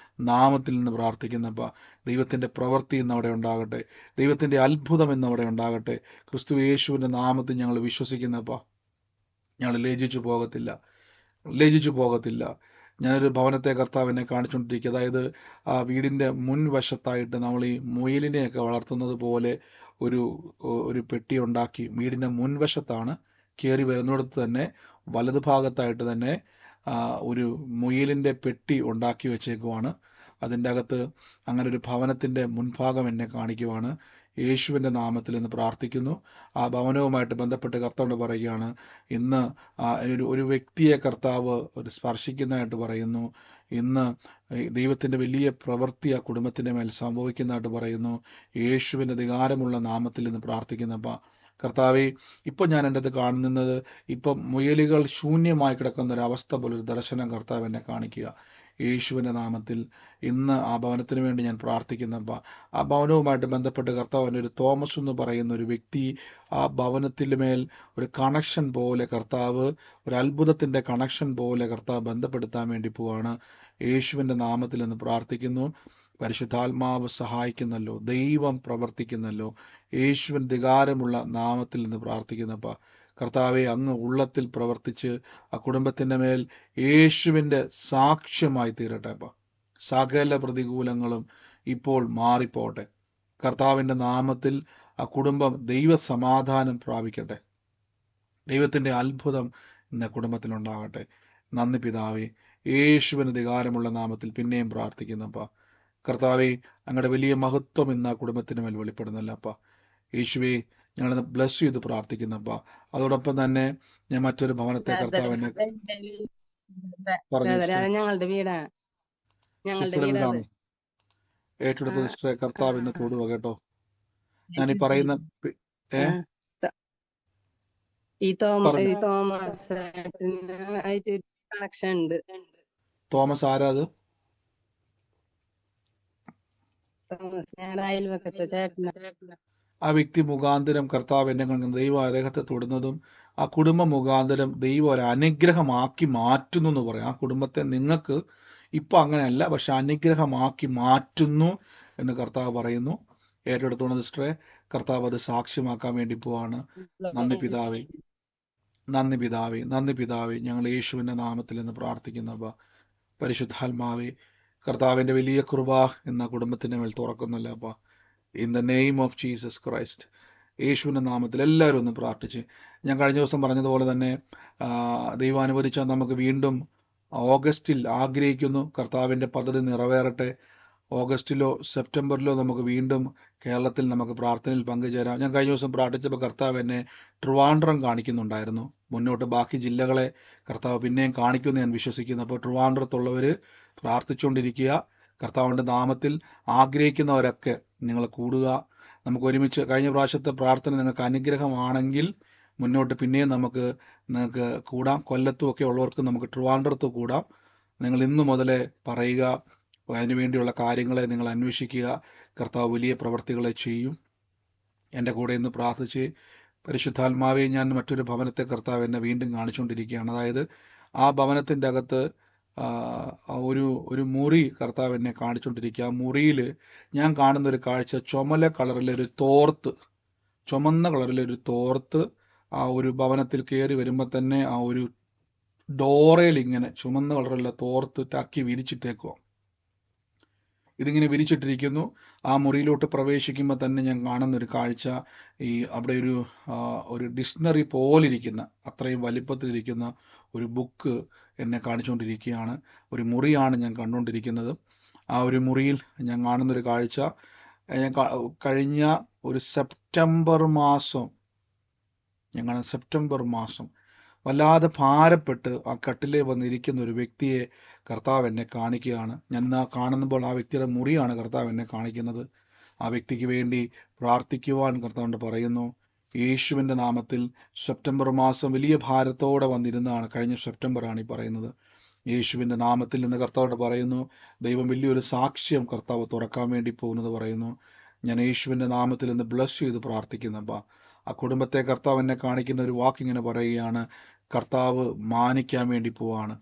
[SPEAKER 1] നാമത്തിൽ നിന്ന് പ്രാർത്ഥിക്കുന്നപ്പ ദൈവത്തിൻ്റെ പ്രവൃത്തി ഇന്ന് അവിടെ ഉണ്ടാകട്ടെ. ദൈവത്തിൻ്റെ അത്ഭുതം ഇന്ന് അവിടെ ഉണ്ടാകട്ടെ. ക്രിസ്തു യേശുവിൻ്റെ നാമത്തിൽ ഞങ്ങൾ വിശ്വസിക്കുന്നപ്പ ഞങ്ങൾ ലജ്ജിച്ചു പോകത്തില്ല. ഞാനൊരു ഭവനത്തെ കർത്താവിനെ കാണിച്ചുകൊണ്ടിരിക്കുക. അതായത് ആ വീടിൻ്റെ മുൻവശത്തായിട്ട് നമ്മൾ ഈ മുയലിനെയൊക്കെ വളർത്തുന്നത് പോലെ ഒരു പെട്ടി ഉണ്ടാക്കി വീടിൻ്റെ മുൻവശത്താണ്. കയറി വരുന്നിടത്ത് തന്നെ വലതു ഭാഗത്തായിട്ട് തന്നെ ഒരു മുയലിൻ്റെ പെട്ടി ഉണ്ടാക്കി വെച്ചേക്കുവാണ്. അതിൻ്റെ അകത്ത് അങ്ങനെ ഒരു ഭവനത്തിൻ്റെ മുൻഭാഗം എന്നെ കാണിക്കുവാണ്. യേശുവിൻ്റെ നാമത്തിൽ ഇന്ന് പ്രാർത്ഥിക്കുന്നു. ആ ഭവനവുമായിട്ട് ബന്ധപ്പെട്ട് കർത്താവ് പറയുകയാണ്, ഇന്ന് ഒരു വ്യക്തിയെ കർത്താവ് ഒരു സ്പർശിക്കുന്നതായിട്ട് പറയുന്നു. ഇന്ന് ദൈവത്തിൻ്റെ വലിയ പ്രവൃത്തി ആ കുടുംബത്തിൻ്റെ മേൽ സംഭവിക്കുന്നതായിട്ട് പറയുന്നു. യേശുവിൻ്റെ അധികാരമുള്ള നാമത്തിൽ ഇന്ന് പ്രാർത്ഥിക്കുന്നപ്പോൾ കർത്താവെ, ഇപ്പം ഞാൻ എൻ്റെ അത് കാണുന്നത് ഇപ്പം മുയലുകൾ ശൂന്യമായി കിടക്കുന്ന ഒരു അവസ്ഥ പോലൊരു ദർശനം കർത്താവ് എന്നെ കാണിക്കുക. യേശുവിൻ്റെ നാമത്തിൽ ഇന്ന് ആ ഭവനത്തിന് വേണ്ടി ഞാൻ പ്രാർത്ഥിക്കുന്നപ്പോൾ ആ ഭവനവുമായിട്ട് ബന്ധപ്പെട്ട് കർത്താവിൻ്റെ ഒരു തോമസ് എന്ന് പറയുന്ന ഒരു വ്യക്തി ആ ഭവനത്തിൻ്റെ മേൽ ഒരു കണക്ഷൻ പോലെ കർത്താവ് ഒരു അത്ഭുതത്തിൻ്റെ കണക്ഷൻ പോലെ കർത്താവ് ബന്ധപ്പെടുത്താൻ വേണ്ടി പോവാണ്. യേശുവിൻ്റെ നാമത്തിൽ എന്ന് പ്രാർത്ഥിക്കുന്നു. പരിശുദ്ധാത്മാവ് സഹായിക്കുന്നല്ലോ, ദൈവം പ്രവർത്തിക്കുന്നല്ലോ. യേശുവിൻ്റെ അധികാരമുള്ള നാമത്തിൽ നിന്ന് പ്രാർത്ഥിക്കുന്നപ്പോൾ കർത്താവെ, അങ്ങ് ഉള്ളത്തിൽ പ്രവർത്തിച്ച് ആ കുടുംബത്തിൻ്റെ മേൽ യേശുവിൻ്റെ സാക്ഷ്യമായി തീരട്ടെ. സകല പ്രതികൂലങ്ങളും ഇപ്പോൾ മാറിപ്പോട്ടെ. കർത്താവിൻ്റെ നാമത്തിൽ ആ കുടുംബം ദൈവ സമാധാനം പ്രാപിക്കട്ടെ. ദൈവത്തിൻ്റെ അത്ഭുതം ഇന്ന് കുടുംബത്തിലുണ്ടാകട്ടെ. നന്ദി പിതാവേ, യേശുവിന് അധികാരമുള്ള നാമത്തിൽ പിന്നെയും പ്രാർത്ഥിക്കുന്നപ്പ കർത്താവെ, അങ്ങയുടെ വലിയ മഹത്വം ഇന്ന് ആ കുടുംബത്തിന് മേൽ വെളിപ്പെടുന്നല്ലപ്പ. യേശുവെ, ഞങ്ങളത് ബ്ലസ് ചെയ്ത് പ്രാർത്ഥിക്കുന്നപ്പ. അതോടൊപ്പം തന്നെ ഞാൻ മറ്റൊരു ഭവനത്തെ കർത്താവിനെ
[SPEAKER 2] ഞങ്ങളുടെ വീടാണ്.
[SPEAKER 1] ഏറ്റെടുത്ത സിസ്റ്ററെ കർത്താവ് ഇന്ന് തൊടുക കേട്ടോ. ഞാൻ ഈ പറയുന്ന
[SPEAKER 2] ഈ തോമസ് ആയിട്ട് കണക്ഷൻ ഉണ്ട്.
[SPEAKER 1] തോമസ് ആരാ അത്?
[SPEAKER 2] അയൽവക്കത്തെ ചേട്ടന.
[SPEAKER 1] ആ വ്യക്തി മുഖാന്തരം കർത്താവ് എന്നെ കണ്ടുന്നത് ദൈവം അദ്ദേഹത്തെ തൊടുന്നതും ആ കുടുംബം മുഖാന്തരം ദൈവം ഒരു അനുഗ്രഹമാക്കി മാറ്റുന്നു എന്ന് പറയാം. ആ കുടുംബത്തെ നിങ്ങൾക്ക് ഇപ്പൊ അങ്ങനെയല്ല, പക്ഷെ അനുഗ്രഹമാക്കി മാറ്റുന്നു എന്ന് കർത്താവ് പറയുന്നു. ഏറ്റെടുത്തോണം സിസ്റ്ററെ, കർത്താവ് അത് സാക്ഷ്യമാക്കാൻ വേണ്ടി പോവാണ്. നന്ദി പിതാവേ, നന്ദി പിതാവേ, നന്ദി പിതാവേ. ഞങ്ങൾ യേശുവിന്റെ നാമത്തിൽ എന്ന് പ്രാർത്ഥിക്കുന്നപ്പ പരിശുദ്ധാത്മാവേ, കർത്താവിന്റെ വലിയ കൃപ എന്ന കുടുംബത്തിന്റെ മേൽ തുറക്കുന്നല്ലോ അപ്പ. In the name of Jesus Christ, യേശുവിന്റെ നാമത്തിൽ എല്ലാവരും ഒന്ന് പ്രാർത്ഥിച്ച്. ഞാൻ കഴിഞ്ഞ ദിവസം പറഞ്ഞതുപോലെ തന്നെ ദൈവം അനുവദിച്ചാൽ നമുക്ക് വീണ്ടും ഓഗസ്റ്റിൽ ആഗ്രഹിക്കുന്നു കർത്താവിന്റെ പദ്ധതി നിറവേറട്ടെ. ഓഗസ്റ്റിലോ സെപ്റ്റംബറിലോ നമുക്ക് വീണ്ടും കേരളത്തിൽ നമുക്ക് പ്രാർത്ഥനയിൽ പങ്കുചേരാം. ഞാൻ കഴിഞ്ഞ ദിവസം പ്രാർത്ഥിച്ചപ്പോൾ കർത്താവ് എന്നെ ട്രിവാൻഡ്രം കാണിക്കുന്നുണ്ടായിരുന്നു. മുന്നോട്ട് ബാക്കി ജില്ലകളെ കർത്താവ് പിന്നെയും കാണിക്കുമെന്ന് ഞാൻ വിശ്വസിക്കുന്നു. അപ്പോൾ ട്രിവാൻഡ്രത്തുള്ളവർ പ്രാർത്ഥിച്ചുകൊണ്ടിരിക്കുക. കർത്താവിൻ്റെ നാമത്തിൽ ആഗ്രഹിക്കുന്നവരൊക്കെ നിങ്ങൾ കൂടുക. നമുക്ക് ഒരുമിച്ച് കഴിഞ്ഞ പ്രാവശ്യത്തെ പ്രാർത്ഥന നിങ്ങൾക്ക് അനുഗ്രഹമാണെങ്കിൽ മുന്നോട്ട് പിന്നെയും നിങ്ങൾക്ക് കൂടാം. കൊല്ലത്തും ഒക്കെ ഉള്ളവർക്ക് നമുക്ക് ട്രിവാൻഡ്രത്ത് കൂടാം. നിങ്ങൾ ഇന്നു മുതലേ പറയുക, അതിനുവേണ്ടിയുള്ള കാര്യങ്ങളെ നിങ്ങൾ അന്വേഷിക്കുക. കർത്താവ് വലിയ പ്രവർത്തികളെ ചെയ്യും. എൻ്റെ കൂടെ ഇന്ന് പ്രാർത്ഥിച്ച് പരിശുദ്ധാത്മാവെ, ഞാൻ മറ്റൊരു ഭവനത്തെ കർത്താവ് എന്നെ വീണ്ടും കാണിച്ചുകൊണ്ടിരിക്കുകയാണ്. അതായത് ആ ഭവനത്തിൻ്റെ അകത്ത് ഒരു മുറി കർത്താവ് എന്നെ കാണിച്ചുകൊണ്ടിരിക്കുക. ആ മുറിയിൽ ഞാൻ കാണുന്ന ഒരു കാഴ്ച, ചുമന്ന കളറിലൊരു തോർത്ത് ആ ഒരു ഭവനത്തിൽ കയറി വരുമ്പോൾ തന്നെ ആ ഒരു ഡോറയിൽ ഇങ്ങനെ ചുമന്ന കളറുള്ള തോർത്ത് ടർക്കി വിരിച്ചിട്ടേക്കുക. ഇതിങ്ങനെ വിരിച്ചിട്ടിരിക്കുന്നു. ആ മുറിയിലോട്ട് പ്രവേശിക്കുമ്പോൾ തന്നെ ഞാൻ കാണുന്ന ഒരു കാഴ്ച, അവിടെ ഒരു ഡിക്ഷണറി പോലിരിക്കുന്ന അത്രയും വലിപ്പത്തിലിരിക്കുന്ന ഒരു ബുക്ക് എന്നെ കാണിച്ചുകൊണ്ടിരിക്കുകയാണ്. ഒരു മുറിയാണ് ഞാൻ കണ്ടുകൊണ്ടിരിക്കുന്നത്. ആ ഒരു മുറിയിൽ ഞാൻ കാണുന്നൊരു കാഴ്ച, കഴിഞ്ഞ ഒരു സെപ്റ്റംബർ മാസം വല്ലാതെ ഭാരപ്പെട്ട് ആ കട്ടിലേ വന്നിരിക്കുന്ന ഒരു വ്യക്തിയെ കർത്താവ് എന്നെ കാണിക്കുകയാണ്. ഞാൻ കാണുമ്പോൾ ആ വ്യക്തിയുടെ മുറിയാണ് കർത്താവ് എന്നെ കാണിക്കുന്നത്. ആ വ്യക്തിക്ക് വേണ്ടി പ്രാർത്ഥിക്കുവാൻ കർത്താവിനോട് പറയുന്നു. യേശുവിൻ്റെ നാമത്തിൽ സെപ്റ്റംബർ മാസം വലിയ ഭാരത്തോടെ വന്നിരുന്നതാണ്. കഴിഞ്ഞ സെപ്റ്റംബറാണ് ഈ പറയുന്നത്. യേശുവിൻ്റെ നാമത്തിൽ നിന്ന് കർത്താവോട് പറയുന്നു, ദൈവം വലിയൊരു സാക്ഷ്യം കർത്താവ് തുറക്കാൻ വേണ്ടി പോകുന്നത് പറയുന്നു. ഞാൻ യേശുവിൻ്റെ നാമത്തിൽ നിന്ന് ബ്ലസ് ചെയ്ത് പ്രാർത്ഥിക്കുന്നപ്പാ. ആ കുടുംബത്തെ കർത്താവ് എന്നെ കാണിക്കുന്ന ഒരു വാക്കിങ്ങനെ പറയുകയാണ്, കർത്താവ് മാനിക്കാൻ വേണ്ടി പോവാണ്,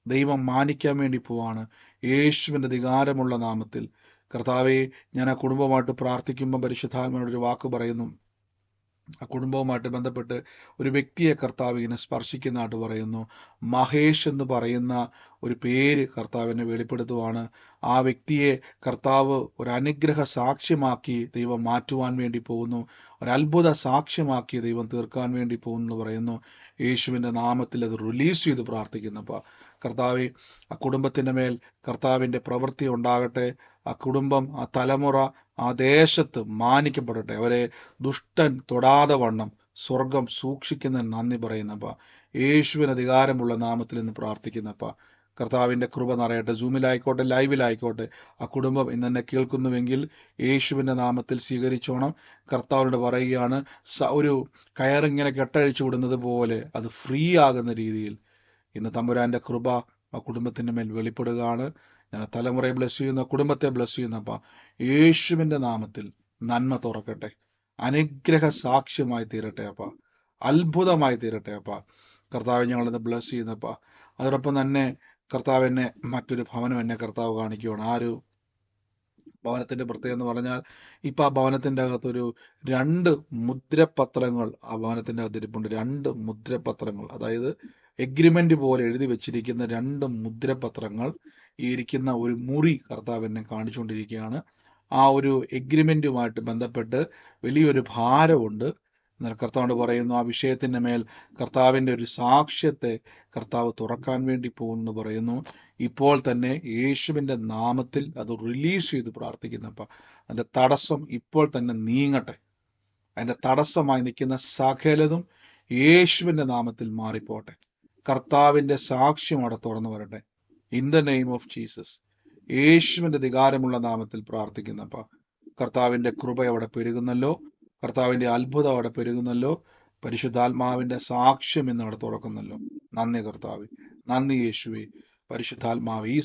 [SPEAKER 1] ദൈവം മാനിക്കാൻ വേണ്ടി പോവാണ്. യേശുവിൻ്റെ അധികാരമുള്ള നാമത്തിൽ കർത്താവെ, ഞാൻ ആ കുടുംബമായിട്ട് പ്രാർത്ഥിക്കുമ്പോൾ പരിശുദ്ധാത്മാവിനോട് ഒരു വാക്ക് പറയുന്നു. ആ കുടുംബവുമായിട്ട് ബന്ധപ്പെട്ട് ഒരു വ്യക്തിയെ കർത്താവ് ഇങ്ങനെ സ്പർശിക്കുന്നതായിട്ട് പറയുന്നു. മഹേഷ് എന്ന് പറയുന്ന ഒരു പേര് കർത്താവിനെ വെളിപ്പെടുത്തുവാണ്. ആ വ്യക്തിയെ കർത്താവ് ഒരു അനുഗ്രഹ സാക്ഷ്യമാക്കി ദൈവം മാറ്റുവാൻ വേണ്ടി പോകുന്നു. ഒരു അത്ഭുത സാക്ഷ്യമാക്കി ദൈവം തീർക്കാൻ വേണ്ടി പോകുന്നു പറയുന്നു. യേശുവിൻ്റെ നാമത്തിൽ അത് റിലീസ് ചെയ്ത് പ്രാർത്ഥിക്കുന്നപ്പോൾ കർത്താവെ, ആ കുടുംബത്തിൻ്റെ മേൽ കർത്താവിൻ്റെ പ്രവൃത്തി ഉണ്ടാകട്ടെ. ആ കുടുംബം, ആ തലമുറ, ആ ദേശത്ത് മാനിക്കപ്പെടട്ടെ. അവരെ ദുഷ്ടൻ തൊടാതെ വണ്ണം സ്വർഗം സൂക്ഷിക്കുന്നതിന് നന്ദി പറയുന്നപ്പ. യേശുവിന് അധികാരമുള്ള നാമത്തിൽ നിന്ന് പ്രാർത്ഥിക്കുന്നപ്പ. കർത്താവിൻ്റെ കൃപ നിറയട്ടെ. സൂമിലായിക്കോട്ടെ, ലൈവിലായിക്കോട്ടെ, ആ കുടുംബം ഇന്ന് എന്നെ കേൾക്കുന്നുവെങ്കിൽ യേശുവിൻ്റെ നാമത്തിൽ സ്വീകരിച്ചോണം. കർത്താവിനോട് പറയുകയാണ്, ഒരു കയറിങ്ങനെ കെട്ടഴിച്ചു വിടുന്നത് പോലെ അത് ഫ്രീ ആകുന്ന രീതിയിൽ ഇന്ന് തമ്പുരാൻ്റെ കൃപ ആ കുടുംബത്തിൻ്റെ മേൽ വെളിപ്പെടുകയാണ്. ഞാൻ തലമുറയെ ബ്ലസ് ചെയ്യുന്ന, കുടുംബത്തെ ബ്ലസ് ചെയ്യുന്നപ്പ. യേശുവിൻ്റെ നാമത്തിൽ നന്മ തുറക്കട്ടെ, അനുഗ്രഹ സാക്ഷ്യമായി തീരട്ടെ അപ്പ, അത്ഭുതമായി തീരട്ടെ അപ്പ. കർത്താവ് ഞങ്ങളിന്ന് ബ്ലസ് ചെയ്യുന്നപ്പ. അതോടൊപ്പം തന്നെ കർത്താവ് എന്നെ മറ്റൊരു ഭവനം എന്നെ കർത്താവ് കാണിക്കുകയാണ്. ആ ഒരു ഭവനത്തിന്റെ പ്രത്യേകത എന്ന് പറഞ്ഞാൽ, ഇപ്പൊ ആ ഭവനത്തിന്റെ അകത്തൊരു 2 മുദ്രപത്രങ്ങൾ ആ ഭവനത്തിന്റെ അകത്ത് ഇരിപ്പുണ്ട്. 2 മുദ്രപത്രങ്ങൾ, അതായത് എഗ്രിമെന്റ് പോലെ എഴുതി വെച്ചിരിക്കുന്ന 2 മുദ്രപത്രങ്ങൾ ഈ ഇരിക്കുന്ന ഒരു മുറി കർത്താവ് എന്നെ കാണിച്ചുകൊണ്ടിരിക്കുകയാണ്. ആ ഒരു എഗ്രിമെന്റുമായിട്ട് ബന്ധപ്പെട്ട് വലിയൊരു ഭാരമുണ്ട്. എന്നാൽ കർത്താവിനോട് പറയുന്നു, ആ വിഷയത്തിന്റെ മേൽ കർത്താവിന്റെ ഒരു സാക്ഷ്യത്തെ കർത്താവ് തുറക്കാൻ വേണ്ടി പോകുന്നു പറയുന്നു. ഇപ്പോൾ തന്നെ യേശുവിന്റെ നാമത്തിൽ അത് റിലീസ് ചെയ്ത് പ്രാർത്ഥിക്കുന്നപ്പ. അതിന്റെ തടസ്സം ഇപ്പോൾ തന്നെ നീങ്ങട്ടെ. അതിന്റെ തടസ്സമായി നിൽക്കുന്ന സകലതും യേശുവിന്റെ നാമത്തിൽ മാറിപ്പോട്ടെ. കർത്താവിന്റെ സാക്ഷ്യം അവിടെ തുറന്നു വരട്ടെ. In the name of Jesus, യേശുവിന്റെ അധികാരമുള്ള നാമത്തിൽ പ്രാർത്ഥിക്കുന്നപ്പ. കർത്താവിന്റെ കൃപ അവിടെ പെരുകുന്നല്ലോ, കർത്താവിന്റെ അത്ഭുതം അവിടെ പെരുകുന്നല്ലോ, പരിശുദ്ധാത്മാവിന്റെ സാക്ഷ്യം ഇന്ന് അവിടെ തുറക്കുന്നല്ലോ. നന്ദി കർത്താവേ, നന്ദി യേശുവേ. പരിശുദ്ധാത്മാവ് ഈ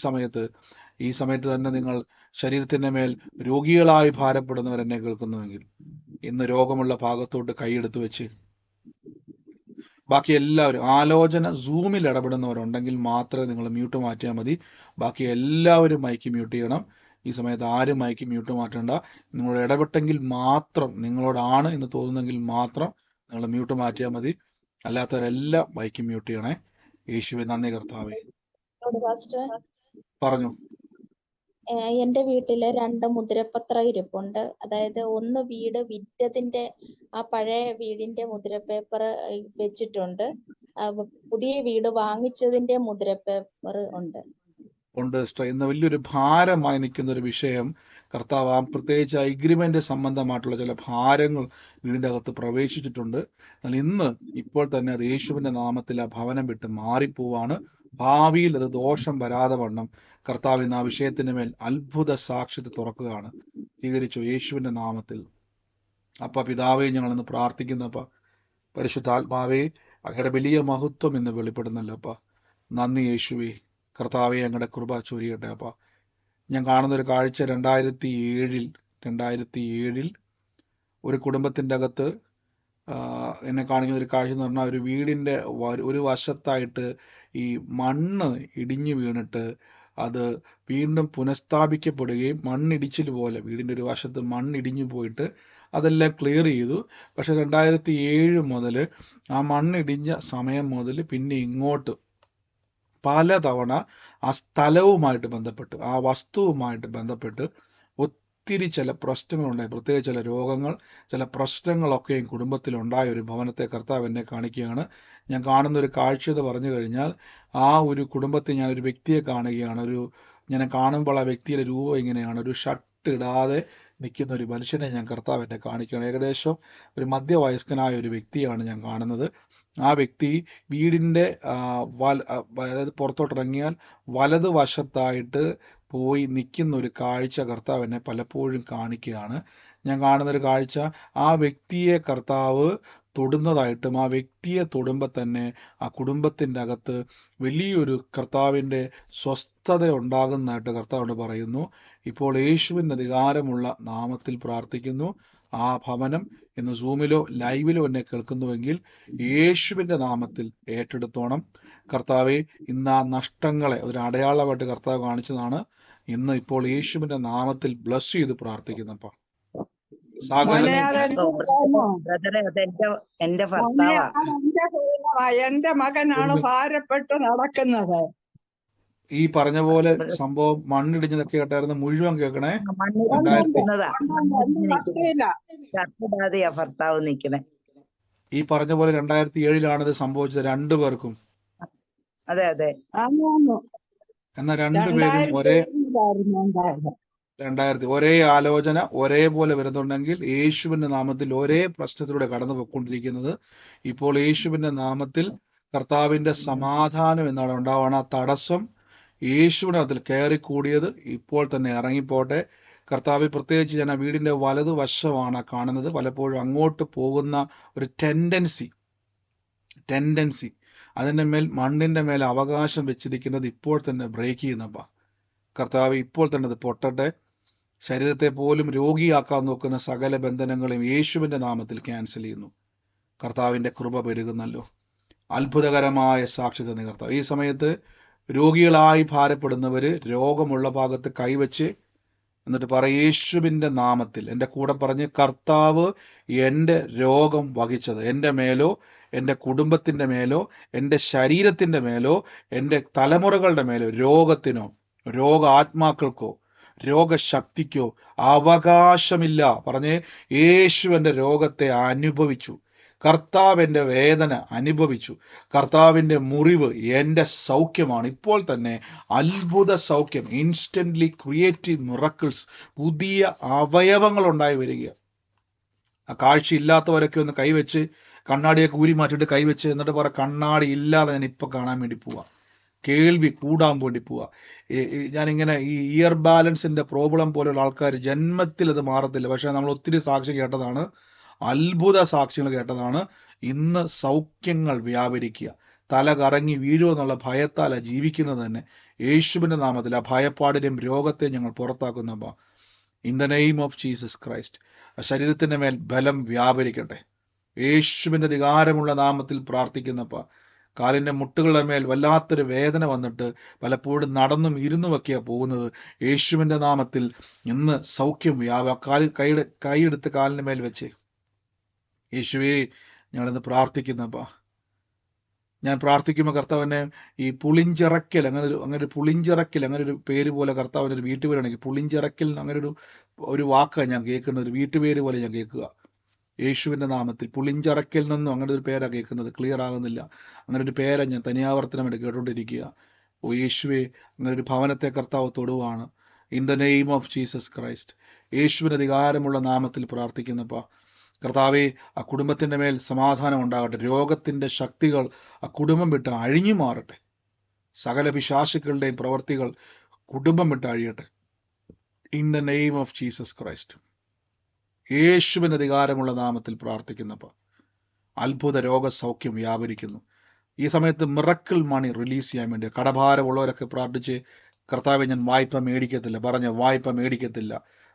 [SPEAKER 1] സമയത്ത് തന്നെ നിങ്ങൾ ശരീരത്തിന്റെ മേൽ രോഗികളായി ഭാരപ്പെടുന്നവർ എന്നെ കേൾക്കുന്നുവെങ്കിൽ ഇന്ന് രോഗമുള്ള ഭാഗത്തോട്ട് കൈയെടുത്ത് വെച്ച്, ബാക്കി എല്ലാവരും ആലോചന സൂമിൽ ഇടപെടുന്നവരുണ്ടെങ്കിൽ മാത്രമേ നിങ്ങൾ മ്യൂട്ട് മാറ്റിയാൽ മതി. ബാക്കി എല്ലാവരും മൈക്ക് മ്യൂട്ട് ചെയ്യണം. ഈ സമയത്ത് ആരും മൈക്ക് മ്യൂട്ട് മാറ്റണ്ട. നിങ്ങളോട് ഇടപെട്ടെങ്കിൽ മാത്രം, നിങ്ങളോടാണ് എന്ന് തോന്നുന്നെങ്കിൽ മാത്രം നിങ്ങൾ മ്യൂട്ട് മാറ്റിയാൽ മതി. അല്ലാത്തവരെല്ലാം മൈക്ക് മ്യൂട്ട് ചെയ്യണേ. യേശുവെ നന്ദി കർത്താവേ.
[SPEAKER 6] പാസ്റ്റർ,
[SPEAKER 1] പറഞ്ഞു.
[SPEAKER 6] എന്റെ വീട്ടില് 2 മുദ്രപത്രം ഇരിപ്പുണ്ട്. അതായത് ഒന്ന് വീട് വിറ്റതിന്റെ ആ പഴയ വീടിന്റെ മുദ്രപേപ്പർ വെച്ചിട്ടുണ്ട്. പുതിയ വീട് വാങ്ങിച്ചതിന്റെ മുദ്രപേപ്പർ ഉണ്ട്.
[SPEAKER 1] സിസ്റ്റർ, ഇന്ന് വലിയൊരു ഭാരമായി നിൽക്കുന്ന ഒരു വിഷയം കർത്താവ് പ്രത്യേകിച്ച് അഗ്രിമെന്റ് സംബന്ധമായിട്ടുള്ള ചില ഭാരങ്ങൾ വീടിന്റെ അകത്ത് പ്രവേശിച്ചിട്ടുണ്ട്. എന്നാൽ ഇന്ന് ഇപ്പോൾ തന്നെ അത് യേശുവിന്റെ നാമത്തിൽ ആ ഭവനം വിട്ട് മാറിപ്പോവാണ്. ഭാവിയിൽ അത് ദോഷം വരാതെ വണ്ണം കർത്താവ് ഇന്ന് ആ വിഷയത്തിന് മേൽ അത്ഭുത സാക്ഷ്യത്തെ തുറക്കുകയാണ്. സ്വീകരിച്ചു യേശുവിന്റെ നാമത്തിൽ. പിതാവേ, ഞങ്ങൾ ഇന്ന് പ്രാർത്ഥിക്കുന്നപ്പ പരിശുദ്ധാത്മാവേ, അങ്ങയുടെ വലിയ മഹത്വം ഇന്ന് വെളിപ്പെടുന്നല്ലോ അപ്പ. നന്ദി യേശുവേ. കർത്താവെ, ഞങ്ങളുടെ കൃപ ചൊരിയട്ടെ അപ്പ. ഞാൻ കാണുന്ന ഒരു കാഴ്ച 2007 ഒരു കുടുംബത്തിന്റെ അകത്ത് എന്നെ കാണിക്കുന്ന ഒരു കാഴ്ച എന്ന് പറഞ്ഞാൽ ഒരു വീടിന്റെ ഒരു വശത്തായിട്ട് ഈ മണ്ണ് ഇടിഞ്ഞു വീണിട്ട് അത് വീണ്ടും പുനഃസ്ഥാപിക്കപ്പെടുകയും മണ്ണിടിച്ചിൽ പോലെ വീടിന്റെ ഒരു വശത്ത് മണ്ണിടിഞ്ഞു പോയിട്ട് അതെല്ലാം ക്ലിയർ ചെയ്തു. പക്ഷെ 2007 മുതൽ ആ മണ്ണിടിഞ്ഞ സമയം മുതൽ പിന്നെ ഇങ്ങോട്ട് പലതവണ ആ സ്ഥലവുമായിട്ട് ബന്ധപ്പെട്ട് ആ വസ്തുവുമായിട്ട് ബന്ധപ്പെട്ട് ഒത്തിരി ചില പ്രശ്നങ്ങളുണ്ടായി. പ്രത്യേകിച്ച് ചില രോഗങ്ങൾ, ചില പ്രശ്നങ്ങളൊക്കെയും കുടുംബത്തിലുണ്ടായ ഒരു ഭവനത്തെ കർത്താവ് എന്നെ കാണിക്കുകയാണ്. ഞാൻ കാണുന്ന ഒരു കാഴ്ച എന്ന് പറഞ്ഞു കഴിഞ്ഞാൽ, ആ ഒരു കുടുംബത്തിൽ ഞാനൊരു വ്യക്തിയെ കാണുകയാണ്. ഞാൻ കാണുമ്പോൾ ആ വ്യക്തിയുടെ രൂപം ഇങ്ങനെയാണ്. ഒരു ഷർട്ട് ഇടാതെ നിൽക്കുന്ന ഒരു മനുഷ്യനെ ഞാൻ കർത്താവ് എന്നെ കാണിക്കുകയാണ്. ഏകദേശം ഒരു മധ്യവയസ്കനായ ഒരു വ്യക്തിയാണ് ഞാൻ കാണുന്നത്. ആ വ്യക്തി വീടിന്റെ അതായത് പുറത്തോട്ടിറങ്ങിയാൽ വലതുവശത്തായിട്ട് പോയി നിൽക്കുന്ന ഒരു കാഴ്ച കർത്താവ് എന്നെ പലപ്പോഴും കാണിക്കുകയാണ്. ഞാൻ കാണുന്നൊരു കാഴ്ച, ആ വ്യക്തിയെ കർത്താവ് തൊടുന്നതായിട്ടും ആ വ്യക്തിയെ തൊടുമ്പോൾ തന്നെ ആ കുടുംബത്തിൻ്റെ അകത്ത് വലിയൊരു കർത്താവിൻ്റെ സ്വസ്ഥത ഉണ്ടാകുന്നതായിട്ട് കർത്താവിനോട് പറയുന്നു. ഇപ്പോൾ യേശുവിൻ്റെ അധികാരമുള്ള നാമത്തിൽ പ്രാർത്ഥിക്കുന്നു. ആ ഭവനം ഇന്ന് സൂമിലോ ലൈവിലോ എന്നെ കേൾക്കുന്നുവെങ്കിൽ യേശുവിൻ്റെ നാമത്തിൽ ഏറ്റെടുത്തോണം. കർത്താവെ, ഇന്ന് ആ നഷ്ടങ്ങളെ ഒരു അടയാളമായിട്ട് കർത്താവ് കാണിച്ചതാണ്. ഇന്ന് ഇപ്പോൾ യേശുവിൻ്റെ നാമത്തിൽ ബ്ലസ് ചെയ്ത് പ്രാർത്ഥിക്കുന്നപ്പ
[SPEAKER 7] എന്റെ മകനാണ് ഭാരപ്പെട്ട് നടക്കുന്നത്.
[SPEAKER 1] ഈ പറഞ്ഞ പോലെ സംഭവം മണ്ണിടിഞ്ഞതൊക്കെ കേട്ടായിരുന്നു. മുഴുവൻ കേൾക്കണേ.
[SPEAKER 7] ഭർത്താവ് നിക്കണേ.
[SPEAKER 1] ഈ പറഞ്ഞ പോലെ 2007 ഇത് സംഭവിച്ചത് 2 പേർക്കും.
[SPEAKER 7] അതെ അതെ.
[SPEAKER 1] എന്നാൽ 2 പേരും ഒരേ ആലോചന ഒരേപോലെ വരുന്നുണ്ടെങ്കിൽ യേശുവിന്റെ നാമത്തിൽ ഒരേ പ്രശ്നത്തിലൂടെ കടന്നു പോയിക്കൊണ്ടിരിക്കുന്നത്. ഇപ്പോൾ യേശുവിന്റെ നാമത്തിൽ കർത്താവിന്റെ സമാധാനം എന്നാണ് ഉണ്ടാവുകയാണ്. ആ തടസ്സം യേശുവിന്റെ നാമത്തിൽ കയറിക്കൂടിയത് ഇപ്പോൾ തന്നെ ഇറങ്ങിപ്പോട്ടെ. കർത്താവ്, പ്രത്യേകിച്ച് ഞാൻ ആ വീടിന്റെ വലതുവശമാണ് കാണുന്നത്. പലപ്പോഴും അങ്ങോട്ട് പോകുന്ന ഒരു ടെൻഡൻസി അതിന്റെ മേൽ മണ്ണിന്റെ മേൽ അവകാശം വെച്ചിരിക്കുന്നത് ഇപ്പോൾ തന്നെ ബ്രേക്ക് ചെയ്യുന്നപ്പ. കർത്താവ്, ഇപ്പോൾ തന്നെ അത് പൊട്ടട്ടെ. ശരീരത്തെ പോലും രോഗിയാക്കാൻ നോക്കുന്ന സകല ബന്ധനങ്ങളെയും യേശുവിന്റെ നാമത്തിൽ ക്യാൻസൽ ചെയ്യുന്നു. കർത്താവിന്റെ കൃപ പെരുകുന്നല്ലോ. അത്ഭുതകരമായ സാക്ഷ്യത കർത്താവ്. ഈ സമയത്ത് രോഗികളായി ഭാരപ്പെടുന്നവര് രോഗമുള്ള ഭാഗത്ത് കൈവച്ച് എന്നിട്ട് യേശുവിന്റെ നാമത്തിൽ എൻ്റെ കൂടെ പറഞ്ഞ്, കർത്താവ് എൻ്റെ രോഗം വഹിച്ചത് എൻ്റെ മേലോ എൻ്റെ കുടുംബത്തിൻ്റെ മേലോ എൻ്റെ ശരീരത്തിൻ്റെ മേലോ എൻ്റെ തലമുറകളുടെ മേലോ രോഗത്തിനോ രോഗാത്മാക്കൾക്കോ രോഗശക്തിക്കോ അവകാശമില്ല. പറഞ്ഞ്, യേശു എൻ്റെ രോഗത്തെ അനുഭവിച്ചു. കർത്താവ് എൻ്റെ വേദന അനുഭവിച്ചു. കർത്താവിൻ്റെ മുറിവ് എൻ്റെ സൗഖ്യമാണ്. ഇപ്പോൾ തന്നെ അത്ഭുത സൗഖ്യം, ഇൻസ്റ്റന്റ്ലി ക്രിയേറ്റീവ് മിറക്കിൾസ്, പുതിയ അവയവങ്ങൾ ഉണ്ടായി വരിക. ആ കാഴ്ചയില്ലാത്തവരൊക്കെ ഒന്ന് കൈവച്ച്, കണ്ണാടിയൊക്കെ ഊരി മാറ്റിയിട്ട് കൈവച്ച് എന്നിട്ട് പറ, കണ്ണാടി ഇല്ലാതെ ഞാൻ ഇപ്പൊ കാണാൻ വേണ്ടി പോവാ, കേൾവി കൂടാൻ വേണ്ടി പോവാ. ഞാനിങ്ങനെ ഈ ഇയർ ബാലൻസിന്റെ പ്രോബ്ലം പോലെയുള്ള ആൾക്കാർ ജന്മത്തിൽ അത് മാറത്തില്ല. പക്ഷെ നമ്മൾ ഒത്തിരി സാക്ഷി കേട്ടതാണ്, അത്ഭുത സാക്ഷ്യങ്ങൾ കേട്ടതാണ്. ഇന്ന് സൗഖ്യങ്ങൾ വ്യാപരിക്കുക. തല കറങ്ങി വീഴുമോ എന്നുള്ള ഭയത്താല ജീവിക്കുന്നത് തന്നെ. യേശുവിന്റെ നാമത്തിൽ ആ ഭയപ്പാടിനെയും രോഗത്തെയും ഞങ്ങൾ പുറത്താക്കുന്നപ്പ. In the name of Jesus Christ, ശരീരത്തിന്റെ മേൽ ബലം വ്യാപരിക്കട്ടെ. യേശുവിന്റെ അധികാരമുള്ള നാമത്തിൽ പ്രാർത്ഥിക്കുന്നപ്പ. കാലിന്റെ മുട്ടുകളുടെ മേൽ വല്ലാത്തൊരു വേദന വന്നിട്ട് പലപ്പോഴും നടന്നും ഇരുന്നുമൊക്കെയാണ് പോകുന്നത്. യേശുവിന്റെ നാമത്തിൽ ഇന്ന് സൗഖ്യം കൈയെടുത്ത് കാലിന്റെ മേൽ വെച്ച്, യേശുവേ ഞങ്ങളിന്ന് പ്രാർത്ഥിക്കുന്നപ്പ. ഞാൻ പ്രാർത്ഥിക്കുമ്പോൾ കർത്താവിനെ ഈ പുളിഞ്ചിറക്കൽ അങ്ങനെ ഒരു പുളിഞ്ചിറക്കൽ അങ്ങനെ ഒരു പേര് പോലെ കർത്താവിൻ്റെ ഒരു വീട്ടുപേരാണെങ്കിൽ പുളിഞ്ചിറക്കൽ അങ്ങനെ ഒരു വാക്കാണ് ഞാൻ കേൾക്കുന്നത്, ഒരു വീട്ടുപേര് പോലെ ഞാൻ കേൾക്കുക. യേശുവിൻ്റെ നാമത്തിൽ പുളിഞ്ചിറക്കൽ നിന്നും അങ്ങനെ ഒരു പേരാണ് കേൾക്കുന്നത്, ക്ലിയർ ആകുന്നില്ല. അങ്ങനെ ഒരു പേരാ ഞാൻ തനിയാവർത്തനമായിട്ട് കേട്ടുകൊണ്ടിരിക്കുക. ഓ യേശുവെ, അങ്ങനെ ഒരു ഭവനത്തെ കർത്താവ് തൊടുവാണ്. In the name of Jesus Christ, യേശുവിന് അധികാരമുള്ള നാമത്തിൽ പ്രാർത്ഥിക്കുന്നപ്പാ കർത്താവെ, ആ കുടുംബത്തിൻ്റെ മേൽ സമാധാനം ഉണ്ടാകട്ടെ. രോഗത്തിൻ്റെ ശക്തികൾ ആ കുടുംബം വിട്ട് അഴിഞ്ഞു മാറട്ടെ. സകല പിശാചുക്കളുടെയും പ്രവർത്തികൾ കുടുംബം വിട്ട് അഴിയട്ടെ. In the name of Jesus Christ, യേശുവിന് അധികാരമുള്ള നാമത്തിൽ പ്രാർത്ഥിക്കുന്നപ്പോൾ അത്ഭുത രോഗസൗഖ്യം വ്യാപരിക്കുന്നു. ഈ സമയത്ത് മിറക്കിൾ മണി റിലീസ് ചെയ്യാൻ വേണ്ടി കടഭാരമുള്ളവരൊക്കെ പ്രാർത്ഥിച്ച്, കർത്താവെ ഞാൻ വായ്പ മേടിക്കത്തില്ല,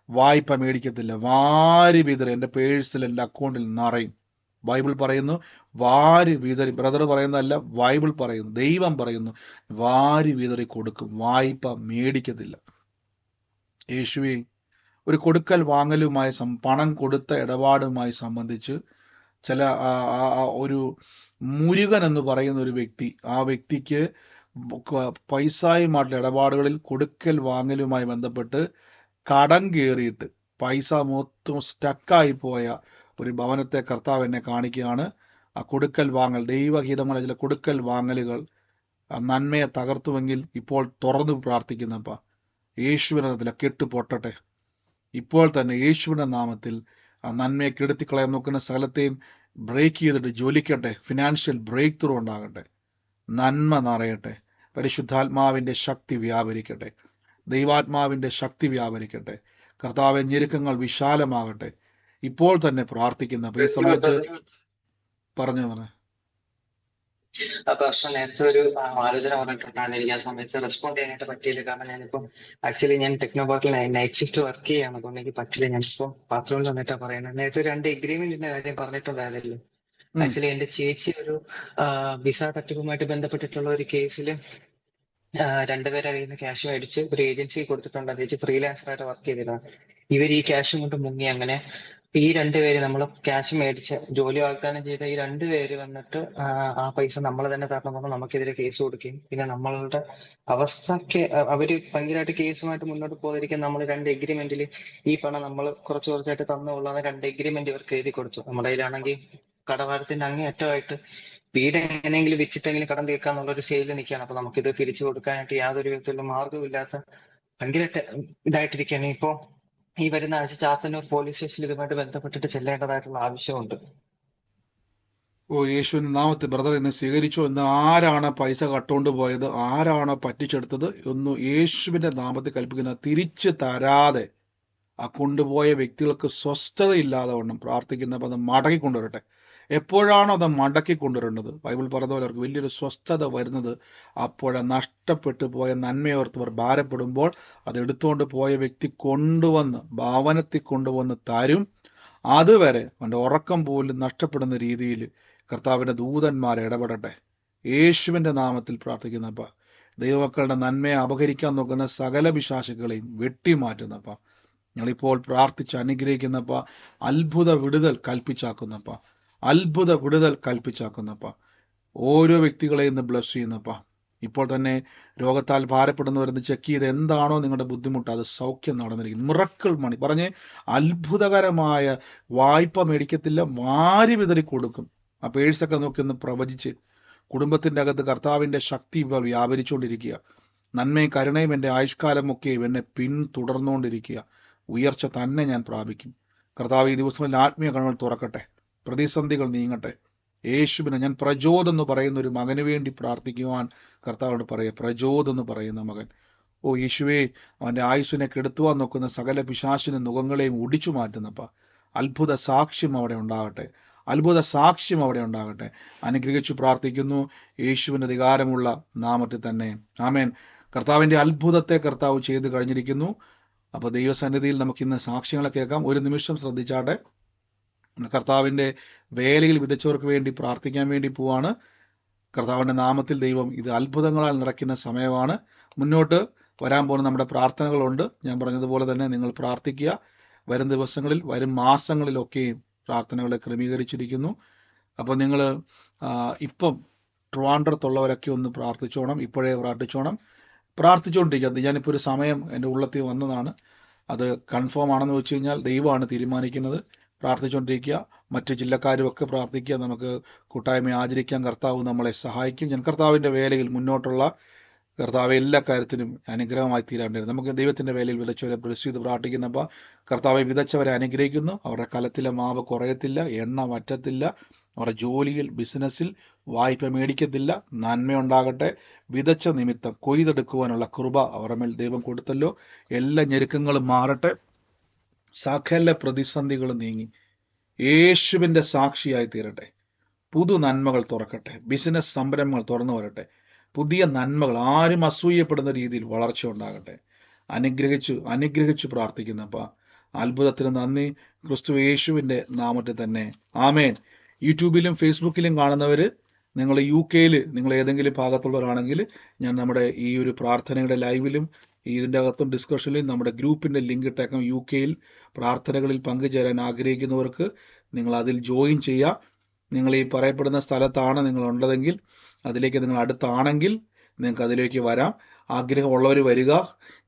[SPEAKER 1] വായ്പ മേടിക്കത്തില്ല, വാരി വിതറി എൻ്റെ പേഴ്സിൽ എൻ്റെ അക്കൗണ്ടിൽ നിറയും. ബൈബിൾ പറയുന്നു വാരി വിതറി, ബ്രദർ പറയുന്നതല്ല, ബൈബിൾ പറയുന്നു, ദൈവം പറയുന്നു വാരി വിതറി കൊടുക്കും, വായ്പ മേടിക്കത്തില്ല. യേശുവേ, ഒരു കൊടുക്കൽ വാങ്ങലുമായി പണം കൊടുത്ത ഇടപാടുമായി സംബന്ധിച്ച് ചില ഒരു മുരുകൻ എന്ന് പറയുന്ന ഒരു വ്യക്തി, ആ വ്യക്തിക്ക് പൈസയുമായിട്ടുള്ള ഇടപാടുകളിൽ കൊടുക്കൽ വാങ്ങലുമായി ബന്ധപ്പെട്ട് കടം കയറിയിട്ട് പൈസ മൊത്തം സ്റ്റക്കായി പോയ ഒരു ഭവനത്തെ കർത്താവ് എന്നെ കാണിക്കുകയാണ്. ആ കൊടുക്കൽ വാങ്ങൽ, ദൈവഹിതമായ ചില കൊടുക്കൽ വാങ്ങലുകൾ നന്മയെ തകർത്തുവെങ്കിൽ ഇപ്പോൾ തുറന്നു പ്രാർത്ഥിക്കുന്നപ്പ യേശുവിനെ കെട്ട് പൊട്ടട്ടെ. ഇപ്പോൾ തന്നെ യേശുവിൻ്റെ നാമത്തിൽ ആ നന്മയെ കെടുത്തിക്കളയാൻ നോക്കുന്ന സ്ഥലത്തെയും ബ്രേക്ക് ചെയ്തിട്ട് ജ്വലിക്കട്ടെ. ഫിനാൻഷ്യൽ ബ്രേക്ക് ത്രൂ ഉണ്ടാകട്ടെ. നന്മ നിറയട്ടെ. പരിശുദ്ധാത്മാവിൻ്റെ ശക്തി വ്യാപരിക്കട്ടെ. ദൈവാത്മാവിൻ്റെ ശക്തി വ്യാപരിക്കട്ടെ. കർത്താവെ, ഞെരുക്കങ്ങൾ വിശാലമാകട്ടെ. ഇപ്പോൾ തന്നെ പ്രാർത്ഥിക്കുന്ന ഈ സമയത്ത് പറഞ്ഞു.
[SPEAKER 8] പക്ഷെ നേരത്തെ ഒരു ആലോചന പറഞ്ഞിട്ടുണ്ടായിരുന്നു, എനിക്ക് ആ സമയത്ത് റെസ്പോണ്ട് ചെയ്യാനായിട്ട് പറ്റിയില്ല. കാരണം ഞാനിപ്പം ആക്ച്വലി ഞാൻ ടെക്നോപാർക്കിൽ നൈറ്റ് ഷിഫ്റ്റ് വർക്ക് ചെയ്യാണ്, അതുകൊണ്ട് എനിക്ക് പറ്റില്ല. ഞാനിപ്പോൾ പാത്രങ്ങൾ വന്നിട്ടാണ് പറയുന്നത്. നേരത്തെ 2 എഗ്രിമെന്റിന്റെ കാര്യം പറഞ്ഞിട്ടുണ്ടായിരുന്നില്ല. ആക്ച്വലി എന്റെ ചേച്ചി ഒരു വിസ തട്ടിപ്പുമായിട്ട് ബന്ധപ്പെട്ടിട്ടുള്ള ഒരു കേസിൽ 2 പേരെ കയ്യിൽ നിന്ന് ക്യാഷ് മേടിച്ച് ഒരു ഏജൻസി കൊടുത്തിട്ടുണ്ട്. ചേച്ചി ഫ്രീലാൻസർ ആയിട്ട് വർക്ക് ചെയ്തിട്ടാണ്. ഇവർ ഈ ക്യാഷ് കൊണ്ട് മുങ്ങി. അങ്ങനെ ഈ 2 പേര് നമ്മൾ ക്യാഷ് മേടിച്ച് ജോലി വാഗ്ദാനം ചെയ്ത ഈ 2 പേര് വന്നിട്ട് ആ പൈസ നമ്മൾ തന്നെ തരണമെന്ന് നമുക്കെതിരെ കേസ് കൊടുക്കുകയും പിന്നെ നമ്മളുടെ അവസ്ഥക്ക് അവര് ഭയങ്കരമായിട്ട് കേസുമായിട്ട് മുന്നോട്ട് പോകാതിരിക്കാൻ നമ്മൾ 2 എഗ്രിമെന്റിൽ ഈ പണം നമ്മൾ കുറച്ചായിട്ട് തന്നുകൊള്ളാന്ന് 2 എഗ്രിമെന്റ് ഇവർക്ക് എഴുതി കൊടുത്തു. നമ്മുടെ കയ്യിലാണെങ്കിൽ കടഭാരത്തിന്റെ അങ്ങേയറ്റമായിട്ട് വീട് എങ്ങനെയെങ്കിലും വിറ്റിട്ടെങ്കിലും കടം തീർക്കാന്നുള്ള ഒരു സ്റ്റേജിൽ നിൽക്കുകയാണ്. അപ്പൊ നമുക്കിത് തിരിച്ചു കൊടുക്കാനായിട്ട് യാതൊരു വിധത്തിലുള്ള മാർഗമില്ലാത്ത ഭയങ്കര ഇതായിട്ടിരിക്കുകയാണ്. ഇപ്പോ ഈ വരുന്ന ആഴ്ച ചാത്തന്നൂർ പോലീസ് സ്റ്റേഷനിൽ ഇതുമായിട്ട് ബന്ധപ്പെട്ടിട്ട് ചെല്ലേണ്ടതായിട്ടുള്ള ആവശ്യമുണ്ട്.
[SPEAKER 1] ഓ യേശുവിന്റെ നാമത്തിൽ ബ്രദർ ഇന്ന് സ്വീകരിച്ചോ. ഇന്ന് ആരാണ് പൈസ കട്ടുകൊണ്ട് പോയത്, ആരാണ് പറ്റിച്ചെടുത്തത്, ഒന്ന് യേശുവിന്റെ നാമത്തിൽ കൽപ്പിക്കുന്ന തിരിച്ചു തരാതെ ആ കൊണ്ടുപോയ വ്യക്തികൾക്ക് സ്വസ്ഥതയില്ലാതെ വണ്ണം പ്രാർത്ഥിക്കുന്നപ്പോൾ അത് മടക്കി കൊണ്ടുവരട്ടെ. എപ്പോഴാണോ അത് മടക്കി കൊണ്ടുവരേണ്ടത്, ബൈബിൾ പറഞ്ഞ പോലെ അവർക്ക് വലിയൊരു സ്വസ്ഥത വരുന്നത് അപ്പോഴാണ്. നഷ്ടപ്പെട്ടു പോയ നന്മയോർത്തവർ ഭാരപ്പെടുമ്പോൾ അത് എടുത്തുകൊണ്ട് പോയ വ്യക്തി കൊണ്ടുവന്ന് ഭവനത്തിൽ കൊണ്ടുവന്ന് തരും. അതുവരെ അവൻ്റെ ഉറക്കം പോലും നഷ്ടപ്പെടുന്ന രീതിയിൽ കർത്താവിൻ്റെ ദൂതന്മാരെ ഇടപെടട്ടെ. യേശുവിൻ്റെ നാമത്തിൽ പ്രാർത്ഥിക്കുന്നപ്പ ദൈവമക്കളുടെ നന്മയെ അപഹരിക്കാൻ നോക്കുന്ന സകല പിശാചുക്കളെയും വെട്ടിമാറ്റുന്നപ്പ ഞങ്ങളിപ്പോൾ പ്രാർത്ഥിച്ച് അനുഗ്രഹിക്കുന്നപ്പ അത്ഭുത വിടുതൽ കൽപ്പിച്ചാക്കുന്നപ്പ ഓരോ വ്യക്തികളെയും ഇന്ന് ബ്ലസ് ചെയ്യുന്നപ്പ. ഇപ്പോൾ തന്നെ രോഗത്താൽ ഭാരപ്പെടുന്നവരെന്ന് ചെക്ക് ചെയ്ത് എന്താണോ നിങ്ങളുടെ ബുദ്ധിമുട്ട് അത് സൗഖ്യം നടന്നിരിക്കുന്നു. മിറക്കിൾ മണി പറഞ്ഞ് അത്ഭുതകരമായ വായ്പ മേടിക്കത്തില്ല, വാരി വിതറി കൊടുക്കും. ആ പേഴ്സൊക്കെ നോക്കി ഒന്ന് പ്രവചിച്ച് കുടുംബത്തിൻ്റെ അകത്ത് കർത്താവിൻ്റെ ശക്തി വ്യാപരിച്ചുകൊണ്ടിരിക്കുക. നന്മയും കരുണയും എൻ്റെ ആയുഷ്കാലമൊക്കെയും എന്നെ പിന്തുടർന്നുകൊണ്ടിരിക്കുക. ഉയർച്ച തന്നെ ഞാൻ പ്രാപിക്കും. കർത്താവ് ഈ ദിവസങ്ങളിൽ ആത്മീയ കണ്ണുകൾ തുറക്കട്ടെ, പ്രതിസന്ധികൾ നീങ്ങട്ടെ. യേശുവിനെ ഞാൻ പ്രചോദ് എന്ന് പറയുന്ന ഒരു മകന് വേണ്ടി പ്രാർത്ഥിക്കുവാൻ കർത്താവിനോട് പറയുക. പ്രചോദ് എന്ന് പറയുന്ന മകൻ, ഓ യേശുവേ, അവൻ്റെ ആയുസ്സിനെ കെടുത്തുവാൻ നോക്കുന്ന സകല പിശാചിന്റെ മുഖങ്ങളെയും ഒടിച്ചു മാറ്റുന്നപ്പ അത്ഭുത സാക്ഷ്യം അവിടെ ഉണ്ടാകട്ടെ. അനുഗ്രഹിച്ചു പ്രാർത്ഥിക്കുന്നു യേശുവിൻ്റെ അധികാരമുള്ള നാമത്തിൽ തന്നെ, ആമേൻ. കർത്താവിൻ്റെ അത്ഭുതത്തെ കർത്താവ് ചെയ്തു കഴിഞ്ഞിരിക്കുന്നു. അപ്പോൾ ദൈവസന്നിധിയിൽ നമുക്കിന്ന് സാക്ഷ്യങ്ങളെ കേൾക്കാം. ഒരു നിമിഷം ശ്രദ്ധിച്ചാട്ടെ. കർത്താവിൻ്റെ വേലയിൽ വിതച്ചവർക്ക് വേണ്ടി പ്രാർത്ഥിക്കാൻ വേണ്ടി പോവാണ്. കർത്താവിൻ്റെ നാമത്തിൽ ദൈവം ഇത് അത്ഭുതങ്ങളാൽ നിറയ്ക്കുന്ന സമയമാണ്. മുന്നോട്ട് വരാൻ പോകുന്ന നമ്മുടെ പ്രാർത്ഥനകളുണ്ട്. ഞാൻ പറഞ്ഞതുപോലെ തന്നെ നിങ്ങൾ പ്രാർത്ഥിക്കുക. വരും ദിവസങ്ങളിൽ വരും മാസങ്ങളിലൊക്കെയും പ്രാർത്ഥനകളെ ക്രമീകരിച്ചിരിക്കുന്നു. അപ്പോൾ നിങ്ങൾ ഇപ്പം ട്രിവാൻഡ്രത്തുള്ളവരൊക്കെ ഒന്ന് പ്രാർത്ഥിച്ചോണം, ഇപ്പോഴേ പ്രാർത്ഥിച്ചുകൊണ്ടിരിക്കുക. ഞാനിപ്പോൾ ഒരു സമയം എൻ്റെ ഉള്ളത്തിൽ വന്നതാണ്, അത് കൺഫേം ആണെന്ന് വെച്ച് കഴിഞ്ഞാൽ ദൈവമാണ് തീരുമാനിക്കുന്നത്. പ്രാർത്ഥിച്ചുകൊണ്ടിരിക്കുക, മറ്റു ജില്ലക്കാരും ഒക്കെ പ്രാർത്ഥിക്കുക. നമുക്ക് കൂട്ടായ്മ ആചരിക്കാൻ കർത്താവ് നമ്മളെ സഹായിക്കും. ഞാൻ കർത്താവിൻ്റെ വേലയിൽ മുന്നോട്ടുള്ള കർത്താവ് എല്ലാ കാര്യത്തിനും അനുഗ്രഹമായി തീരാണ്ടിരുന്നു. നമുക്ക് ദൈവത്തിൻ്റെ വേലയിൽ വിതച്ചവരെ ബ്ലസ് ചെയ്ത് പ്രാർത്ഥിക്കുന്നപ്പോൾ കർത്താവെ വിതച്ചവരെ അനുഗ്രഹിക്കുന്നു. അവരുടെ കലത്തിലെ മാവ് കുറയത്തില്ല, എണ്ണ വറ്റത്തില്ല, അവരുടെ ജോലിയിൽ ബിസിനസ്സിൽ വായ്പ മേടിക്കത്തില്ല, നന്മയുണ്ടാകട്ടെ. വിതച്ച നിമിത്തം കൊയ്തെടുക്കുവാനുള്ള കൃപ അവരുടെ മേൽ ദൈവം കൊടുത്തല്ലോ. എല്ലാ ഞെരുക്കങ്ങളും മാറട്ടെ, സകല പ്രതിസന്ധികളും നീങ്ങി യേശുവിൻ്റെ സാക്ഷിയായി തീരട്ടെ. പുതു നന്മകൾ തുറക്കട്ടെ, ബിസിനസ് സംരംഭങ്ങൾ തുറന്നു വരട്ടെ, പുതിയ നന്മകൾ, ആരും അസൂയപ്പെടുന്ന രീതിയിൽ വളർച്ച ഉണ്ടാകട്ടെ. അനുഗ്രഹിച്ചു പ്രാർത്ഥിക്കുന്നപ്പ അത്ഭുതത്തിന് നന്ദി, ക്രിസ്തു യേശുവിൻ്റെ നാമത്തിൽ തന്നെ ആമേൻ. യൂട്യൂബിലും ഫേസ്ബുക്കിലും കാണുന്നവര്, നിങ്ങൾ UK-യിൽ നിങ്ങൾ ഏതെങ്കിലും ഭാഗത്തുള്ളവരാണെങ്കിൽ ഞാൻ നമ്മുടെ ഈ ഒരു പ്രാർത്ഥനയുടെ ലൈവിലും ഇതിൻ്റെ അകത്തും ഡിസ്കഷനിലും നമ്മുടെ ഗ്രൂപ്പിൻ്റെ ലിങ്ക് ഇട്ടേക്കാം. UK-യിൽ പ്രാർത്ഥനകളിൽ പങ്കുചേരാൻ ആഗ്രഹിക്കുന്നവർക്ക് നിങ്ങൾ അതിൽ ജോയിൻ ചെയ്യുക. നിങ്ങൾ ഈ പറയപ്പെടുന്ന സ്ഥലത്താണ് നിങ്ങൾ ഉള്ളതെങ്കിൽ, അതിലേക്ക് നിങ്ങൾ അടുത്താണെങ്കിൽ നിങ്ങൾക്ക് അതിലേക്ക് വരാം. ആഗ്രഹമുള്ളവർ വരിക.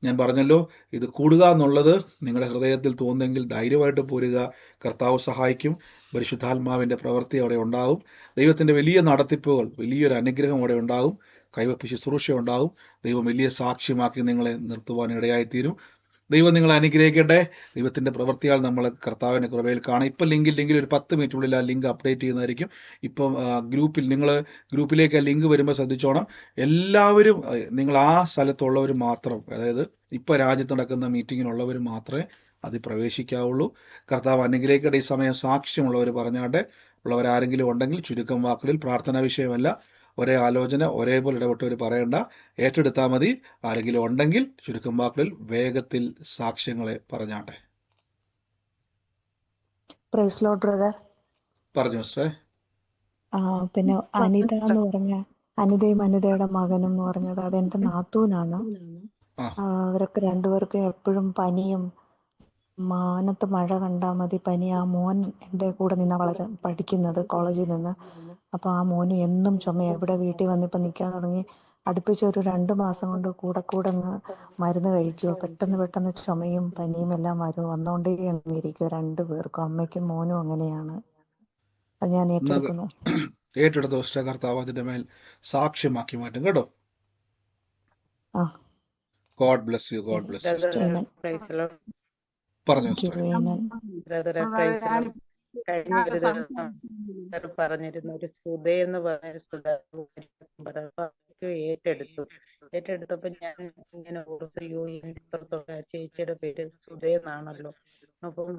[SPEAKER 1] ഞാൻ പറഞ്ഞല്ലോ, ഇത് കൂടുക എന്നുള്ളത് നിങ്ങളുടെ ഹൃദയത്തിൽ തോന്നുന്നെങ്കിൽ ധൈര്യമായിട്ട് പോരുക. കർത്താവ് സഹായിക്കും. പരിശുദ്ധാത്മാവിൻ്റെ പ്രവൃത്തി അവിടെ ഉണ്ടാകും. ദൈവത്തിൻ്റെ വലിയ നടത്തിപ്പുകൾ, വലിയൊരു അനുഗ്രഹം അവിടെ ഉണ്ടാകും. കൈവപ്പ് ശുശ്രൂഷ ഉണ്ടാകും. ദൈവം വലിയ സാക്ഷ്യമാക്കി നിങ്ങളെ നിർത്തുവാൻ ഇടയായിത്തീരും. ദൈവം നിങ്ങളെ അനുഗ്രഹിക്കട്ടെ. ദൈവത്തിൻ്റെ പ്രവൃത്തിയാൽ നമ്മൾ കർത്താവിൻ്റെ കൃപയിൽ കാണാം. ഇപ്പം ലിങ്കിൽ ഒരു 10 മിനിറ്റുള്ളിൽ ആ ലിങ്ക് അപ്ഡേറ്റ് ചെയ്യുന്നതായിരിക്കും. ഇപ്പം ഗ്രൂപ്പിലേക്ക് ആ ലിങ്ക് വരുമ്പോൾ ശ്രദ്ധിച്ചോണം. എല്ലാവരും, നിങ്ങൾ ആ സ്ഥലത്തുള്ളവർ മാത്രം, അതായത് ഇപ്പം രാജ്യത്ത് നടക്കുന്ന മീറ്റിങ്ങിനുള്ളവർ മാത്രമേ അതിൽ പ്രവേശിക്കാവുള്ളൂ. കർത്താവ് അനുഗ്രഹിക്കട്ടെ. ഈ സമയം സാക്ഷ്യമുള്ളവർ പറഞ്ഞാട്ടെ. ഉള്ളവരാരെങ്കിലും ഉണ്ടെങ്കിൽ ചുരുക്കം വാക്കുകളിൽ, പ്രാർത്ഥനാ വിഷയമല്ല, ഒരേ ആലോചന ഒരേപോലെ ഇടപെട്ടവർ പറയണ്ട, ഏറ്റെടുത്താൽ മതി. ആരെങ്കിലും ഉണ്ടെങ്കിൽ ചുരുക്കം വാക്കുകളിൽ വേഗത്തിൽ സാക്ഷ്യങ്ങളെ പറഞ്ഞാട്ടെ.
[SPEAKER 9] Praise lord brother.
[SPEAKER 1] പറഞ്ഞു സിസ്റ്ററെ.
[SPEAKER 9] പിന്നെ അനിത എന്ന് പറഞ്ഞ അനിതയും അനിതയുടെ മകനും എന്ന് പറഞ്ഞത് അതെന്റെ നാത്തൂനാണ്. അവരൊക്കെ രണ്ടുപേർക്കും എപ്പോഴും പനിയും, മാനത്ത് മഴ കണ്ടാൽ മതി പനി. ആ മോൻ എൻ്റെ കൂടെ നിന്നാ വളരെ പഠിക്കുന്നത്, കോളേജിൽ നിന്ന്. അപ്പൊ ആ മോന് എന്നും ചുമ. ഇവിടെ വീട്ടിൽ വന്നിപ്പോ നിൽക്കാൻ തുടങ്ങി. അടുപ്പിച്ച് ഒരു 2 മാസം കൊണ്ട് കൂടെ അങ്ങ് മരുന്ന് കഴിക്കുക. പെട്ടെന്ന് ചുമയും പനിയും എല്ലാം വന്നുകൊണ്ടേ അങ്ങ് ഇരിക്കുക 2 പേർക്കും, അമ്മയ്ക്കും മോനും അങ്ങനെയാണ്. അത് ഞാൻ ഏറ്റെടുക്കുന്നു.
[SPEAKER 1] ഏറ്റെടുത്ത സിസ്റ്റർ, കർത്താവ് അതിന്റെ മേൽ സാക്ഷ്യമാക്കി മാറ്റും കേട്ടോ. God bless U. God bless U. പറഞ്ഞു
[SPEAKER 5] കഴിഞ്ഞൊരു ദിവസം പറഞ്ഞിരുന്ന ഒരു സുധ എന്ന് പറഞ്ഞ ഏറ്റെടുത്തപ്പോ ഞാൻ ഇങ്ങനെ ഓർത്തയോ, ഇപ്പുറത്തുള്ള ചേച്ചിയുടെ പേര് സുധ എന്നാണല്ലോ. അപ്പം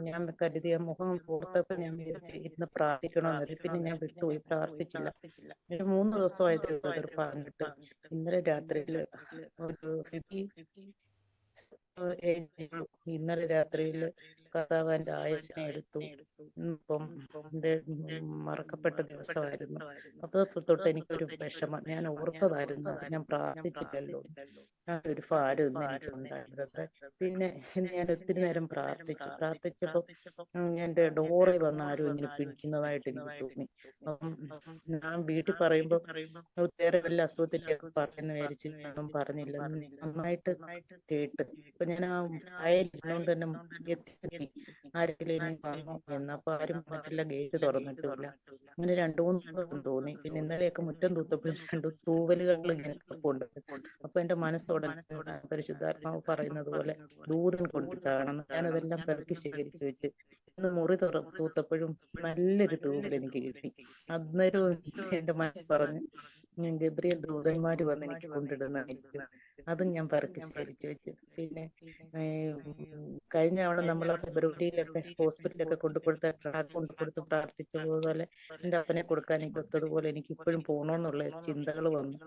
[SPEAKER 5] ഞാൻ കരുതിയ മുഖം ഓർത്തപ്പോ ഞാൻ ഇരുന്ന് പ്രാർത്ഥിക്കണമെന്നൊരു. പിന്നെ ഞാൻ വിട്ടുപോയി, പ്രാർത്ഥിച്ചില്ല. ഒരു 3 ദിവസമായിട്ട് പറഞ്ഞിട്ട് ഇന്നലെ രാത്രിയിൽ ഒരു 50 ഇന്നലെ രാത്രിയിൽ കർത്താവ് എൻ്റെ ആയുസ്സിനെ എടുത്തു. ഇപ്പം എൻ്റെ മറക്കപ്പെട്ട ദിവസമായിരുന്നു. അപ്പൊ തൊട്ട് എനിക്കൊരു വിഷമം. ഞാൻ ഓർത്തതായിരുന്നു, ഞാൻ പ്രാർത്ഥിച്ചില്ലല്ലോ, ഒരു ഭാരം എനിക്കുണ്ടായിരുന്നത്. പിന്നെ ഞാൻ ഒത്തിരി നേരം പ്രാർത്ഥിച്ചപ്പോ എന്റെ ഡോറിൽ വന്ന് ആരും ഇങ്ങനെ പിടിക്കുന്നതായിട്ട് എനിക്ക് തോന്നി. അപ്പം ഞാൻ വീട്ടിൽ പറയുമ്പോ വേറെ വല്ല അസുഖത്തിലേക്ക് പറയുന്ന വിചാരിച്ചൊന്നും പറഞ്ഞില്ല, നന്നായിട്ട് കേട്ട്. അപ്പൊ ഞാൻ ആ അയലിരുന്നോണ്ട് തന്നെ എത്തി ആരെങ്കിലും ഇനി വന്നോ എന്നപ്പോ ആരും മറ്റുള്ള ഗേറ്റ് തുറന്നിട്ടില്ല. അങ്ങനെ 2-3 ദിവസം തോന്നി. പിന്നെ ഇന്നലെയൊക്കെ മുറ്റം തൂത്തപ്പോഴും 2 തൂവലുകൾ ഇങ്ങനെ കൊണ്ട്. അപ്പൊ എന്റെ മനസ്സോടെ പരിശുദ്ധാത്മാവ് പറയുന്നത് പോലെ ദൂതൻ കൊണ്ടിട്ടാണ്. ഞാനതെല്ലാം പെറുക്കി ശേഖരിച്ചു വെച്ച് ഇന്ന് മുറി തൂത്തപ്പോഴും നല്ലൊരു തൂവൽ എനിക്ക് കിട്ടി. അന്നേരവും എന്റെ മനസ്സ് പറഞ്ഞു, ഗബ്രിയേൽ ദൂതന്മാര് വന്ന് എനിക്ക് കൊണ്ടിടുന്നതായിരിക്കും. അതും ഞാൻ പെറുക്കി ശേഖരിച്ചു വെച്ച്. പിന്നെ കഴിഞ്ഞ തവണ നമ്മളെ ഫെബ്രുവരിയിലൊക്കെ ഹോസ്പിറ്റലൊക്കെ കൊണ്ടുകൊടുത്ത് പ്രാർത്ഥിച്ച പോലെ എൻ്റെ അപ്പനെ കൊടുക്കാൻ എനിക്ക് ഒത്തതുപോലെ എനിക്ക് ഇപ്പോഴും പോകണമെന്നുള്ള ചിന്തകൾ വന്നു.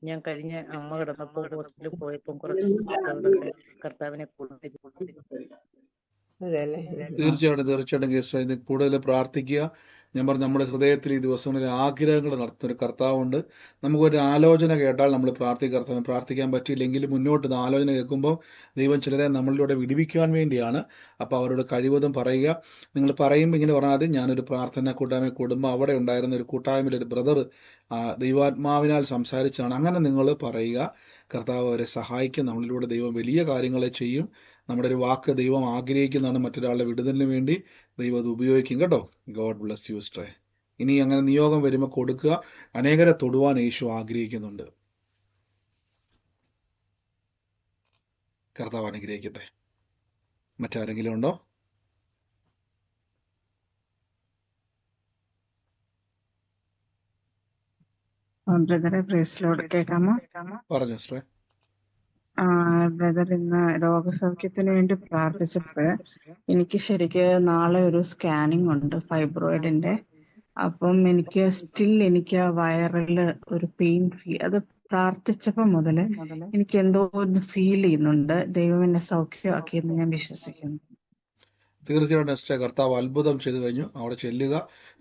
[SPEAKER 5] ഞാൻ കഴിഞ്ഞ അമ്മ കിടന്നപ്പോൾ ഹോസ്പിറ്റലിൽ പോയപ്പോൾ കുറച്ച് കർത്താവിനെ
[SPEAKER 1] തീർച്ചയായിട്ടും കൂടുതൽ പ്രാർത്ഥിക്കുക. ഞാൻ പറഞ്ഞു നമ്മുടെ ഹൃദയത്തിൽ ഈ ദിവസങ്ങളിൽ ആഗ്രഹങ്ങൾ നടത്തുന്ന ഒരു കർത്താവുണ്ട്. നമുക്കൊരു ആലോചന കേട്ടാൽ നമ്മൾ പ്രാർത്ഥിക്കാൻ പറ്റിയില്ലെങ്കിൽ മുന്നോട്ട് ഇത് ആലോചന കേൾക്കുമ്പോൾ ദൈവം ചിലരെ നമ്മളിലൂടെ വിടിവിക്കുവാൻ വേണ്ടിയാണ്. അപ്പോൾ അവരോട് കഴിവതും പറയുക. നിങ്ങൾ പറയുമ്പോൾ ഇങ്ങനെ പറഞ്ഞാൽ മതി, ഞാനൊരു പ്രാർത്ഥന കൂട്ടായ്മ കൂടുമ്പോൾ അവിടെ ഉണ്ടായിരുന്ന ഒരു കൂട്ടായ്മയിൽ ഒരു ബ്രദർ ദൈവാത്മാവിനാൽ സംസാരിച്ചാണ്. അങ്ങനെ നിങ്ങൾ പറയുക. കർത്താവ് അവരെ സഹായിക്കും. നമ്മളിലൂടെ ദൈവം വലിയ കാര്യങ്ങളെ ചെയ്യും. നമ്മുടെ ഒരു വാക്ക് ദൈവം ആഗ്രഹിക്കുന്നതാണ്. മറ്റൊരാളുടെ വിടുതലിന് വേണ്ടി ദൈവം അത് ഉപയോഗിക്കും കേട്ടോ. ഗോഡ് ബ്ലസ് യു സിസ്റ്ററെ. ഇനി അങ്ങനെ നിയോഗം വരുമ്പോൾ കൊടുക്കുക. അനേകരെ തൊടുവാൻ യേശു ആഗ്രഹിക്കുന്നുണ്ട്. കർത്താവ് അനുഗ്രഹിക്കട്ടെ. മറ്റാരെങ്കിലും ഉണ്ടോ?
[SPEAKER 10] ബ്രദറെ പ്രൈസ് ലോർഡ്, കേൾക്കാമോ?
[SPEAKER 1] പറഞ്ഞു സിസ്റ്ററെ.
[SPEAKER 10] ബ്രദർ, ഇന്ന് രോഗസൗഖ്യത്തിന് വേണ്ടി പ്രാർത്ഥിച്ചപ്പോൾ എനിക്ക് ശരിക്ക് നാളെ ഒരു സ്കാനിങ് ഉണ്ട് ഫൈബ്രോയിഡിന്റെ. അപ്പം എനിക്ക് വയറില് ഒരു പെയിൻ അത് പ്രാർത്ഥിച്ചപ്പോ മുതല് എനിക്ക് എന്തോ ഒന്ന് ഫീൽ ചെയ്യുന്നുണ്ട്. ദൈവം എന്നെ സൗഖ്യമാക്കിയെന്ന് ഞാൻ വിശ്വസിക്കുന്നു.
[SPEAKER 1] തീർച്ചയായിട്ടും സിസ്റ്ററെ, കർത്താവ് അത്ഭുതം ചെയ്തു കഴിഞ്ഞു. അവിടെ ചെല്ലുക.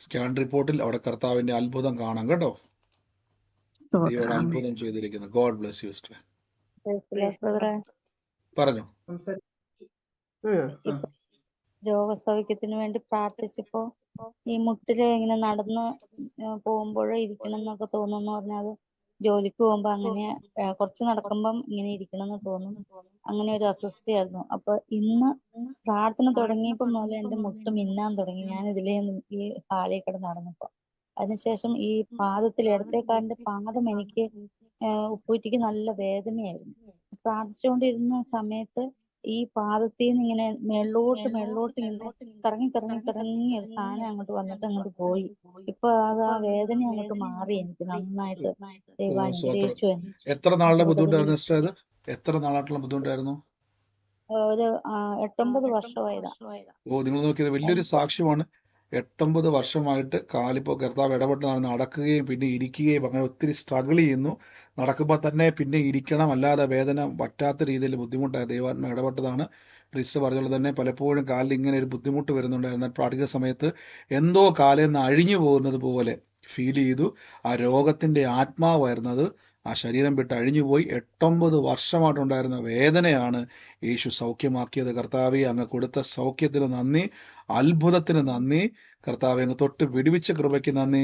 [SPEAKER 1] സ്കാൻ റിപ്പോർട്ടിൽ അവിടെ കർത്താവിന്റെ അത്ഭുതം കാണാം കേട്ടോ. ദൈവം അത്ഭുതം ചെയ്തിരിക്കുന്നു. ഗോഡ് ബ്ലസ് യു സിസ്റ്ററെ. പറഞ്ഞു.
[SPEAKER 6] ഇപ്പൊ രോഗസൗഖ്യത്തിന് വേണ്ടി പ്രാർത്ഥിച്ചപ്പോ ഈ മുട്ടില് ഇങ്ങനെ നടന്ന് പോകുമ്പോഴേ ഇരിക്കണം എന്നൊക്കെ തോന്നുന്നു പറഞ്ഞാൽ ജോലിക്ക് പോകുമ്പോ അങ്ങനെ കുറച്ച് നടക്കുമ്പം ഇങ്ങനെ ഇരിക്കണം എന്ന് തോന്നും. അങ്ങനെ ഒരു അസ്വസ്ഥയായിരുന്നു. അപ്പൊ ഇന്ന് പ്രാർത്ഥന തുടങ്ങിയപ്പോ മുതൽ എന്റെ മുട്ട് മിന്നാൻ തുടങ്ങി. ഞാൻ ഇതിലേ ഈ ഹാളിൽ കിടന്ന് നടന്നപ്പോ. അതിനുശേഷം ഈ പാദത്തിൽ ഇടത്തേക്കാലിന്റെ പാദം എനിക്ക് ഉപ്പൂറ്റിക്ക് നല്ല വേദനയായിരുന്നു. പ്രാർത്ഥിച്ചുകൊണ്ടിരുന്ന സമയത്ത് ഈ പാദത്തിൽ നിന്ന് ഇങ്ങനെ മേളിലോട്ട് ഇങ്ങനെ കറങ്ങി ഒരു സാധനം അങ്ങോട്ട് വന്നിട്ട് അങ്ങോട്ട് പോയി. ഇപ്പൊ അത് ആ വേദന അങ്ങോട്ട് മാറി. എനിക്ക് നന്നായിട്ട് ദൈവം അനുഗ്രഹിച്ചു.
[SPEAKER 1] എത്ര നാളുടെ ബുദ്ധിമുട്ടായിരുന്നു സിസ്റ്റർ അത്? എത്ര നാളായിട്ടുള്ള ബുദ്ധിമുട്ടായിരുന്നു?
[SPEAKER 6] ഒരു 8-9 വർഷമായതാ.
[SPEAKER 1] ഓ, നിങ്ങൾ നോക്കിയത് വലിയൊരു സാക്ഷ്യമാണ്. 8-9 വർഷമായിട്ട് കാലിപ്പോ കർത്താവ് ഇടപെട്ട് നടക്കുകയും പിന്നെ ഇരിക്കുകയും അങ്ങനെ ഒത്തിരി സ്ട്രഗിൾ ചെയ്യുന്നു. നടക്കുമ്പോൾ തന്നെ പിന്നെ ഇരിക്കണം, അല്ലാതെ വേദന പറ്റാത്ത രീതിയിൽ ബുദ്ധിമുട്ടായി ദൈവാത്മ ഇടപെട്ടതാണ്. ക്രിസ്റ്റ പറഞ്ഞത് തന്നെ പലപ്പോഴും കാലിൽ ഇങ്ങനെ ഒരു ബുദ്ധിമുട്ട് വരുന്നുണ്ടായിരുന്നു. പ്രാർത്ഥിക്കുന്ന സമയത്ത് എന്തോ കാലിൽ നിന്ന് അഴിഞ്ഞു പോകുന്നത് പോലെ ഫീൽ ചെയ്തു. ആ രോഗത്തിന്റെ ആത്മാവായിരുന്നത് ആ ശരീരം വിട്ട് അഴിഞ്ഞുപോയി. 8-9 വർഷമായിട്ടുണ്ടായിരുന്ന വേദനയാണ് യേശു സൗഖ്യമാക്കിയത്. കർത്താവെ, അങ്ങ് കൊടുത്ത സൗഖ്യത്തിന് നന്ദി, അത്ഭുതത്തിന് നന്ദി. കർത്താവെ, അങ്ങ് തൊട്ട് വിടുവിച്ച കൃപയ്ക്ക് നന്ദി,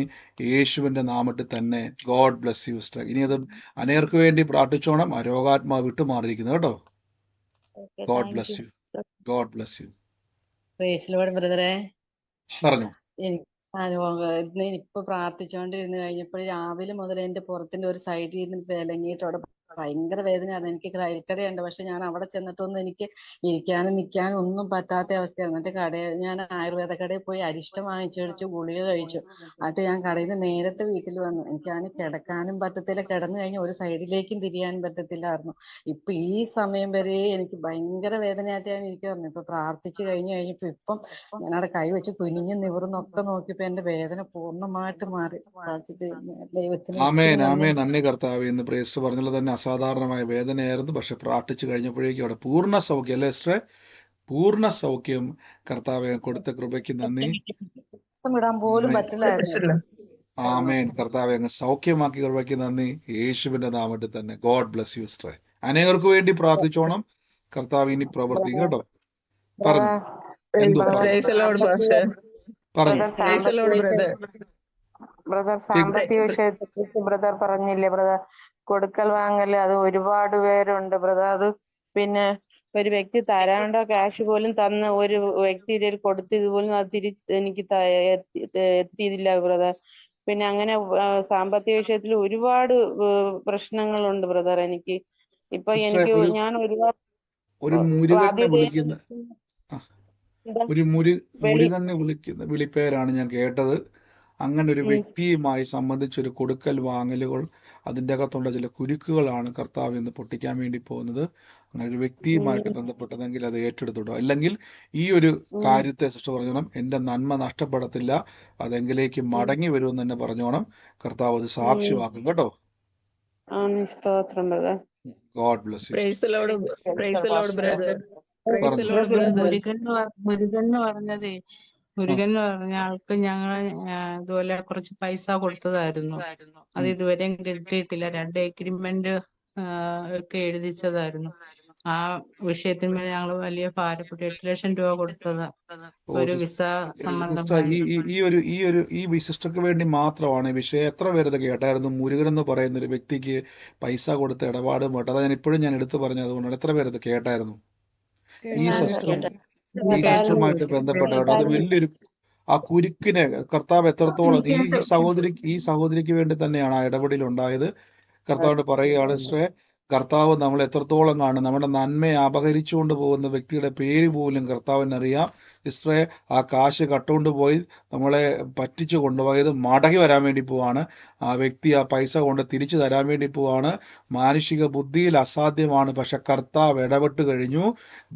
[SPEAKER 1] യേശുവിന്റെ നാമത്തിൽ തന്നെ. God bless you sister. ഇനി അത് അനേർക്ക് വേണ്ടി പ്രാർത്ഥിച്ചോണം. ആ രോഗാത്മാവ് വിട്ടുമാറിയിരിക്കുന്നു കേട്ടോ. God bless you. God bless you.
[SPEAKER 11] Praise lord ബ്രദറെ.
[SPEAKER 1] പറഞ്ഞു.
[SPEAKER 11] ഇന്ന് ഇപ്പൊ പ്രാർത്ഥിച്ചുകൊണ്ടിരുന്ന് കഴിഞ്ഞപ്പോൾ രാവിലെ മുതൽ എന്റെ പുറത്തിന്റെ ഒരു സൈഡിൽ നിന്ന് വിലങ്ങിയിട്ട് അവിടെ ഭയങ്കര വേദനയാണ്. എനിക്ക് തൈക്കടയുണ്ട്, പക്ഷെ ഞാൻ അവിടെ ചെന്നിട്ടൊന്നും എനിക്ക് ഇരിക്കാനും നിൽക്കാനും ഒന്നും പറ്റാത്ത അവസ്ഥയാണ്. എന്നിട്ട് ഞാൻ ആയുർവേദ കടയിൽ പോയി അരിഷ്ടം വാങ്ങിച്ചു ഗുളിക കഴിച്ചു. എന്നിട്ട് ഞാൻ കടയിൽ നിന്ന് നേരത്തെ വീട്ടിൽ വന്നു. എനിക്കാണെങ്കിൽ കിടക്കാനും പറ്റത്തില്ല, കിടന്നു കഴിഞ്ഞാൽ ഒരു സൈഡിലേക്കും തിരിയാനും പറ്റത്തില്ലായിരുന്നു. ഇപ്പൊ ഈ സമയം വരെ എനിക്ക് ഭയങ്കര വേദനയായിട്ട് ഞാൻ ഇരിക്കുവായിരുന്നു. ഇപ്പൊ പ്രാർത്ഥിച്ചു കഴിഞ്ഞപ്പോ ഇപ്പം ഞാനവിടെ കൈ വെച്ച് കുനിഞ്ഞ് നിവർന്നൊക്കെ നോക്കിയപ്പോ എന്റെ വേദന പൂർണ്ണമായിട്ട് മാറി. ദൈവത്തിന്
[SPEAKER 1] ആമേൻ, ആമേൻ. നന്ദി കർത്താവേ. എന്ന് പ്രേസ്റ്റ് പറഞ്ഞത് തന്നെ അസാധാരണമായ വേദനയായിരുന്നു. പക്ഷെ പ്രാർത്ഥിച്ചു കഴിഞ്ഞപ്പോഴേക്കും അവിടെ പൂർണ്ണ സൗഖ്യം. അല്ലേ സിസ്റ്ററെ? പൂർണ്ണ സൗഖ്യം കർത്താവെ കൊടുത്ത കൃപയ്ക്ക് നന്ദി.
[SPEAKER 11] ഇടാൻ പോലും പറ്റില്ലായിരുന്നു.
[SPEAKER 1] ആമേൻ. കർത്താവെ അങ്ങ് സൗഖ്യമാക്കി കൃപയ്ക്ക് നന്ദി, യേശുവിന്റെ നാമത്തിൽ തന്നെ. ഗോഡ് ബ്ലസ് യു സിസ്റ്ററെ. അനേകർക്ക് വേണ്ടി പ്രാർത്ഥിച്ചോണം. കർത്താവ് ഇനി പ്രവർത്തിക്കും കേട്ടോ. പറഞ്ഞു. എന്തോ
[SPEAKER 12] ബ്രദർ, സാമ്പത്തിക വിഷയത്തെ കുറിച്ച് ബ്രദർ പറഞ്ഞില്ലേ ബ്രദർ? കൊടുക്കൽ വാങ്ങൽ അത് ഒരുപാട് പേരുണ്ട് ബ്രദർ. അത് പിന്നെ ഒരു വ്യക്തി തരാണ്ട ക്യാഷ് പോലും തന്ന് ഒരു വ്യക്തി കൊടുത്ത് ഇതുപോലും അത് എനിക്ക് എത്തിയില്ല ബ്രദർ. പിന്നെ അങ്ങനെ സാമ്പത്തിക വിഷയത്തിൽ ഒരുപാട് പ്രശ്നങ്ങളുണ്ട് ബ്രദർ എനിക്ക്. ഇപ്പൊ എനിക്ക് ഞാൻ ഒരുപാട്
[SPEAKER 1] മുരുകനെ വിളിക്കുന്ന വിളിപ്പേരാണ് ഞാൻ കേട്ടത്. അങ്ങനെ ഒരു വ്യക്തിയുമായി സംബന്ധിച്ചൊരു കൊടുക്കൽ വാങ്ങലുകൾ, അതിൻ്റെ അകത്തുള്ള ചില കുരുക്കുകളാണ് കർത്താവ് ഇന്ന് പൊട്ടിക്കാൻ വേണ്ടി പോകുന്നത്. അങ്ങനെ ഒരു വ്യക്തിയുമായിട്ട് ബന്ധപ്പെട്ടതെങ്കിൽ അത് ഏറ്റെടുത്തിടും. അല്ലെങ്കിൽ ഈ ഒരു കാര്യത്തെ സൃഷ്ടി പറഞ്ഞോണം, എന്റെ നന്മ നഷ്ടപ്പെടത്തില്ല, അതെങ്കിലേക്ക് മടങ്ങി വരുമെന്ന് തന്നെ പറഞ്ഞോണം. കർത്താവ് അത് സാക്ഷ്യമാക്കും കേട്ടോ. God bless U.
[SPEAKER 12] മുരുകൻ എന്ന് പറഞ്ഞതേ
[SPEAKER 13] മുരുകൻ എന്ന് പറഞ്ഞ ആൾക്ക് ഞങ്ങൾ ഇതുപോലെ കുറച്ച് പൈസ കൊടുത്തതായിരുന്നു. അത് ഇതുവരെയും കിട്ടിയിട്ടില്ല. 2 എഗ്രിമെന്റ് ഒക്കെ എഴുതിച്ചതായിരുന്നു. ആ വിഷയത്തിന്മേൽ ഞങ്ങൾ വലിയ ഭാരപ്പെട്ടു. 8 ലക്ഷം രൂപ കൊടുത്തത് ഒരു വിസ
[SPEAKER 1] സിസ്റ്റർ,
[SPEAKER 13] സംബന്ധമായി.
[SPEAKER 1] ഈ സിസ്റ്റർക്ക് വേണ്ടി മാത്രമാണ് ഈ വിഷയം. എത്ര പേരത് കേട്ടായിരുന്നു? മുരുകൻ എന്ന് പറയുന്ന ഒരു വ്യക്തിക്ക് പൈസ കൊടുത്ത ഇടപാട് മട്ട് അത് ഞാൻ എടുത്തു പറഞ്ഞു. അതുകൊണ്ടാണ്. എത്ര പേരത് കേട്ടായിരുന്നു? ഈ സിസ്റ്ററുമായിട്ട് ബന്ധപ്പെട്ടാണ് അത് വലിയൊരു ആ കുരുക്കിനെ കർത്താവ് എത്രത്തോളം ഈ സഹോദരിക്ക് വേണ്ടി തന്നെയാണ് ആ ഇടപെടൽ ഉണ്ടായത്. കർത്താവിന്റെ പറയുകയാണ് സിസ്റ്ററെ, കർത്താവ് നമ്മൾ എത്രത്തോളം കാണും. നമ്മുടെ നന്മയെ അപഹരിച്ചുകൊണ്ട് പോകുന്ന വ്യക്തിയുടെ പേര് പോലും കർത്താവിനറിയാം. സിസ്റ്ററെ, ആ കാശ് കട്ടുകൊണ്ട് പോയി നമ്മളെ പറ്റിച്ചു കൊണ്ടുപോയത് മടങ്ങി വരാൻ വേണ്ടി പോവാണ്. ആ വ്യക്തി ആ പൈസ കൊണ്ട് തിരിച്ചു തരാൻ വേണ്ടി പോവാണ്. മാനുഷിക ബുദ്ധിയിൽ അസാധ്യമാണ്. പക്ഷെ കർത്താവ് ഇടപെട്ട് കഴിഞ്ഞു.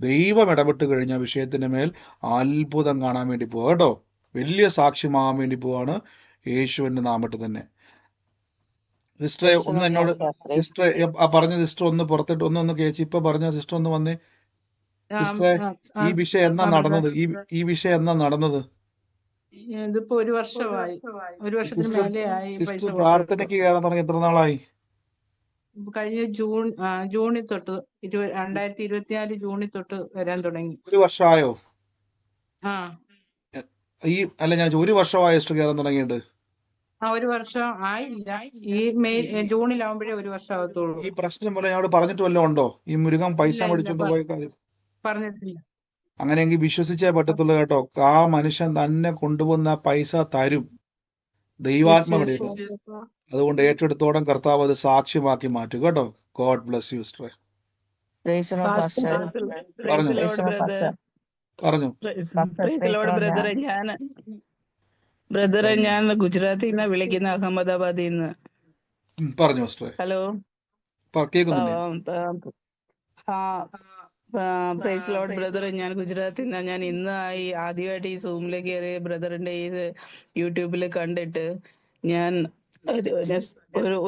[SPEAKER 1] ദൈവം ഇടപെട്ട് കഴിഞ്ഞ വിഷയത്തിന് മേൽ അത്ഭുതം കാണാൻ വേണ്ടി പോവാ കേട്ടോ. വലിയ സാക്ഷ്യമാകാൻ വേണ്ടി പോവാണ് യേശുവിന്റെ നാമത്തിൽ തന്നെ. സിസ്റ്ററെ ഒന്ന് എന്നോട്, സിസ്റ്ററെ ആ പറഞ്ഞ സിസ്റ്റർ ഒന്ന് പുറത്തിട്ട് ഒന്ന് കേച്ചി. ഇപ്പൊ പറഞ്ഞ സിസ്റ്റർ ഒന്ന് വന്നേ. സിസ്റ്ററെ, ഈ വിഷയം എന്നാ നടന്നത്? ഈ വിഷയം എന്നാ നടന്നത്?
[SPEAKER 13] ഇതിപ്പോ 1 വർഷമായി. 1 വർഷത്തിന് മേലെയായി പൈസ
[SPEAKER 1] സിസ്റ്റർ
[SPEAKER 13] കൊടുത്തിട്ട്.
[SPEAKER 1] പ്രാർത്ഥനയ്ക്ക് കയറാൻ തുടങ്ങി എത്ര നാളായി?
[SPEAKER 13] കഴിഞ്ഞ ജൂണിൽ തൊട്ട് 2024 ജൂണിൽ തൊട്ട് വരാൻ തുടങ്ങി.
[SPEAKER 1] 1 വർഷമായോ?
[SPEAKER 13] ആ
[SPEAKER 1] അല്ല ഞാൻ 1 വർഷമായോ സിസ്റ്റർ കയറാൻ തുടങ്ങിയിട്ട്?
[SPEAKER 13] 1 വർഷം ആയില്ല. ഈ ജൂണിലാവുമ്പോഴേ 1 വർഷം ആകത്തുള്ളൂ.
[SPEAKER 1] ഈ പ്രശ്നം പോലെ ഞങ്ങളോട് പറഞ്ഞിട്ട് വല്ലതും ഉണ്ടോ? ഈ മുരുകൻ പൈസ മേടിച്ചോണ്ട് പോയ കാര്യം
[SPEAKER 13] പറഞ്ഞിട്ടില്ല.
[SPEAKER 1] അങ്ങനെയെങ്കിൽ വിശ്വസിച്ചേ പറ്റത്തുള്ളൂ കേട്ടോ. ആ മനുഷ്യൻ തന്നെ കൊണ്ടുവന്ന പൈസ തരും. ദൈവാത്മാവിടെ. അതുകൊണ്ട് ഏറ്റെടുത്തോളം കർത്താവ് അത് സാക്ഷ്യമാക്കി മാറ്റും കേട്ടോ. God bless you sister. പറഞ്ഞു
[SPEAKER 14] ബ്രദറെ, ഞാൻ ഗുജറാത്തിൽ നിന്നാ വിളിക്കുന്ന, അഹമ്മദാബാദിൽ നിന്ന്.
[SPEAKER 1] പറഞ്ഞു സിസ്റ്റർ.
[SPEAKER 14] ഹലോ,
[SPEAKER 1] കേൾക്കുന്നുണ്ട്.
[SPEAKER 14] പ്രൈസ് ലോർഡ് ബ്രദറെ, ഞാൻ ഗുജറാത്തിൽ നിന്നാ. ഞാൻ ഇന്ന് ആദ്യമായിട്ട് ഈ സൂമിലേക്ക് കയറി ബ്രദറിന്റെ ഇത് യൂട്യൂബിൽ കണ്ടിട്ട് ഞാൻ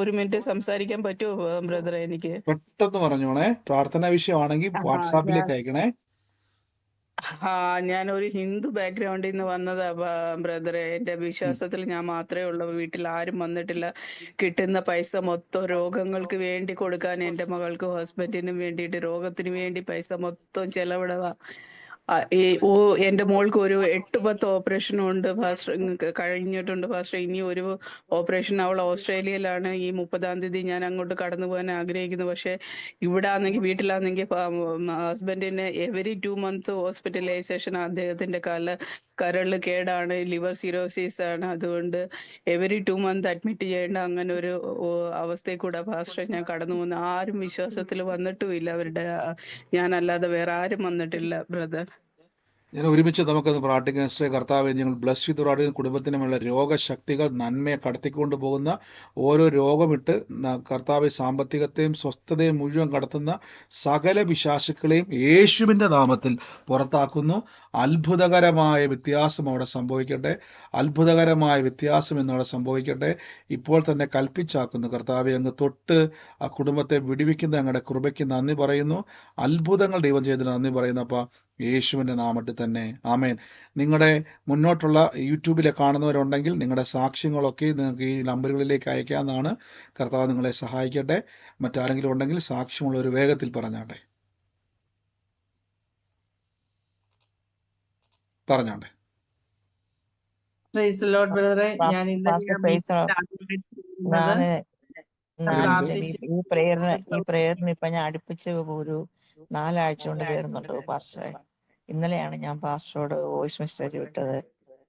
[SPEAKER 14] ഒരു മിനിറ്റ് സംസാരിക്കാൻ പറ്റുമോ ബ്രദറെ? എനിക്ക്
[SPEAKER 1] പെട്ടെന്ന് പറഞ്ഞോണേ. പ്രാർത്ഥനാ വിഷയമാണെങ്കിൽ വാട്സാപ്പിലേക്ക് അയക്കണേ.
[SPEAKER 14] ഞാൻ ഒരു ഹിന്ദു ബാക്ക്ഗ്രൗണ്ടിൽ നിന്ന് വന്നതാ ബ്രദറെ. എന്റെ വിശ്വാസത്തിൽ ഞാൻ മാത്രമേ ഉള്ളൂ. വീട്ടിൽ ആരും വന്നിട്ടില്ല. കിട്ടുന്ന പൈസ മൊത്തം രോഗങ്ങൾക്ക് വേണ്ടി കൊടുക്കാൻ, എന്റെ മകൾക്ക് ഹസ്ബൻഡിനും വേണ്ടിയിട്ട് രോഗത്തിന് വേണ്ടി പൈസ മൊത്തം ചെലവിടവാ. എന്റെ മോൾക്ക് ഒരു 8-10 ഓപ്പറേഷനും ഉണ്ട് ഫാസ്റ്റർ, കഴിഞ്ഞിട്ടുണ്ട് ഫാസ്റ്റർ. ഇനി ഒരു ഓപ്പറേഷൻ അവൾ ഓസ്ട്രേലിയയിലാണ്. ഈ 30-ാം തീയതി ഞാൻ അങ്ങോട്ട് കടന്നു പോകാൻ ആഗ്രഹിക്കുന്നു. പക്ഷെ ഇവിടെ ആണെങ്കിൽ, വീട്ടിലാണെങ്കിൽ ഹസ്ബൻഡിന് എവറി 2 months ഹോസ്പിറ്റലൈസേഷൻ. അദ്ദേഹത്തിന്റെ കരള് കേടാണ്, ലിവർ സിറോസിസ് ആണ്. അതുകൊണ്ട് എവറി 2 months അഡ്മിറ്റ് ചെയ്യേണ്ട അങ്ങനെ ഒരു അവസ്ഥയിൽ കൂടെ ഫാസ്റ്റർ ഞാൻ കടന്നു പോകുന്നു. ആരും വിശ്വാസത്തിൽ വന്നിട്ടുമില്ല. അവരുടെ ഞാനല്ലാതെ വേറെ ആരും വന്നിട്ടില്ല ബ്രദർ.
[SPEAKER 1] ഞാൻ ഒരുമിച്ച് നമുക്കത് പ്രാർത്ഥിക്കാൻ. കർത്താവെ, ഞങ്ങൾ ബ്ലസ് ചെയ്ത് കുടുംബത്തിനുമുള്ള രോഗശക്തികൾ നന്മയെ കടത്തിക്കൊണ്ട് പോകുന്ന ഓരോ രോഗമിട്ട് കർത്താവെ സാമ്പത്തികത്തെയും സ്വസ്ഥതയും മുഴുവൻ കടത്തുന്ന സകല പിശാചുക്കളെയും യേശുവിൻ്റെ നാമത്തിൽ പുറത്താക്കുന്നു. അത്ഭുതകരമായ വ്യത്യാസം അവിടെ സംഭവിക്കട്ടെ. അത്ഭുതകരമായ വ്യത്യാസം എന്നവിടെ സംഭവിക്കട്ടെ. ഇപ്പോൾ തന്നെ കൽപ്പിച്ചാക്കുന്നു കർത്താവെ. അങ്ങ് തൊട്ട് ആ കുടുംബത്തെ വിടുവിക്കുന്ന അങ്ങയുടെ കൃപയ്ക്ക് നന്ദി പറയുന്നു. അത്ഭുതങ്ങൾ ദൈവം ചെയ്തതിന് നന്ദി പറയുന്നപ്പോൾ യേശുവിൻ്റെ നാമത്തിൽ തന്നെ ആമേൻ. നിങ്ങളുടെ മുന്നോട്ടുള്ള യൂട്യൂബിലെ കാണുന്നവരുണ്ടെങ്കിൽ നിങ്ങളുടെ സാക്ഷ്യങ്ങളൊക്കെ നിങ്ങൾക്ക് ഈ നമ്പറുകളിലേക്ക് അയക്കാവുന്നതാണ്. കർത്താവ് നിങ്ങളെ സഹായിക്കട്ടെ. മറ്റാരെങ്കിലും ഉണ്ടെങ്കിൽ സാക്ഷ്യമുള്ള ഒരു വേഗത്തിൽ പറഞ്ഞാട്ടെ.
[SPEAKER 13] പ്രൈസ് ലോർഡ് ബ്രദറെ, ഞാൻ
[SPEAKER 15] ഈ പ്രേയറിന് ഇപ്പൊ ഞാൻ അടുപ്പിച്ച് ഒരു 4 ആഴ്ച കൊണ്ട് കയറുന്നുണ്ട് പാസ്റ്ററെ. ഇന്നലെയാണ് ഞാൻ പാസ്റ്ററോട് വോയിസ് മെസ്സേജ് വിട്ടത്.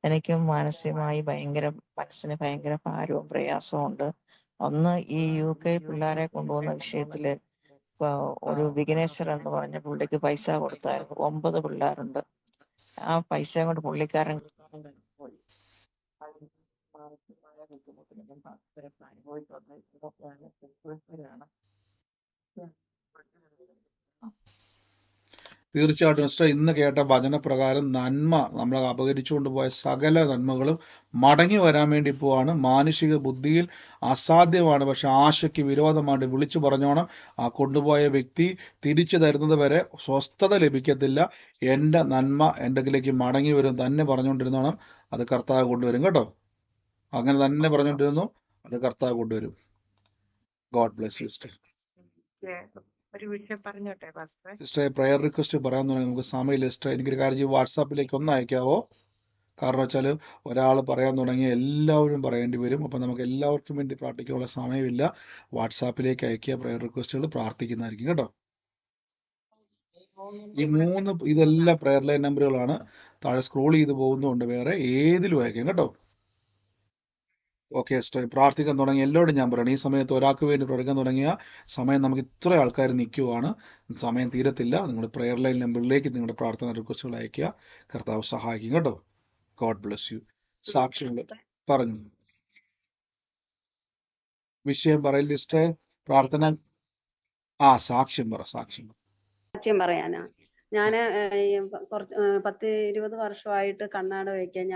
[SPEAKER 15] എനിക്കും മാനസികമായി മനസ്സിന് ഭയങ്കര ഭാരവും പ്രയാസവും ഉണ്ട്. ഒന്ന്, ഈ UK പിള്ളേരെ കൊണ്ടുപോകുന്ന വിഷയത്തില് ഒരു വിഘ്നേശ്വർ എന്ന് പറഞ്ഞ പുള്ളിക്ക് പൈസ കൊടുത്തായിരുന്നു. 9 പിള്ളേരുണ്ട്. ആ പൈസ കൊണ്ട് പുള്ളിക്കാരൻ
[SPEAKER 1] തീർച്ചയായിട്ടും സിസ്റ്റർ ഇന്ന് കേട്ട വചനപ്രകാരം നന്മ നമ്മളെ അപകരിച്ചുകൊണ്ട് പോയ സകല നന്മകളും മടങ്ങി വരാൻ വേണ്ടി പോവാണ്. മാനുഷിക ബുദ്ധിയിൽ അസാധ്യമാണ്, പക്ഷെ ആശയ്ക്ക് വിരോധമാണ്. വിളിച്ചു പറഞ്ഞോണം, ആ കൊണ്ടുപോയ വ്യക്തി തിരിച്ചു തരുന്നത് വരെ സ്വസ്ഥത ലഭിക്കത്തില്ല. എൻ്റെ നന്മ എൻ്റെ ഇതിലേക്ക് മടങ്ങി വരും തന്നെ പറഞ്ഞുകൊണ്ടിരുന്നോണം. അത് കർത്താവ് കൊണ്ടുവരും കേട്ടോ. അങ്ങനെ തന്നെ പറഞ്ഞുകൊണ്ടിരുന്നു, അത് കർത്താവ് കൊണ്ടുവരും. God bless you sister.
[SPEAKER 15] ഒരു വിഷയം പറഞ്ഞോട്ടെ പാസ്റ്ററെ?
[SPEAKER 1] സിസ്റ്ററെ പ്രയർ റിക്വസ്റ്റ് പറയാൻ തുടങ്ങി നമുക്ക് സമയമില്ല സിസ്റ്റർ. എനിക്കൊരു കാര്യം ചെയ്യും, വാട്സാപ്പിലേക്ക് ഒന്ന് അയക്കാവോ? കാരണം വെച്ചാൽ ഒരാൾ പറയാൻ തുടങ്ങി എല്ലാവരും പറയേണ്ടി വരും. അപ്പം നമുക്ക് എല്ലാവർക്കും വേണ്ടി പ്രാർത്ഥിക്കാനുള്ള സമയമില്ല. വാട്സാപ്പിലേക്ക് അയക്കുക പ്രയർ റിക്വസ്റ്റുകൾ, പ്രാർത്ഥിക്കുന്നതായിരിക്കും കേട്ടോ. ഈ ഇതെല്ലാം പ്രയർ ലൈൻ നമ്പറുകളാണ്. താഴെ സ്ക്രോൾ ചെയ്ത് പോകുന്നുണ്ട്, വേറെ ഏതിലും അയക്കാം കേട്ടോ. ഓക്കെ സിസ്റ്റർ, പ്രാർത്ഥിക്കാൻ തുടങ്ങി എല്ലാവരും ഞാൻ പറയണം, ഈ സമയത്ത് ഒരാൾക്ക് വേണ്ടി പ്രാർത്ഥിക്കാൻ തുടങ്ങിയ സമയം നമുക്ക് ഇത്ര ആൾക്കാർ നിൽക്കുവാണ്, സമയം തീരത്തില്ല. നിങ്ങൾ പ്രയർ ലൈൻ നമ്പറിലേക്ക് നിങ്ങളുടെ പ്രാർത്ഥന റിക്വസ്റ്റുകൾ അയക്കുക. കർത്താവ് സഹായിക്കും കേട്ടോ. God bless U. സാക്ഷ്യങ്ങൾ പറഞ്ഞു. വിഷയം പറയില്ല സിസ്റ്ററെ, പ്രാർത്ഥന. സാക്ഷ്യം പറ.
[SPEAKER 16] സാക്ഷ്യം പറയാനാ. ഞാന് കുറച്ച് 10-20 വർഷമായിട്ട് കണ്ണാട വയ്ക്കാൻ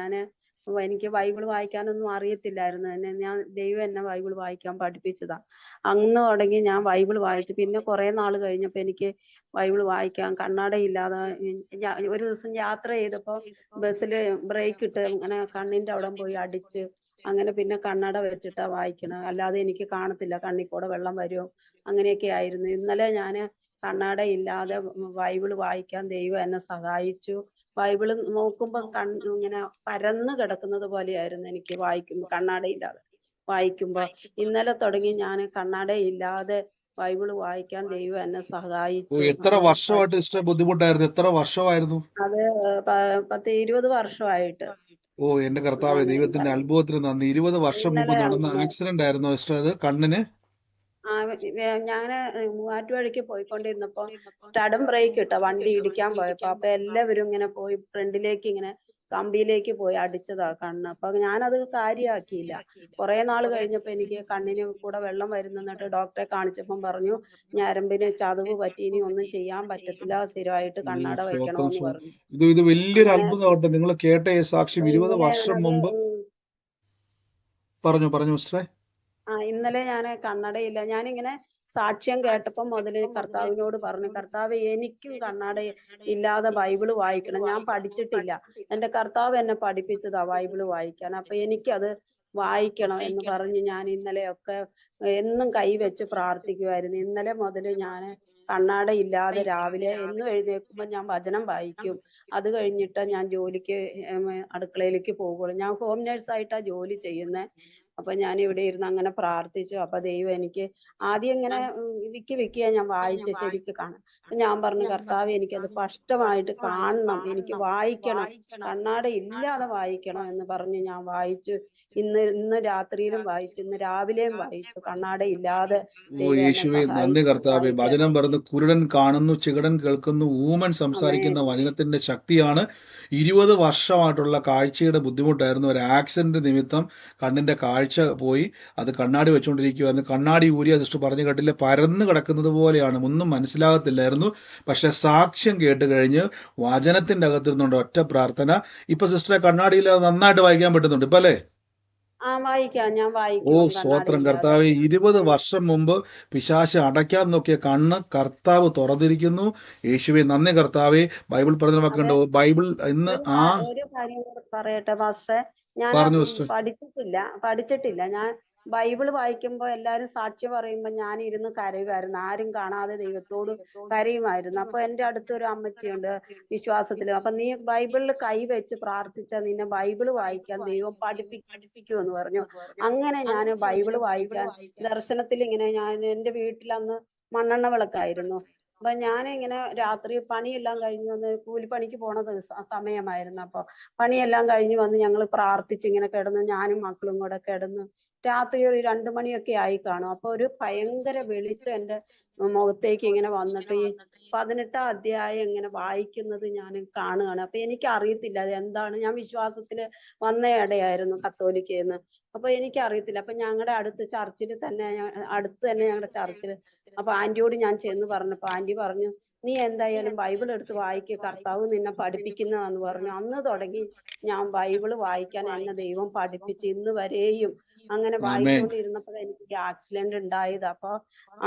[SPEAKER 16] എനിക്ക് ബൈബിൾ വായിക്കാനൊന്നും അറിയത്തില്ലായിരുന്നു. ദൈവം എന്നെ ബൈബിൾ വായിക്കാൻ പഠിപ്പിച്ചതാ. അന്ന് തുടങ്ങി ഞാൻ ബൈബിൾ വായിച്ചു. പിന്നെ കുറെ നാൾ കഴിഞ്ഞപ്പോൾ എനിക്ക് ബൈബിൾ വായിക്കാൻ കണ്ണാടയില്ലാതെ ഒരു ദിവസം യാത്ര ചെയ്തപ്പോ ബസ്സിൽ ബ്രേക്ക് ഇട്ട് അങ്ങനെ കണ്ണിന്റെ അവിടെ പോയി അടിച്ച്, അങ്ങനെ പിന്നെ കണ്ണട വെച്ചിട്ടാ വായിക്കണം, അല്ലാതെ എനിക്ക് കാണത്തില്ല, കണ്ണിൽ കൂടെ വെള്ളം വരുമോ, അങ്ങനെയൊക്കെ ആയിരുന്നു. ഇന്നലെ ഞാന് കണ്ണട ഇല്ലാതെ ബൈബിൾ വായിക്കാൻ ദൈവം എന്നെ സഹായിച്ചു. ബൈബിള് നോക്കുമ്പോ ഇങ്ങനെ പരന്ന് കിടക്കുന്നത് പോലെയായിരുന്നു എനിക്ക് വായിക്കുമ്പോ, കണ്ണാടയില്ലാതെ വായിക്കുമ്പോ. ഇന്നലെ തുടങ്ങി ഞാൻ കണ്ണാടയില്ലാതെ ബൈബിള് വായിക്കാൻ ദൈവം എന്നെ സഹായിച്ചു.
[SPEAKER 1] എത്ര വർഷമായിട്ട് സിസ്റ്റർ ബുദ്ധിമുട്ടായിരുന്നു? എത്ര വർഷമായിരുന്നു?
[SPEAKER 16] അത് 10-20 വർഷമായിട്ട്.
[SPEAKER 1] എന്റെ കർത്താവേ, ദൈവത്തിന്റെ അത്ഭുതത്തിന് നന്ദി. 20 വർഷം മുമ്പ് നടന്ന ആക്സിഡന്റ് ആയിരുന്നു സിസ്റ്റർ അത് കണ്ണിന്?
[SPEAKER 16] ഞാന് മൂവാറ്റുപുഴയ്ക്ക് പോയിക്കൊണ്ടിരുന്നപ്പോ സ്റ്റഡും ബ്രേക്ക് ഇട്ട വണ്ടി ഇടിക്കാൻ പോയപ്പോ, അപ്പൊ എല്ലാവരും ഇങ്ങനെ പോയി ഫ്രണ്ടിലേക്ക് ഇങ്ങനെ കമ്പിയിലേക്ക് പോയി അടിച്ചതാ കണ്ണ്. അപ്പൊ ഞാനത് കാര്യമാക്കിയില്ല. കുറെ നാൾ കഴിഞ്ഞപ്പോ എനിക്ക് കണ്ണിന് കൂടെ വെള്ളം വരുന്നിട്ട് ഡോക്ടറെ കാണിച്ചപ്പം പറഞ്ഞു ഞരമ്പിന് ചതവ് പറ്റി, ഇനി ഒന്നും ചെയ്യാൻ പറ്റത്തില്ല, സ്ഥിരമായിട്ട് കണ്ണട വെക്കണമെന്ന് പറഞ്ഞു.
[SPEAKER 1] ഇത് വലിയൊരു അത്ഭുതമാവട്ടെ. നിങ്ങൾ കേട്ട സാക്ഷ്യം 20 വർഷം മുമ്പ്. പറഞ്ഞു സിസ്റ്ററെ.
[SPEAKER 16] ഇന്നലെ ഞാൻ കണ്ണടയില്ല, ഞാനിങ്ങനെ സാക്ഷ്യം കേട്ടപ്പം മുതല് കർത്താവിനോട് പറഞ്ഞു, കർത്താവ് എനിക്കും കണ്ണട ഇല്ലാതെ ബൈബിള് വായിക്കണം, ഞാൻ പഠിച്ചിട്ടില്ല, എന്റെ കർത്താവ് എന്നെ പഠിപ്പിച്ചതാ ബൈബിള് വായിക്കാൻ, അപ്പൊ എനിക്കത് വായിക്കണം എന്ന് പറഞ്ഞ് ഞാൻ ഇന്നലെയൊക്കെ എന്നും കൈവച്ച് പ്രാർത്ഥിക്കുമായിരുന്നു. ഇന്നലെ മുതല് ഞാൻ കണ്ണാട ഇല്ലാതെ രാവിലെ എന്നും എഴുന്നേൽക്കുമ്പോൾ ഞാൻ വചനം വായിക്കും. അത് കഴിഞ്ഞിട്ട് ഞാൻ ജോലിക്ക് അടുക്കളയിലേക്ക് പോകുള്ളൂ. ഞാൻ ഹോം നേഴ്സായിട്ടാ ജോലി ചെയ്യുന്നത്. അപ്പൊ ഞാൻ ഇവിടെ ഇരുന്ന് അങ്ങനെ പ്രാർത്ഥിച്ചു. അപ്പൊ ദൈവം എനിക്ക് ആദ്യം ഇങ്ങനെ വിക്കിയാ ഞാൻ വായിച്ച് ശരിക്ക് കാണാം. ഞാൻ പറഞ്ഞു, കർത്താവ് എനിക്കത് സ്പഷ്ടമായിട്ട് കാണണം, എനിക്ക് വായിക്കണം, കണ്ണാട ഇല്ലാതെ വായിക്കണം എന്ന് പറഞ്ഞ് ഞാൻ വായിച്ചു. ഇന്ന് രാത്രിയിലും വായിച്ചു, ഇന്ന് രാവിലെയും വായിച്ചു. കണ്ണാട ഇല്ലാതെ
[SPEAKER 1] യേശുവേ നന്ദി കർത്താവേ. വചനം പറഞ്ഞ് കുരുടൻ കാണുന്നു, ചികടൻ കേൾക്കുന്നു, ഊമൻ സംസാരിക്കുന്ന വചനത്തിന്റെ ശക്തിയാണ്. 20 വർഷമായിട്ടുള്ള കാഴ്ചയുടെ ബുദ്ധിമുട്ടായിരുന്നു. ഒരു ആക്സിഡന്റ് നിമിത്തം കണ്ണിന്റെ കാഴ്ച പോയി, അത് കണ്ണാടി വെച്ചുകൊണ്ടിരിക്കുവായിരുന്നു. കണ്ണാടി ഊരി സിസ്റ്റർ പറഞ്ഞു കേട്ടില്ല, പരന്ന് കിടക്കുന്നത് പോലെയാണ്, ഒന്നും മനസ്സിലാകത്തില്ലായിരുന്നു. പക്ഷെ സാക്ഷ്യം കേട്ട് കഴിഞ്ഞ് വചനത്തിന്റെ അകത്തിരുന്നുണ്ട് ഒറ്റ പ്രാർത്ഥന. ഇപ്പൊ സിസ്റ്ററെ കണ്ണാടിയില്ലാതെ നന്നായിട്ട് വായിക്കാൻ പറ്റുന്നുണ്ട് ഇപ്പൊ അല്ലേ?
[SPEAKER 16] ഞാൻ വായിക്കും.
[SPEAKER 1] സ്തോത്രം കർത്താവെ. 20 വർഷം മുമ്പ് പിശാച് അടയ്ക്കാൻ നോക്കിയ കണ്ണ് കർത്താവ് തുറന്നിരിക്കുന്നു. യേശുവെ നന്ദി കർത്താവെ. ബൈബിൾ പറഞ്ഞ വാക്കുണ്ടോ? ബൈബിൾ ഇന്ന്
[SPEAKER 16] ഒരു കാര്യം പറയട്ടെ പാസ്റ്ററെ, ഞാൻ പഠിച്ചിട്ടില്ല. ഞാൻ ബൈബിള് വായിക്കുമ്പോ എല്ലാരും സാക്ഷ്യം പറയുമ്പോ ഞാൻ ഇരുന്ന് കരയുമായിരുന്നു. ആരും കാണാതെ ദൈവത്തോട് കരയുമായിരുന്നു. അപ്പൊ എന്റെ അടുത്തൊരു അമ്മച്ചിയുണ്ട് വിശ്വാസത്തില്. അപ്പൊ നീ ബൈബിളിൽ കൈവച്ച് പ്രാർത്ഥിച്ച നിന്നെ ബൈബിള് വായിക്കാൻ ദൈവം പഠിപ്പിക്കുമെന്ന് പറഞ്ഞു. അങ്ങനെ ഞാൻ ബൈബിള് വായിക്കാൻ ദർശനത്തിൽ ഇങ്ങനെ, ഞാൻ എന്റെ വീട്ടിലന്ന് മണ്ണെണ്ണ വിളക്കായിരുന്നു. അപ്പൊ ഞാനിങ്ങനെ രാത്രി പണിയെല്ലാം കഴിഞ്ഞ് വന്ന്, കൂലിപ്പണിക്ക് പോണ സമയമായിരുന്നു. അപ്പൊ പണിയെല്ലാം കഴിഞ്ഞ് വന്ന് ഞങ്ങൾ പ്രാർത്ഥിച്ച് ഇങ്ങനെ കിടന്നു, ഞാനും മക്കളും കൂടെ കിടന്നു. രാത്രി ഒരു 2 മണിയൊക്കെ ആയി കാണും. അപ്പൊ ഒരു ഭയങ്കര വെളിച്ചം എന്റെ മുഖത്തേക്ക് ഇങ്ങനെ വന്നിട്ട് ഈ 18-ാം അധ്യായം ഇങ്ങനെ വായിക്കുന്നത് ഞാൻ കാണുകയാണ്. അപ്പൊ എനിക്ക് അറിയത്തില്ല അത് എന്താണ്. ഞാൻ വിശ്വാസത്തില് വന്ന ഇടയായിരുന്നു, കത്തോലിക്കേന്ന്. അപ്പൊ എനിക്ക് അറിയത്തില്ല. അപ്പൊ ഞങ്ങളുടെ അടുത്ത് ചർച്ചിൽ തന്നെ, അടുത്ത് തന്നെ ഞങ്ങളുടെ ചർച്ചിൽ. അപ്പൊ ആന്റിയോട് ഞാൻ ചെന്ന് പറഞ്ഞപ്പോ ആന്റി പറഞ്ഞു, നീ എന്തായാലും ബൈബിൾ എടുത്ത് വായിക്കുക, കർത്താവ് നിന്നെ പഠിപ്പിക്കുന്നതാന്ന് പറഞ്ഞു. അന്ന് തുടങ്ങി ഞാൻ ബൈബിള് വായിക്കാൻ എന്നെ ദൈവം പഠിപ്പിച്ച് ഇന്ന് വരെയും അങ്ങനെ
[SPEAKER 1] ആമേൻ.
[SPEAKER 16] വായിച്ചുകൊണ്ടിരുന്നപ്പോൾ എനിക്ക് ആക്സിഡന്റ് ഉണ്ടായത്. അപ്പൊ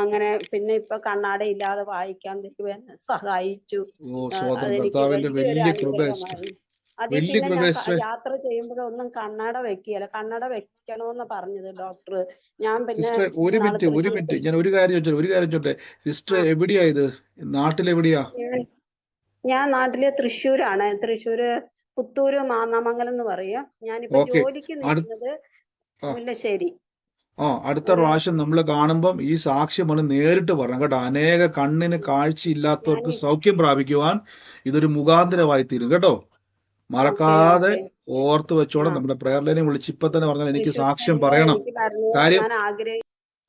[SPEAKER 16] അങ്ങനെ പിന്നെ ഇപ്പൊ കണ്ണാട ഇല്ലാതെ വായിക്കാൻ ദൈവം എന്നെ സഹായിച്ചു.
[SPEAKER 1] ഓ സ്വതന്ത്രം,
[SPEAKER 16] അതെനിക്ക്
[SPEAKER 1] കർത്താവിന്റെ
[SPEAKER 16] വലിയൊരു
[SPEAKER 1] വലിയ കൃപ സിസ്റ്റർ,
[SPEAKER 16] അനുഗ്രഹമായിരുന്നു. അതിൽ
[SPEAKER 1] വലിയ
[SPEAKER 16] പിന്നെ
[SPEAKER 1] കൃപ
[SPEAKER 16] ഞാൻ
[SPEAKER 1] സിസ്റ്റർ.
[SPEAKER 16] യാത്ര ചെയ്യുമ്പോഴൊന്നും കണ്ണട വെക്കുകയില്ല. കണ്ണട വെക്കണമെന്ന് പറഞ്ഞത് ഡോക്ടർ. ഞാൻ പിന്നെ
[SPEAKER 1] സിസ്റ്റർ ഒരു
[SPEAKER 16] ഇന്നാള്
[SPEAKER 1] മിനിറ്റ് ഒരു
[SPEAKER 16] തൃശ്ശൂർ
[SPEAKER 1] മിനിറ്റ് ഞാൻ ഒരു കാര്യം ചോട്ടെ സിസ്റ്റർ, എവിടെയാ ഇത്? നാട്ടിലെവിടെയാ?
[SPEAKER 16] ഞാൻ നാട്ടിലെ തൃശ്ശൂരാണ്. തൃശ്ശൂര് പുത്തൂര് മാന്നാമംഗലം എന്ന് പറയും. ഞാനിപ്പോ
[SPEAKER 1] ഓക്കെ.
[SPEAKER 16] ജോലിക്ക് നിൽക്കുന്നത് മുല്ലശ്ശേരി.
[SPEAKER 1] അടുത്ത പ്രാവശ്യം നമ്മൾ കാണുമ്പം ഈ സാക്ഷ്യമാണ് നേരിട്ട് പറയണം കേട്ടോ. അനേക കണ്ണിന് കാഴ്ചയില്ലാത്തവർക്ക് സൗഖ്യം പ്രാപിക്കുവാൻ ഇതൊരു മുഖാന്തരമായി തീരും കേട്ടോ. മറക്കാതെ ഓർത്ത് വെച്ചോണം. നമ്മുടെ പ്രയർ ലൈനെ വിളിച്ച് ഇപ്പൊ തന്നെ പറഞ്ഞാൽ എനിക്ക് സാക്ഷ്യം പറയണം.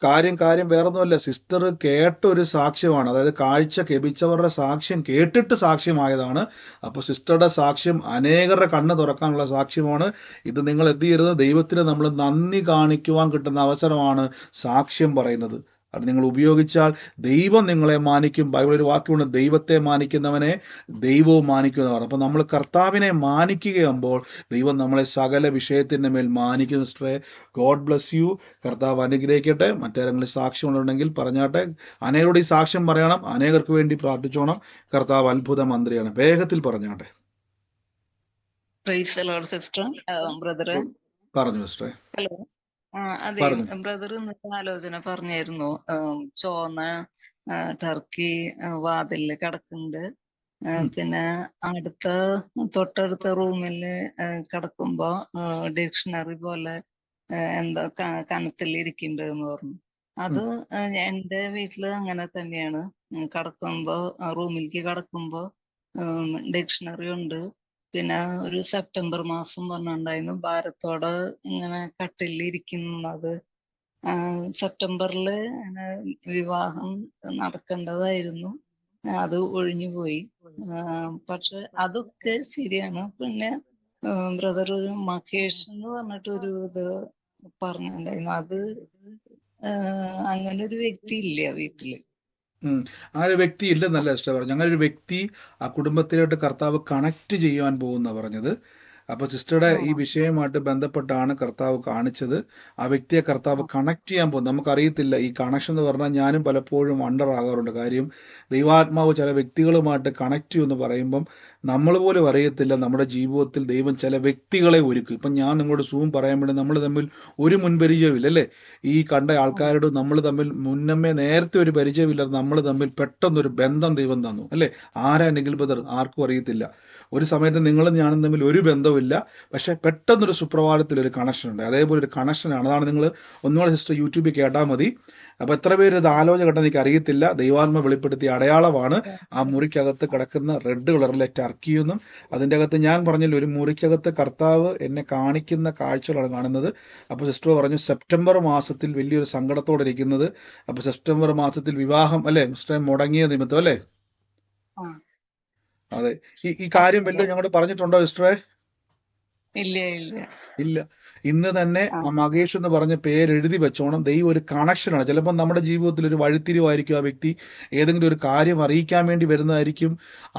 [SPEAKER 1] കാര്യം വേറൊന്നുമല്ല, സിസ്റ്റർ കേട്ട ഒരു സാക്ഷ്യമാണ്. അതായത് കാഴ്ച ലഭിച്ചവരുടെ സാക്ഷ്യം കേട്ടിട്ട് സാക്ഷ്യമായതാണ്. അപ്പൊ സിസ്റ്ററുടെ സാക്ഷ്യം അനേകരുടെ കണ്ണ് തുറക്കാനുള്ള സാക്ഷ്യമാണ്. ഇത് നിങ്ങൾ എന്ത് ചെയ്യരുത്, ദൈവത്തിന് നമ്മൾ നന്ദി കാണിക്കുവാൻ കിട്ടുന്ന അവസരമാണ് സാക്ഷ്യം പറയുന്നത്. അത് നിങ്ങൾ ഉപയോഗിച്ചാൽ ദൈവം നിങ്ങളെ മാനിക്കും. ബൈബിൾ ഒരു വാക്കുണ്ട്, ദൈവത്തെ മാനിക്കുന്നവനെ ദൈവവും മാനിക്കുന്നവർ. അപ്പൊ നമ്മൾ കർത്താവിനെ മാനിക്കുകയാകുമ്പോൾ ദൈവം നമ്മളെ സകല വിഷയത്തിന്റെ മേൽ മാനിക്കുന്ന സിസ്റ്ററെ. God bless U. കർത്താവ് അനുഗ്രഹിക്കട്ടെ. മറ്റേതെങ്കിലും സാക്ഷ്യമുണ്ടെങ്കിൽ പറഞ്ഞാട്ടെ. അനേകരോട് ഈ സാക്ഷ്യം പറയണം, അനേകർക്ക് വേണ്ടി പ്രാർത്ഥിച്ചോണം. കർത്താവ് അത്ഭുത മന്ത്രിയാണ്. വേഗത്തിൽ പറഞ്ഞാട്ടെ. പറഞ്ഞു സിസ്റ്ററെ.
[SPEAKER 17] ഹലോ. അതെ, ബ്രദർ ഇന്നത്തെ ആലോചന പറഞ്ഞായിരുന്നു. ചോന്ന ടർക്കി വാതിലില് കിടക്കുന്നുണ്ട്. പിന്നെ തൊട്ടടുത്ത റൂമിൽ കിടക്കുമ്പോ ഡിക്ഷണറി പോലെ എന്താ കനത്തിൽ എന്ന് പറഞ്ഞു. അത് എന്റെ വീട്ടില് അങ്ങനെ തന്നെയാണ്. കിടക്കുമ്പോ റൂമിലേക്ക് കിടക്കുമ്പോ ഡിക്ഷണറി ഉണ്ട്. പിന്നെ ഒരു സെപ്റ്റംബർ മാസം പറഞ്ഞിട്ടുണ്ടായിരുന്നു ഭാരത്തോടെ ഇങ്ങനെ കട്ടിലിരിക്കുന്നത്. സെപ്റ്റംബറില് വിവാഹം നടക്കേണ്ടതായിരുന്നു, അത് ഒഴിഞ്ഞുപോയി. പക്ഷെ അതൊക്കെ ശരിയാണ്. പിന്നെ ബ്രദർ മഹേഷ് എന്ന് പറഞ്ഞിട്ടൊരു ഇത് പറഞ്ഞിട്ടുണ്ടായിരുന്നു. അത് അങ്ങനെ ഒരു വ്യക്തി ഇല്ല വീട്ടില്.
[SPEAKER 1] അങ്ങനെ ഒരു വ്യക്തി ഇല്ലെന്നല്ല സിസ്റ്റർ പറഞ്ഞു. അങ്ങനെ ഒരു വ്യക്തി ആ കുടുംബത്തിലോട്ട് കർത്താവ് കണക്ട് ചെയ്യുവാൻ പോകുന്ന പറഞ്ഞത്. അപ്പൊ സിസ്റ്ററുടെ ഈ വിഷയവുമായിട്ട് ബന്ധപ്പെട്ടാണ് കർത്താവ് കാണിച്ചത്. ആ വ്യക്തിയെ കർത്താവ് കണക്ട് ചെയ്യാൻ പോകും. നമുക്കറിയത്തില്ല ഈ കണക്ഷൻ എന്ന് പറഞ്ഞാൽ ഞാനും പലപ്പോഴും വണ്ടർ ആകാറുണ്ട്. കാര്യം ദൈവാത്മാവ് ചില വ്യക്തികളുമായിട്ട് കണക്ട് ചെയ്യുമെന്ന് പറയുമ്പം നമ്മൾ പോലും അറിയത്തില്ല നമ്മുടെ ജീവിതത്തിൽ ദൈവം ചില വ്യക്തികളെ ഒരുക്കും. ഇപ്പം ഞാൻ നിങ്ങളോട് സൂം പറയാൻ വേണ്ടി നമ്മൾ തമ്മിൽ ഒരു മുൻപരിചയമില്ല അല്ലേ? ഈ കണ്ട ആൾക്കാരോട് നമ്മൾ തമ്മിൽ മുന്നമേ നേരത്തെ ഒരു പരിചയമില്ല, നമ്മൾ തമ്മിൽ പെട്ടെന്നൊരു ബന്ധം ദൈവം തന്നു അല്ലേ? ആരാ നിഖിൽ ബ്രദർ? ആർക്കും അറിയത്തില്ല. ഒരു സമയത്ത് നിങ്ങളും ഞാനും തമ്മിൽ ഒരു ബന്ധമില്ല, പക്ഷെ പെട്ടെന്നൊരു സുപ്രഭാതത്തിൽ ഒരു കണക്ഷൻ ഉണ്ട്. അതേപോലെ ഒരു കണക്ഷനാണ്. അതാണ് നിങ്ങൾ ഒന്നുകൂടെ സിസ്റ്റർ യൂട്യൂബിൽ കേട്ടാൽ മതി. അപ്പൊ എത്ര പേര് ഇത് ആലോചന കേട്ടാൽ എനിക്ക് അറിയത്തില്ല. ദൈവാത്മ വെളിപ്പെടുത്തിയ അടയാളമാണ് ആ മുറിക്കകത്ത് കിടക്കുന്ന റെഡ് കളറിലെ ടർക്കിയൊന്നും. അതിൻ്റെ അകത്ത് ഞാൻ പറഞ്ഞില്ല, ഒരു മുറിക്കകത്ത് കർത്താവ് എന്നെ കാണിക്കുന്ന കാഴ്ചകളാണ് കാണുന്നത്. അപ്പൊ സിസ്റ്റർ പറഞ്ഞു സെപ്റ്റംബർ മാസത്തിൽ വലിയൊരു സങ്കടത്തോടെ ഇരിക്കുന്നത്. അപ്പൊ സെപ്റ്റംബർ മാസത്തിൽ വിവാഹം അല്ലെ സിസ്റ്റർ മുടങ്ങിയ നിമിത്തം അല്ലേ? അതെ. ഈ കാര്യം വല്ലതും ഞങ്ങളോട് പറഞ്ഞിട്ടുണ്ടോ സിസ്റ്ററെ? ഇല്ല. ഇന്ന് തന്നെ ആ മഹേഷ് എന്ന് പറഞ്ഞ പേര് എഴുതി വെച്ചോണം. ദൈവം ഒരു കണക്ഷനാണ്. ചിലപ്പോൾ നമ്മുടെ ജീവിതത്തിൽ ഒരു വഴിത്തിരിവായിരിക്കും. ആ വ്യക്തി ഏതെങ്കിലും ഒരു കാര്യം അറിയിക്കാൻ വേണ്ടി വരുന്നതായിരിക്കും.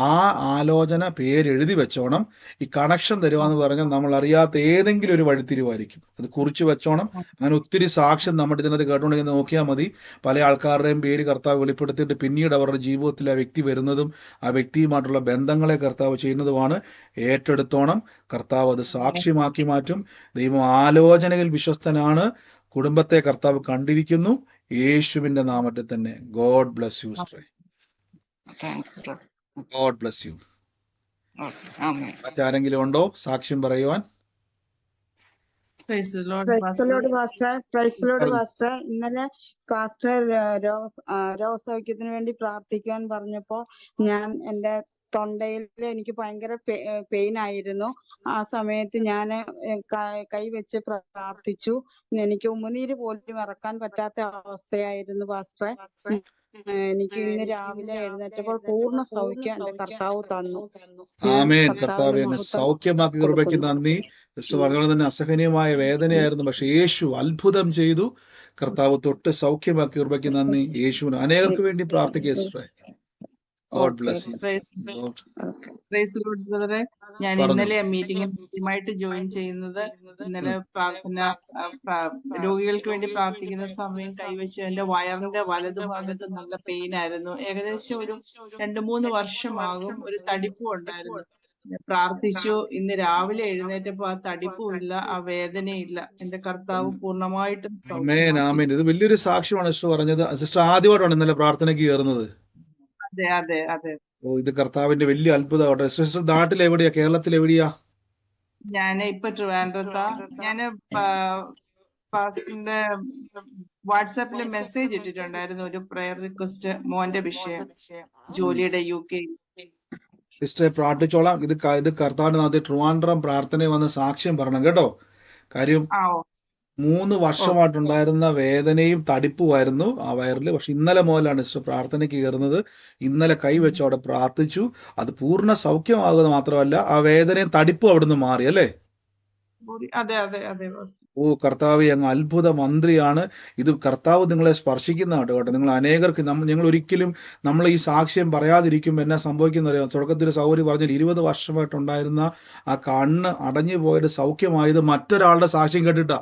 [SPEAKER 1] ആ ആലോചന പേരെഴുതി വെച്ചോണം. ഈ കണക്ഷൻ തരുവാന്ന് പറഞ്ഞാൽ നമ്മൾ അറിയാത്ത ഏതെങ്കിലും ഒരു വഴിത്തിരിവായിരിക്കും. അത് കുറിച്ച് വെച്ചോണം. അങ്ങനെ ഒത്തിരി സാക്ഷ്യം നമ്മുടെ ഇതിനകത്ത് കേട്ടുകൊണ്ടെങ്കിൽ നോക്കിയാൽ മതി. പല ആൾക്കാരുടെയും പേര് കർത്താവ് വെളിപ്പെടുത്തിയിട്ട് പിന്നീട് അവരുടെ ജീവിതത്തിൽ ആ വ്യക്തി വരുന്നതും ആ വ്യക്തിയുമായിട്ടുള്ള ബന്ധങ്ങളെ കർത്താവ് ചെയ്യുന്നതുമാണ്. ഏറ്റെടുത്തോണം. കർത്താവ് അത് സാക്ഷ്യമാക്കി മാറ്റും. ദൈവം ആലോചനയിൽ വിശ്വസ്തനാണ്. കുടുംബത്തെ കർത്താവ് കണ്ടിരിക്കുന്നു. യേശുവിന്റെ നാമത്തിൽ തന്നെ. God bless you sister. God bless U. മറ്റാരെങ്കിലും ഉണ്ടോ സാക്ഷ്യം പറയുവാൻ?
[SPEAKER 10] ഇന്നലെ പാസ്റ്റർ രോഗസൗഖ്യത്തിന് വേണ്ടി പ്രാർത്ഥിക്കാൻ പറഞ്ഞപ്പോ ഞാൻ എന്റെ തൊണ്ടയിൽ എനിക്ക് ഭയങ്കര പെയിൻ ആയിരുന്നു. ആ സമയത്ത് ഞാൻ കൈവച്ച് പ്രാർത്ഥിച്ചു. എനിക്ക് ഉമിനീര് പോലും ഇറക്കാൻ പറ്റാത്ത അവസ്ഥയായിരുന്നു പാസ്റ്ററെ. എനിക്ക് ഇന്ന് രാവിലെ എഴുന്നേറ്റപ്പോൾ പൂർണ്ണ സൗഖ്യം എന്റെ കർത്താവ് തന്നു.
[SPEAKER 1] ആമേൻ. കർത്താവ് എന്നെ സൗഖ്യമാക്കി കൃപയ്ക്ക് നന്ദി. സിസ്റ്റർ പറഞ്ഞ തന്നെ അസഹനീയമായ വേദനയായിരുന്നു, പക്ഷെ യേശു അത്ഭുതം ചെയ്തു. കർത്താവ് തൊട്ട് സൗഖ്യമാക്കി കൃപയ്ക്ക് നന്ദി. യേശുവിന് അനേകർക്ക് വേണ്ടി പ്രാർത്ഥിക്കുക സിസ്റ്ററെ. God bless you.
[SPEAKER 13] Praise lord ബ്രദറെ. ഞാൻ
[SPEAKER 1] പറഞ്ഞു.
[SPEAKER 13] ഇന്നലെ മീറ്റിംഗിൽ ആദ്യമായിട്ട് ജോയിൻ ചെയ്യുന്നത്. ഇന്നലെ പ്രാർത്ഥന രോഗികൾക്ക് വേണ്ടി പ്രാർത്ഥിക്കുന്ന സമയം കൈവച്ച് എന്റെ വയറിന്റെ വലതുഭാഗത്ത് നല്ല പെയിൻ ആയിരുന്നു. ഏകദേശം ഒരു 2-3 വർഷമാകും. ഒരു തടിപ്പും ഉണ്ടായിരുന്നു. പ്രാർത്ഥിച്ചു. ഇന്ന് രാവിലെ എഴുന്നേറ്റപ്പോ ആ തടിപ്പും ഇല്ല, ആ വേദനയില്ല. എന്റെ കർത്താവ് പൂർണ്ണമായിട്ടും
[SPEAKER 1] ആമേൻ ആമേൻ. ഇത് വലിയൊരു സാക്ഷ്യമാണ് സിസ്റ്റർ പറഞ്ഞത്. സിസ്റ്റർ ആദ്യമായിട്ടാണ് ഇന്നലെ പ്രാർത്ഥനയ്ക്ക് കയറുന്നത്.
[SPEAKER 13] അതെ അതെ അതെ.
[SPEAKER 1] ഓ, ഇത് കർത്താവിന്റെ വലിയ അത്ഭുതമാവട്ടെ. സിസ്റ്റർ നാട്ടിൽ എവിടെയാ? കേരളത്തിൽ എവിടെയാ?
[SPEAKER 13] ഞാൻ ഇപ്പൊ ട്രിവാൻഡ്രത്താ. ഞാന് പാസ്റ്ററിന്റെ വാട്സാപ്പിൽ മെസ്സേജ് ഇട്ടിട്ടുണ്ടായിരുന്നു, ഒരു പ്രയർ റിക്വസ്റ്റ്, മോന്റെ വിഷയം, ജോലിയുടെ UK.
[SPEAKER 1] സിസ്റ്ററെ പ്രാർത്ഥിച്ചോളാം. ഇത് കർത്താവിന്റെ നാമത്തിൽ ട്രിവാൻഡ്രം പ്രാർത്ഥനയിൽ വന്ന് സാക്ഷ്യം പറയണം കേട്ടോ. കാര്യം 3 വർഷമായിട്ടുണ്ടായിരുന്ന വേദനയും തടിപ്പുമായിരുന്നു ആ വയറിൽ. പക്ഷെ ഇന്നലെ മുതലാണ് സിസ്റ്റർ പ്രാർത്ഥനയ്ക്ക് കയറുന്നത്. ഇന്നലെ കൈവച്ച് അവിടെ പ്രാർത്ഥിച്ചു. അത് പൂർണ്ണ സൗഖ്യമാകുന്നത് മാത്രമല്ല, ആ വേദനയും തടിപ്പും അവിടുന്ന് മാറി അല്ലേ?
[SPEAKER 13] അതെ അതെ അതെ.
[SPEAKER 1] ഓ കർത്താവ് അങ്ങ് അത്ഭുത മന്ത്രിയാണ്. ഇത് കർത്താവ് നിങ്ങളെ സ്പർശിക്കുന്നതാണ് കേട്ടോ. നിങ്ങൾ അനേകർക്ക് ഞങ്ങൾ ഒരിക്കലും നമ്മൾ ഈ സാക്ഷ്യം പറയാതിരിക്കുമ്പോൾ എന്നാ സംഭവിക്കുന്ന അറിയാം. തുടക്കത്തിൽ സൗകര്യം പറഞ്ഞാൽ 20 വർഷമായിട്ടുണ്ടായിരുന്ന ആ കണ്ണ് അടഞ്ഞു പോയത് സൗഖ്യമായത് മറ്റൊരാളുടെ സാക്ഷ്യം കേട്ടിട്ടാ.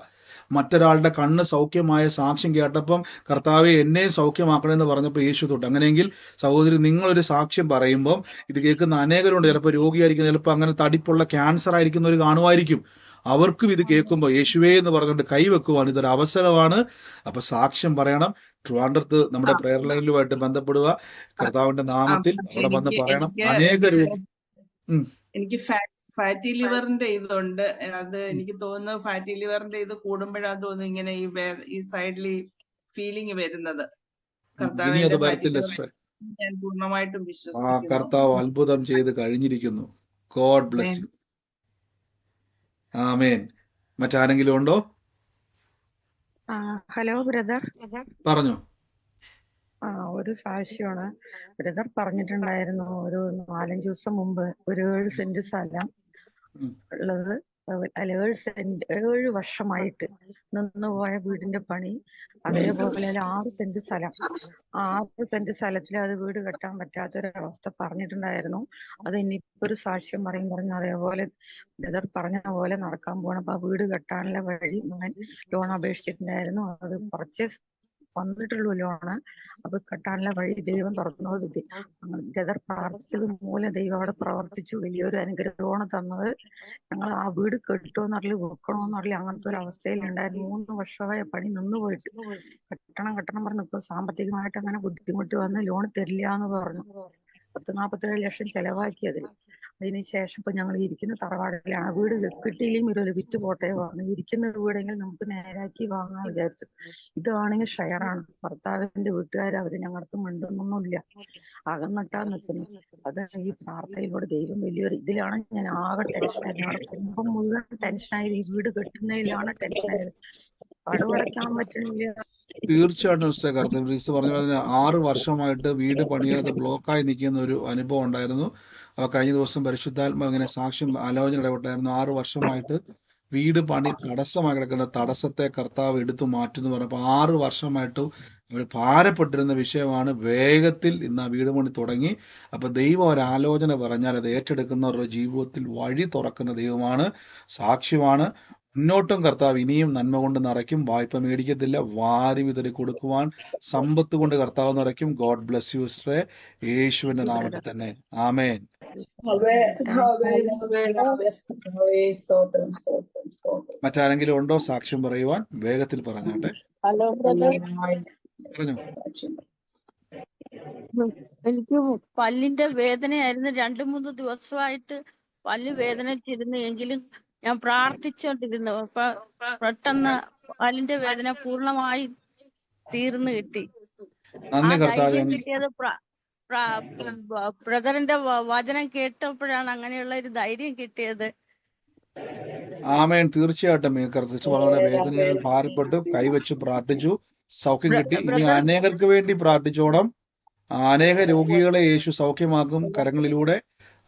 [SPEAKER 1] മറ്റൊരാളുടെ കണ്ണ് സൗഖ്യമായ സാക്ഷ്യം കേട്ടപ്പം കർത്താവെ എന്നെയും സൗഖ്യമാക്കണമെന്ന് പറഞ്ഞപ്പോൾ യേശു തൊട്ട്. അങ്ങനെയെങ്കിൽ സഹോദരി, നിങ്ങളൊരു സാക്ഷ്യം പറയുമ്പം ഇത് കേൾക്കുന്ന അനേകരുണ്ട്. ചിലപ്പോൾ രോഗിയായിരിക്കും, ചിലപ്പോൾ അങ്ങനെ തടിപ്പുള്ള ക്യാൻസർ ആയിരിക്കുന്നവർ കാണുമായിരിക്കും. അവർക്കും ഇത് കേൾക്കുമ്പോൾ യേശുവേ എന്ന് പറഞ്ഞുകൊണ്ട് കൈവെക്കുവാണ്. ഇതൊരു അവസരമാണ്. അപ്പൊ സാക്ഷ്യം പറയണം. ട്രിവാൻഡ്രത്ത് നമ്മുടെ പ്രയർ ലൈനിലുമായിട്ട് ബന്ധപ്പെടുക. കർത്താവിന്റെ നാമത്തിൽ അവിടെ വന്ന് പറയണം. അനേകർ
[SPEAKER 13] എനിക്ക് ഫാറ്റി ലിവറിന്റെ ഇതുണ്ട്. അത് എനിക്ക് തോന്നുന്നു ഫാറ്റി ലിവറിന്റെ ഇത് കൂടുമ്പോഴാണ് തോന്നുന്നു ഇങ്ങനെ ഈ സൈഡിൽ ഫീലിംഗ് വരുന്നത്. ഞാൻ പൂർണ്ണമായിട്ടും വിശ്വസിക്കുന്നു.
[SPEAKER 1] കർത്താവ് അത്ഭുതം ചെയ്ത് കഴിഞ്ഞിരിക്കുന്നു. God bless you. ആമേൻ. മറ്റാരെങ്കിലും ഉണ്ടോ?
[SPEAKER 18] Hello brother.
[SPEAKER 1] പറഞ്ഞു.
[SPEAKER 18] ഒരു സാക്ഷ്യമാണ്. ബ്രദർ പറഞ്ഞിട്ടുണ്ടായിരുന്നു ഒരു 4-5 ദിവസം മുമ്പ് ഒരു 7 സെന്റ് സ്ഥലം ഉള്ളത്. അല്ല 7 വർഷമായിട്ട് നിന്നുപോയ വീടിന്റെ പണി. അതേപോലെ 6 സെന്റ് സ്ഥലം, 6 സെന്റ് സ്ഥലത്തിൽ അത് വീട് കെട്ടാൻ പറ്റാത്തൊരവസ്ഥ പറഞ്ഞിട്ടുണ്ടായിരുന്നു. അത് ഇനിയിപ്പോ ഒരു സാക്ഷ്യം പറഞ്ഞു. അതേപോലെ ബ്രദർ പറഞ്ഞ പോലെ നടക്കാൻ പോകണം. അപ്പൊ ആ വീട് കെട്ടാനുള്ള വഴി ഞാൻ ലോൺ അപേക്ഷിച്ചിട്ടുണ്ടായിരുന്നു. അത് കുറച്ച് വന്നിട്ടുള്ളൂ ലോണ്. അപ്പൊ കെട്ടാനുള്ള വഴി ദൈവം തുറന്നത്. ബ്രദർ പ്രാർത്ഥിച്ചത് മൂലം ദൈവം അവിടെ പ്രവർത്തിച്ചു. വലിയൊരു അനുഗ്രഹമാണ് തന്നത്. ഞങ്ങൾ ആ വീട് കെട്ടുമെന്നറിയില്ല, വെക്കണമെന്നറിയില്ല, അങ്ങനത്തെ ഒരു അവസ്ഥയിലുണ്ടായിരുന്നു. 3 വർഷമായ പണി നിന്ന് പോയിട്ട് കെട്ടണം പറഞ്ഞു. ഇപ്പൊ സാമ്പത്തികമായിട്ട് അങ്ങനെ ബുദ്ധിമുട്ട് വന്ന് ലോൺ തരില്ല എന്ന് പറഞ്ഞു. 40-47 ലക്ഷം ചെലവാക്കിയത്. അതിനുശേഷം ഇപ്പൊ ഞങ്ങൾ ഇരിക്കുന്ന തറവാടിലാണ്. വീട് കിട്ടിയില്ലെങ്കിൽ ഒരു വിറ്റ് പോട്ടെ പറഞ്ഞു. ഇരിക്കുന്ന വീടെങ്കിൽ നമുക്ക് നേരാക്കി വാങ്ങാൻ വിചാരിച്ചു. ഇതാണെങ്കിൽ ഷെയറാണ്. ഭർത്താവിന്റെ വീട്ടുകാർ അവര് ഞങ്ങൾക്ക് മിണ്ടുന്നൊന്നുമില്ല, അകന്നിട്ടാ നിൽക്കുന്നു. അത് ഈ പ്രാർത്ഥനയിലൂടെ ദൈവം വലിയൊരു ഇതിലാണ് ഞാൻ ആകെ ടെൻഷനായത്. ഞങ്ങളുടെ കുടുംബം മുഴുവൻ ടെൻഷനായത് ഈ വീട് കെട്ടുന്നതിലാണ് ടെൻഷനായത്. കടുവടയ്ക്കാൻ പറ്റുന്നില്ല.
[SPEAKER 1] തീർച്ചയായിട്ടും കർത്താവ് പറഞ്ഞ 6 വർഷമായിട്ട് വീട് പണിയാതെ ബ്ലോക്കായി നിൽക്കുന്ന ഒരു അനുഭവം ഉണ്ടായിരുന്നു. കഴിഞ്ഞ ദിവസം പരിശുദ്ധാത്മാ ഇങ്ങനെ സാക്ഷ്യം ആലോചന ഇടപെട്ടായിരുന്നു. 6 വർഷമായിട്ട് വീട് പണി തടസ്സമായി കിടക്കുന്ന തടസ്സത്തെ കർത്താവ് എടുത്തു മാറ്റുന്നു പറഞ്ഞപ്പോൾ 6 വർഷമായിട്ട് അവർ ഭാരപ്പെട്ടിരുന്ന വിഷയമാണ്. വേഗത്തിൽ ഇന്ന് ആ വീട് പണി തുടങ്ങി. അപ്പൊ ദൈവം ഒരാലോചന പറഞ്ഞാൽ അത് ഏറ്റെടുക്കുന്നവരുടെ ജീവിതത്തിൽ വഴി തുറക്കുന്ന ദൈവമാണ്. സാക്ഷ്യമാണ്. മുന്നോട്ടും കർത്താവ് ഇനിയും നന്മ കൊണ്ട് നിറയ്ക്കും. വായ്പ മേടിക്കത്തില്ല, വാരി വിതറി കൊടുക്കുവാൻ സമ്പത്ത് കൊണ്ട് കർത്താവ് നിറയ്ക്കും. ഗോഡ് ബ്ലെസ് യു സിസ്റ്ററെ, യേശുവിന്റെ നാമത്തിൽ തന്നെ. ആമേൻ. മറ്റാരെങ്കിലും ഉണ്ടോ സാക്ഷ്യം പറയുവാൻ? വേഗത്തിൽ പറഞ്ഞാട്ടെ.
[SPEAKER 12] Hello brother.
[SPEAKER 1] പറഞ്ഞു.
[SPEAKER 19] എനിക്ക് പല്ലിന്റെ വേദനയായിരുന്നു. 2-3 ദിവസമായിട്ട് പല്ല് വേദനിച്ചിരുന്നു. എങ്കിലും ഞാൻ പ്രാർത്ഥിച്ചോണ്ടിരുന്നു. അപ്പൊ പെട്ടെന്ന് പല്ലിന്റെ വേദന പൂർണ്ണമായി തീർന്നു കിട്ടി. ആ ധൈര്യം കിട്ടിയത് ബ്രദറിന്റെ വചനം കേട്ടപ്പോഴാണ്. അങ്ങനെയുള്ള ഒരു ധൈര്യം കിട്ടിയത്.
[SPEAKER 1] ആമേൻ. തീർച്ചയായിട്ടും വളരെ വേദനയാൽ ഭാരപ്പെട്ടു കൈവച്ച് പ്രാർത്ഥിച്ചു, സൗഖ്യം കിട്ടി. ഇനി അനേകർക്ക് വേണ്ടി പ്രാർത്ഥിച്ചോണം. അനേക രോഗികളെ യേശു സൗഖ്യമാക്കും കരങ്ങളിലൂടെ.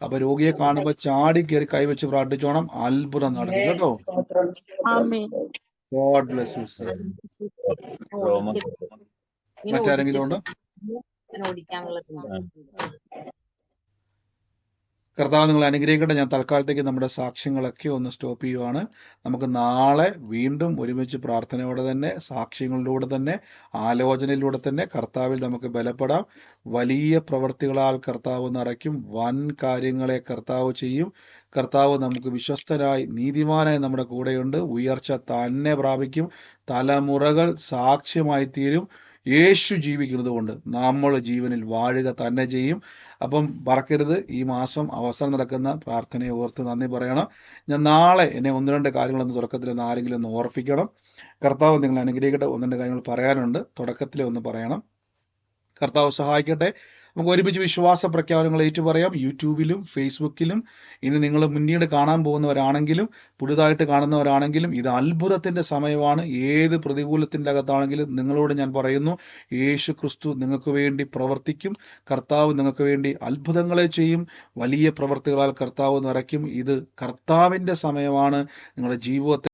[SPEAKER 1] അപ്പൊ രോഗിയെ കാണുമ്പോ ചാടി കയറി കൈവച്ച് പ്രാർത്ഥിച്ചോണം. അത്ഭുതം നടക്കും കേട്ടോ. God bless you sister. മറ്റാരെങ്കിലും ഉണ്ടോ? കർത്താവ് നിങ്ങളെ അനുഗ്രഹിക്കട്ടെ. ഞാൻ തൽക്കാലത്തേക്ക് നമ്മുടെ സാക്ഷ്യങ്ങളൊക്കെ ഒന്ന് സ്റ്റോപ്പ് ചെയ്യുവാണ്. നമുക്ക് നാളെ വീണ്ടും ഒരുമിച്ച് പ്രാർത്ഥനയോടെ തന്നെ, സാക്ഷ്യങ്ങളിലൂടെ തന്നെ, ആലോചനയിലൂടെ തന്നെ കർത്താവിൽ നമുക്ക് ബലപ്പെടാം. വലിയ പ്രവൃത്തികളാൽ കർത്താവ് നിറയ്ക്കും. വൻ കാര്യങ്ങളെ കർത്താവ് ചെയ്യും. കർത്താവ് നമുക്ക് വിശ്വസ്തനായി നീതിമാനായി നമ്മുടെ കൂടെയുണ്ട്. ഉയർച്ച തന്നെ പ്രാപിക്കും. തലമുറകൾ സാക്ഷ്യമായി തീരും. യേശു ജീവിക്കുന്നത് കൊണ്ട് നമ്മൾ ജീവനിൽ വാഴുക തന്നെ ചെയ്യും. അപ്പം മറക്കരുത്, ഈ മാസം അവസാനം നടക്കുന്ന പ്രാർത്ഥനയെ ഓർത്ത് നന്ദി പറയണം. ഞാൻ നാളെ എന്നെ 1-2 കാര്യങ്ങളൊന്ന് തുടക്കത്തിൽ ഒന്ന് ആരെങ്കിലും ഒന്ന് ഓർപ്പിക്കണം. കർത്താവ് നിങ്ങളെ അനുഗ്രഹിക്കട്ടെ. 1-2 കാര്യങ്ങൾ പറയാനുണ്ട്. തുടക്കത്തിൽ ഒന്ന് പറയണം. കർത്താവ് സഹായിക്കട്ടെ. നമുക്ക് ഒരുമിച്ച് വിശ്വാസ പ്രഖ്യാപനങ്ങൾ ഏറ്റുപറയാം. യൂട്യൂബിലും ഫേസ്ബുക്കിലും ഇനി നിങ്ങൾ മുന്നീട് കാണാൻ പോകുന്നവരാണെങ്കിലും പുതുതായിട്ട് കാണുന്നവരാണെങ്കിലും ഇത് അത്ഭുതത്തിന്റെ സമയമാണ്. ഏത് പ്രതികൂലത്തിന്റെ അകത്താണെങ്കിലും നിങ്ങളോട് ഞാൻ പറയുന്നു, യേശു ക്രിസ്തു നിങ്ങൾക്ക് വേണ്ടി പ്രവർത്തിക്കും. കർത്താവ് നിങ്ങൾക്ക് വേണ്ടി അത്ഭുതങ്ങളെ ചെയ്യും. വലിയ പ്രവർത്തികളാൽ കർത്താവ് നിറയ്ക്കും. ഇത് കർത്താവിന്റെ സമയമാണ്. നിങ്ങളുടെ ജീവിതത്തെ